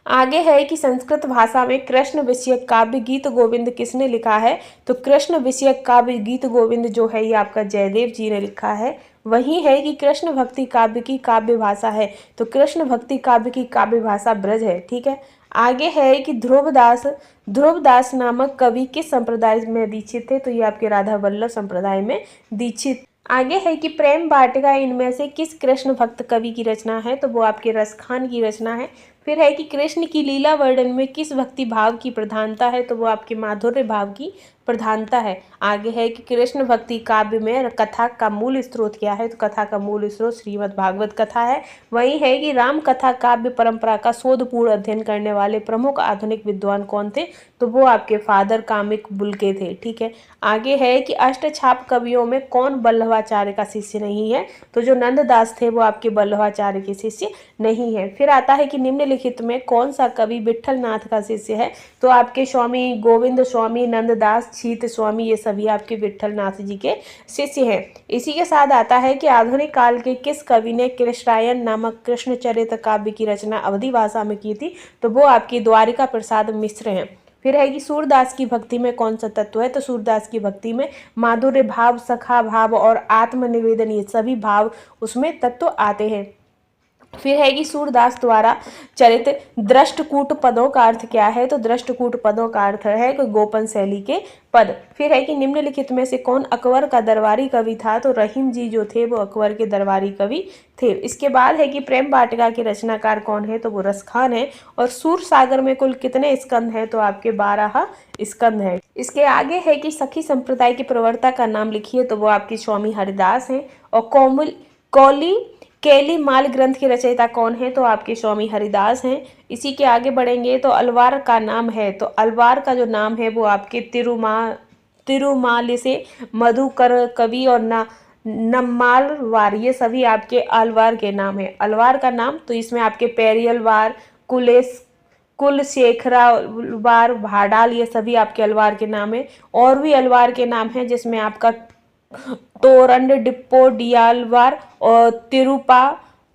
आगे है कि संस्कृत भाषा में कृष्ण विषयक काव्य गीत गोविंद किसने लिखा है, तो कृष्ण विषयक काव्य गीत गोविंद जो है ये आपका जयदेव जी ने लिखा है। वही है कि कृष्ण भक्ति काव्य की काव्य भाषा है, तो कृष्ण भक्ति काव्य की काव्य भाषा ब्रज है। ठीक है, आगे है कि ध्रुवदास नामक कवि किस संप्रदाय में दीक्षित थे, तो ये आपके राधा वल्लभ संप्रदाय में दीक्षित। आगे है कि प्रेम वाटिका इनमें से किस कृष्ण भक्त कवि की रचना है, तो वो आपके रसखान की रचना है। फिर है कि कृष्ण की लीला वर्णन में किस भक्ति भाव की प्रधानता है, तो वो आपके माधुर्य भाव की प्रधानता है। आगे है कि कृष्ण भक्ति काव्य में कथा का मूल स्रोत क्या है, तो कथा का मूल स्रोत श्रीमद् भागवत कथा है। वही है कि राम कथा काव्य परंपरा का शोधपूर्ण अध्ययन करने वाले प्रमुख आधुनिक विद्वान कौन थे, तो वो आपके फादर कामिक बुल्के थे। ठीक है, आगे है कि अष्टछाप कवियों में कौन वल्लभाचार्य का शिष्य नहीं है, तो जो नंददास थे वो आपके वल्लभाचार्य के शिष्य नहीं है। फिर आता है कि निम्नलिखित में कौन सा कवि विट्ठल नाथ का शिष्य है, तो आपके स्वामी गोविंद स्वामी, नंददास, छीत स्वामी, ये सभी आपके विट्ठल नाथ जी के शिष्य हैं। इसी के साथ आता है कि आधुनिक काल के किस कवि ने कृष्णायन नामक कृष्णचरित्र काव्य की रचना अवधी भाषा में की थी, तो वो आपकी द्वारिका प्रसाद मिश्र हैं। फिर है कि सूरदास की भक्ति में कौन सा तत्व है, तो सूरदास की भक्ति में माधुर्य भाव, सखा भाव और आत्मनिवेदन, ये सभी भाव उसमें तत्व आते हैं। फिर है कि सूरदास द्वारा चरित दृष्टकूट पदों का अर्थ क्या है, तो दृष्टकूट पदों का अर्थ है कि गोपन शैली के पद। फिर है कि निम्नलिखित में से कौन अकबर का दरबारी कवि था, तो रहीम जी जो थे वो अकबर के दरबारी कवि थे। इसके बाद है कि प्रेम वाटिका के रचनाकार कौन है, तो वो रस खान है। और सूर सागर में कुल कितने स्कंद हैं, तो आपके 12 स्कंद हैं। इसके आगे है कि सखी संप्रदाय के प्रवर्तक का नाम लिखिए, तो वो आपकी स्वामी हरिदास हैं। और कौली कैली माल ग्रंथ के रचयिता कौन है, तो आपके स्वामी हरिदास हैं। इसी के आगे बढ़ेंगे तो अलवार का नाम है, तो अलवार का जो नाम है वो आपके तिरुमाल से मधुकर कवि और नम्मालवार, ये सभी आपके अलवार के नाम है। अलवार का नाम तो इसमें आपके पेरियलवार, कुलशेखरावार, भाडाल, ये सभी आपके अलवार के नाम है। और भी अलवार के नाम है जिसमें आपका तोरंड डिप्पो डियालवार और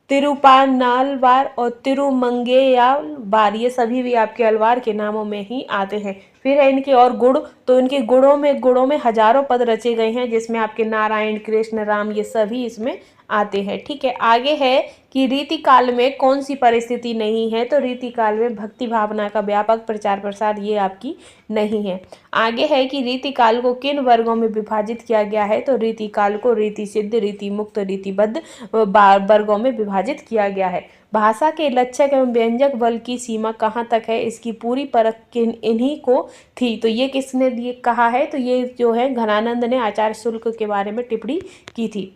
तिरुपानालवार और तिरुमंगेयालवार, ये सभी भी आपके अलवार के नामों में ही आते हैं। फिर है इनके और गुण, तो इनके गुणों में हजारों पद रचे गए हैं जिसमें आपके नारायण, कृष्ण, राम, ये सभी इसमें आते हैं। ठीक है, आगे है कि रीति काल में कौन सी परिस्थिति नहीं है, तो रीति काल में भक्ति भावना का व्यापक प्रचार प्रसार ये आपकी नहीं है। आगे है कि रीति काल को किन वर्गों में विभाजित किया गया है, तो रीति काल को रीति सिद्ध, रीति मुक्त, रीतिबद्ध वर्गों में विभाजित किया गया है। भाषा के लक्षक एवं व्यंजक बल की सीमा कहाँ तक है, इसकी पूरी परख इन्हीं को थी। तो ये किसने ये कहा है, तो ये जो है घनानंद ने आचार्य शुल्क के बारे में टिप्पणी की थी।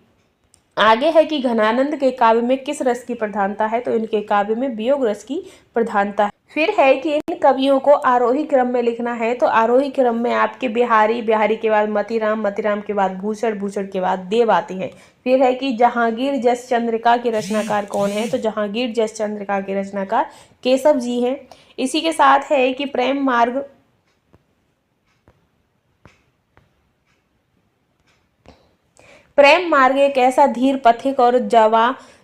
आगे है कि घनानंद के काव्य में किस रस की प्रधानता है, तो इनके काव्य में वियोग रस की प्रधानता है। फिर है कि इन कवियों को आरोही क्रम में लिखना है, तो आरोही क्रम में आपके बिहारी, बिहारी के बाद मतीराम, मतीराम के बाद भूषण, भूषण के बाद देव आते हैं। फिर है कि जहांगीर जस चंद्रिका के रचनाकार कौन है, तो जहांगीर जस चंद्रिका के रचनाकार केशव जी हैं। इसी के साथ है कि प्रेम मार्ग एक ऐसा धीर, पथिक और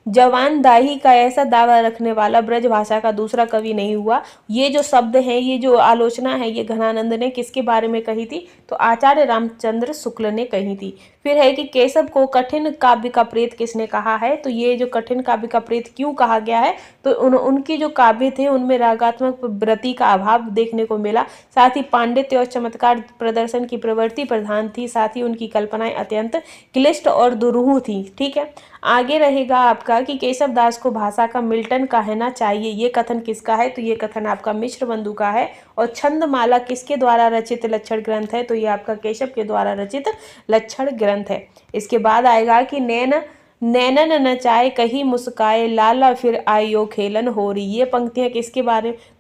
जवानदाही का ऐसा दावा रखने वाला ब्रज भाषा का दूसरा कवि नहीं हुआ। ये जो शब्द हैं, ये जो आलोचना है, ये घनानंद ने किसके बारे में कही थी, तो आचार्य रामचंद्र शुक्ल ने कही थी। फिर है कि केशव को कठिन काव्य का प्रेत किसने कहा है, तो ये जो कठिन काव्य का प्रेत क्यों कहा गया है, तो उनकी जो काव्य थे उनमें रागात्मक वृत्ति का अभाव देखने को मिला। साथ ही पांडित्य और चमत्कार प्रदर्शन की प्रवृत्ति प्रधान थी। साथ ही उनकी कल्पनाएं अत्यंत क्लिष्ट और दुरूह थी। ठीक है, आगे रहेगा आपका कि केशव दास को भाषा का मिल्टन कहना चाहिए, ये कथन किसका है, तो ये कथन आपका मिश्र बंधु का है। और छंदमाला किसके द्वारा रचित लक्षण ग्रंथ है, तो ये आपका केशव के द्वारा रचित लक्षण ग्रंथ है। इसके बाद आएगा कि नैनन नचाए कही मुस्काए लाला फिर आयो खेलन हो रही, ये पंक्तियां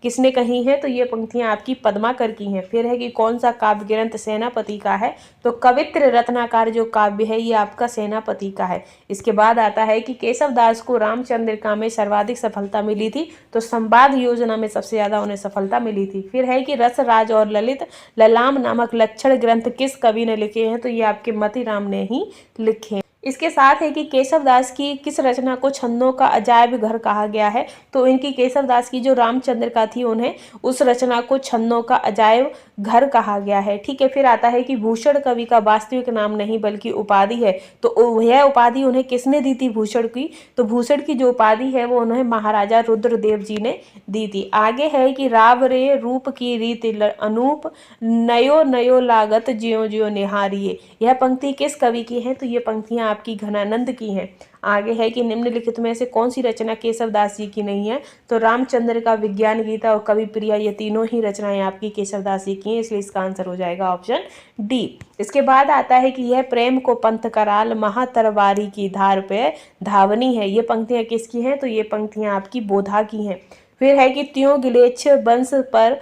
किसने कही हैं, तो ये पंक्तियां आपकी पद्माकर की हैं। फिर है कि कौन सा काव्य ग्रंथ सेनापति का है, तो कवित्र रत्नाकर जो काव्य है ये आपका सेनापति का है। इसके बाद आता है कि केशव दास को रामचंद्रिका में सर्वाधिक सफलता मिली थी, तो संवाद योजना में सबसे ज्यादा उन्हें सफलता मिली थी। फिर है कि रस राज और ललित ललाम नामक लक्षण ग्रंथ किस कवि ने लिखे हैं, तो ये आपके मतीराम ने ही लिखे। इसके साथ है कि केशव दास की किस रचना को छंदों का अजायब घर कहा गया है, तो इनकी केशव दास की जो रामचंद्रिका थी उन्हें उस रचना को छंदों का अजायब घर कहा गया है। ठीक है, फिर आता है कि भूषण कवि का वास्तविक नाम नहीं बल्कि उपाधि है, तो यह उपाधि उन्हें किसने दी थी भूषण की, तो भूषण की जो उपाधि है वो उन्हें महाराजा रुद्रदेव जी ने दी थी। आगे है कि राव रे रूप की रीति अनूप नयो नयो लागत ज्यो ज्यो निहारिये, यह पंक्ति किस कवि की है, तो ये पंक्तियां आपकी घनानंद की हैं। आगे है कि निम्नलिखित में से कौन सी रचना केशव दास जी की नहीं है, तो रामचंद्र का विज्ञान गीता और कवि प्रिया, ये तीनों ही रचनाएं आपकी केशव दास जी की हैं, इसलिए इसका आंसर हो जाएगा ऑप्शन डी। इसके बाद आता है कि यह प्रेम को पंथ कराल महातरवारी की धार पे धावनी है, ये पंक्तियां किसकी हैं, तो ये पंक्तियां आपकी बोधा की हैं। फिर है कि त्यों गिलेच्छ वंश पर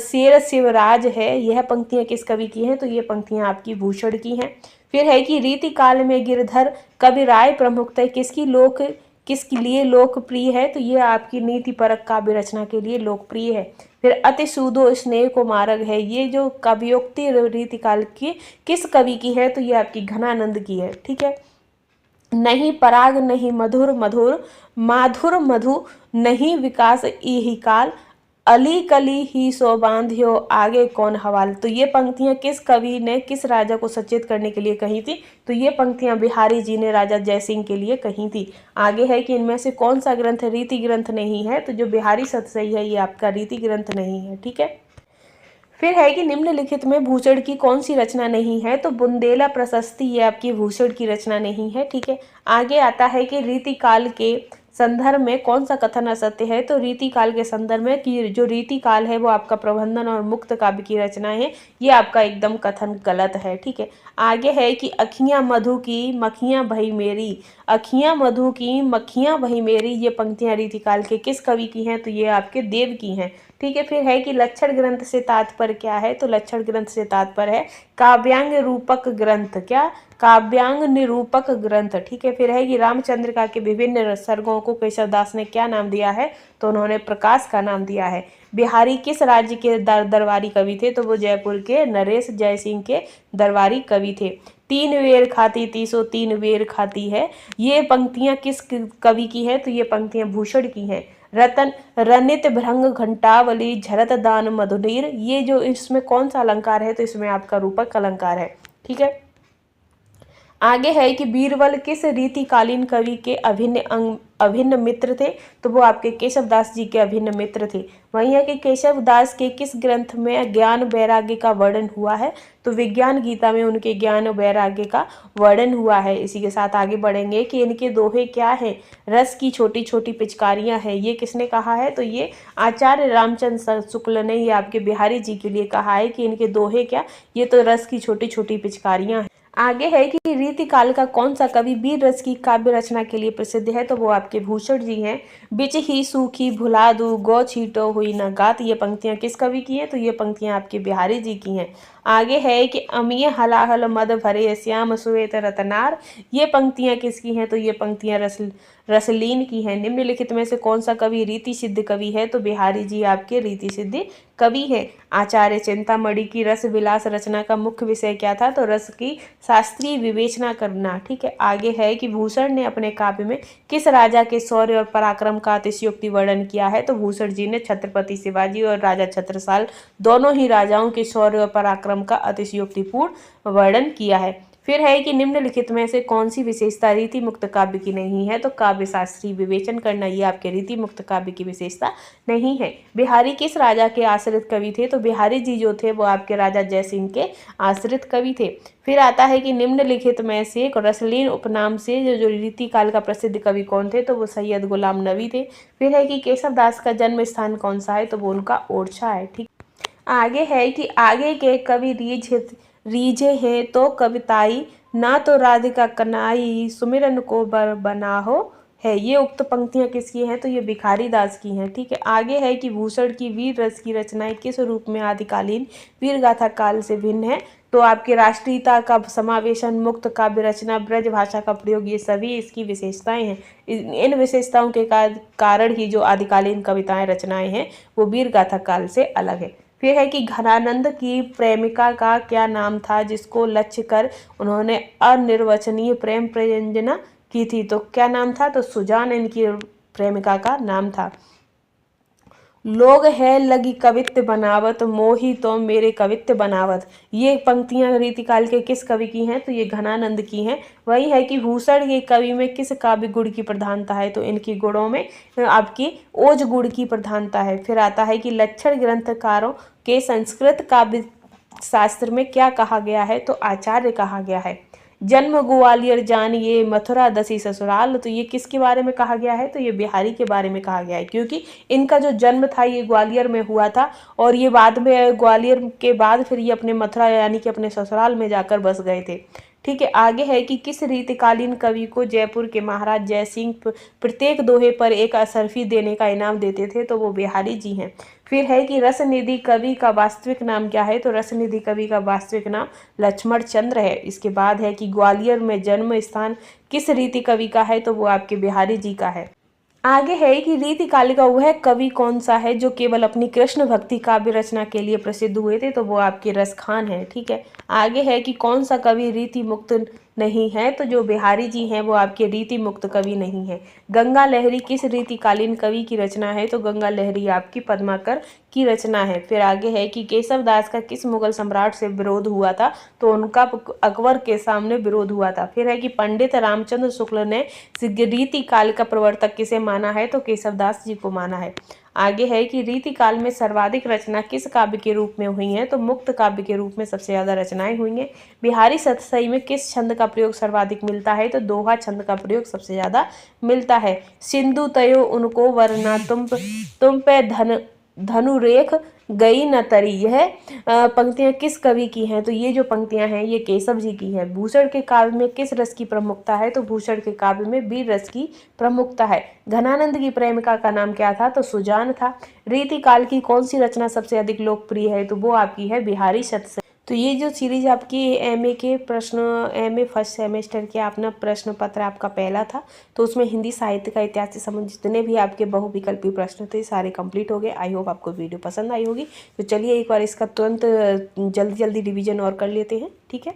शेर शिवराज है, यह पंक्तियां किस कवि की हैं, तो ये पंक्तियां आपकी भूषण की हैं। फिर है कि रीति काल में गिरधर कवि राय प्रमुखतः किसके लिए लोकप्रिय है, तो ये आपकी नीति परक काव्य रचना के लिए लोकप्रिय है। फिर अति सूदो स्नेह को मार्ग है, ये जो काव्योक्ति रीति काल की किस कवि की है, तो ये आपकी घनानंद की है। ठीक है, नहीं पराग नहीं मधुर मधुर माधुर मधु नहीं विकास यही काल अली कली ही सो बांधियो आगे कौन हवाल। तो ये पंक्तियां किस कवि ने किस राजा को सचेत करने के लिए कही थी? तो ये पंक्तियां बिहारी जी ने राजा जयसिंह के लिए कही थी। आगे है कि इनमें से कौन सा ग्रंथ रीति ग्रंथ नहीं है? तो जो बिहारी सतसई है ये आपका रीति ग्रंथ नहीं है। ठीक है, फिर है कि निम्नलिखित में भूषण की कौन सी रचना नहीं है? तो बुंदेला प्रशस्ति ये आपकी भूषण की रचना नहीं है। ठीक है, आगे आता है कि रीति काल के संदर्भ में कौन सा कथन असत्य है? तो रीति काल के संदर्भ में कि जो रीति काल है वो आपका प्रबंधन और मुक्त काव्य की रचनाएं है, ये आपका एकदम कथन गलत है। ठीक है, आगे है कि अखियां मधु की मक्खियां भई मेरी, अखियां मधु की मक्खियां भई मेरी, ये पंक्तियां रीति काल के किस कवि की हैं? तो ये आपके देव की हैं। ठीक है, फिर है कि लक्षण ग्रंथ से तात्पर्य क्या है? तो लक्षण ग्रंथ से तात्पर्य है काव्यांग रूपक ग्रंथ। क्या? काव्यांग निरूपक ग्रंथ। ठीक है, फिर है कि रामचंद्रिका के विभिन्न सर्गों को केशव दास ने क्या नाम दिया है? तो उन्होंने प्रकाश का नाम दिया है। बिहारी किस राज्य के दरबारी कवि थे? तो वो जयपुर के नरेश जयसिंह के दरबारी कवि थे। तीन वेर खाती तीसो तीन वेर खाती है, ये पंक्तियां किस कवि की है? तो ये पंक्तियां भूषण की हैं। रतन रनित भृंग घंटावली झरत दान मधुनीर, ये जो इसमें कौन सा अलंकार है? तो इसमें आपका रूपक अलंकार है। ठीक है, आगे है कि बीरबल किस रीतिकालीन कवि के अभिन्न मित्र थे? तो वो आपके केशव दास जी के अभिन्न मित्र थे। वही है कि केशव दास के किस ग्रंथ में ज्ञान वैराग्य का वर्णन हुआ है? तो विज्ञान गीता में उनके ज्ञान वैराग्य का वर्णन हुआ है। इसी के साथ आगे बढ़ेंगे कि इनके दोहे क्या हैं? रस की छोटी छोटी पिचकारियां हैं, ये किसने कहा है? तो ये आचार्य रामचंद्र शुक्ल ने ये आपके बिहारी जी के लिए कहा है कि इनके दोहे क्या? ये तो रस की छोटी छोटी पिचकारियां हैं। आगे है कि रीति काल का कौन सा कवि वीर रस की काव्य रचना के लिए प्रसिद्ध है? तो वो आपके भूषण जी हैं। बिच ही सूखी भुला दू गौ छीटो हुई न गात, ये पंक्तियां किस कवि की हैं? तो ये पंक्तियां आपके बिहारी जी की हैं। आगे है कि अमीय हलाहल मद भरे श्याम श्वेत रतनार, ये पंक्तियां किसकी हैं? तो ये पंक्तियां रसलीन की हैं। निम्नलिखित में से कौन सा कवि रीति सिद्ध कवि है? तो बिहारी जी आपके रीति सिद्ध कवि हैं। आचार्य चिंतामणि की रस विलास रचना का मुख्य विषय क्या था? तो रस की शास्त्रीय विवेचना करना। ठीक है, आगे है कि भूषण ने अपने काव्य में किस राजा के शौर्य और पराक्रम का अतिशयोक्ति वर्णन किया है? तो भूषण जी ने छत्रपति शिवाजी और राजा छत्रसाल दोनों ही राजाओं के शौर्य और पराक्रम का अतिशयोक्तिपूर्ण वर्णन किया है। फिर है कि निम्नलिखित में से कौन सी विशेषता रीति मुक्त काव्य की नहीं है? तो काव्य शास्त्रीय विवेचन करना, ये आपके रीति मुक्त काव्य की विशेषता नहीं है। बिहारी किस राजा के आश्रित कवि थे? तो बिहारी जी जो थे वो आपके राजा जयसिंह के आश्रित कवि थे। फिर आता है कि निम्नलिखित में से रसलीन उपनाम से जो रीति काल का प्रसिद्ध कवि कौन थे? तो वो सैयद गुलाम नबी थे। फिर है कि केशव दास का जन्म स्थान कौन सा है? तो वो उनका ओरछा है। ठीक, आगे है कि आगे के कवि रीझे हैं तो कविताई, ना तो राधिका कनाई सुमिरन को बनाहो है, ये उक्त पंक्तियां किसकी हैं? तो ये भिखारी दास की हैं। ठीक है, आगे है कि भूषण की वीर रस की रचनाएं किस रूप में आदिकालीन वीर गाथा काल से भिन्न है? तो आपके राष्ट्रीयता का समावेशन, मुक्त काव्य रचना, ब्रज भाषा का प्रयोग, ये सभी इसकी विशेषताएं हैं। इन विशेषताओं के कारण ही जो आदिकालीन कविताएं रचनाएं हैं वो वीर गाथा काल से अलग है। फिर है कि घनानंद की प्रेमिका का क्या नाम था जिसको लक्ष्य कर उन्होंने अनिर्वचनीय प्रेम प्रयोजना की थी? तो क्या नाम था? तो सुजान इनकी प्रेमिका का नाम था। लोग है लगी कवित्व बनावत मोही तो मेरे कवित्व बनावत, ये पंक्तियां रीतिकाल के किस कवि की हैं? तो ये घनानंद की हैं। वही है कि भूषण के कवि में किस काव्य गुण की प्रधानता है? तो इनकी गुणों में आपकी ओज गुण की प्रधानता है। फिर आता है कि लक्षण ग्रंथकारों के संस्कृत काव्य शास्त्र में क्या कहा गया है? तो आचार्य कहा गया है। जन्म ग्वालियर जानिए मथुरा दसी ससुराल, तो ये किसके बारे में कहा गया है? तो ये बिहारी के बारे में कहा गया है, क्योंकि इनका जो जन्म था ये ग्वालियर में हुआ था और ये बाद में ग्वालियर के बाद फिर ये अपने मथुरा यानी कि अपने ससुराल में जाकर बस गए थे। ठीक है, आगे है कि किस रीतिकालीन कवि को जयपुर के महाराज जयसिंह प्रत्येक दोहे पर एक असरफी देने का इनाम देते थे? तो वो बिहारी जी हैं। फिर है कि रसनिधि कवि का वास्तविक नाम क्या है? तो रसनिधि कवि का वास्तविक नाम लक्ष्मण चंद्र है। इसके बाद है कि ग्वालियर में जन्म स्थान किस रीति कवि का है? तो वो आपके बिहारी जी का है। आगे है कि रीतिकाल का वह कवि कौन सा है जो केवल अपनी कृष्ण भक्ति काव्य रचना के लिए प्रसिद्ध हुए थे? तो वो आपके रसखान है। ठीक है, आगे है कि कौन सा कवि रीति मुक्त नहीं है, तो जो बिहारी जी हैं वो आपके रीति मुक्त कवि नहीं है। गंगा लहरी किस रीतिकालीन कवि की रचना है, तो गंगा लहरी आपकी पद्माकर की रचना है। फिर आगे है कि केशव दास का किस मुगल सम्राट से विरोध हुआ था, तो उनका अकबर के सामने विरोध हुआ था। फिर है कि पंडित रामचंद्र शुक्ल ने रीति काल का प्रवर्तक किसे माना है, तो केशव दास जी को माना है। आगे है कि रीति काल में सर्वाधिक रचना किस काव्य के रूप में हुई है, तो मुक्त काव्य के रूप में सबसे ज्यादा रचनाएं हुई हैं। बिहारी सतसई में किस छंद का प्रयोग सर्वाधिक मिलता है, तो दोहा छंद का प्रयोग सबसे ज्यादा मिलता है। सिंधु तयो उनको वरना तुम पे धनुरेख गई न तरी, यह पंक्तियां किस कवि की हैं, तो ये जो पंक्तियां हैं ये केशव जी की है। भूषण के काव्य में किस रस की प्रमुखता है, तो भूषण के काव्य में वीर रस की प्रमुखता है। घनानंद की प्रेमिका का नाम क्या था, तो सुजान था। रीति काल की कौन सी रचना सबसे अधिक लोकप्रिय है, तो वो आपकी है बिहारी सतसई। तो ये जो सीरीज आपकी एमए के प्रश्न, एमए फर्स्ट सेमेस्टर के अपना प्रश्न पत्र आपका पहला था, तो उसमें हिंदी साहित्य का इतिहास से संबंधित जितने भी आपके बहुविकल्पी प्रश्न थे सारे कंप्लीट हो गए। आई होप आपको वीडियो पसंद आई होगी। तो चलिए एक बार इसका तुरंत जल्दी जल्दी रिवीजन और कर लेते हैं, ठीक है।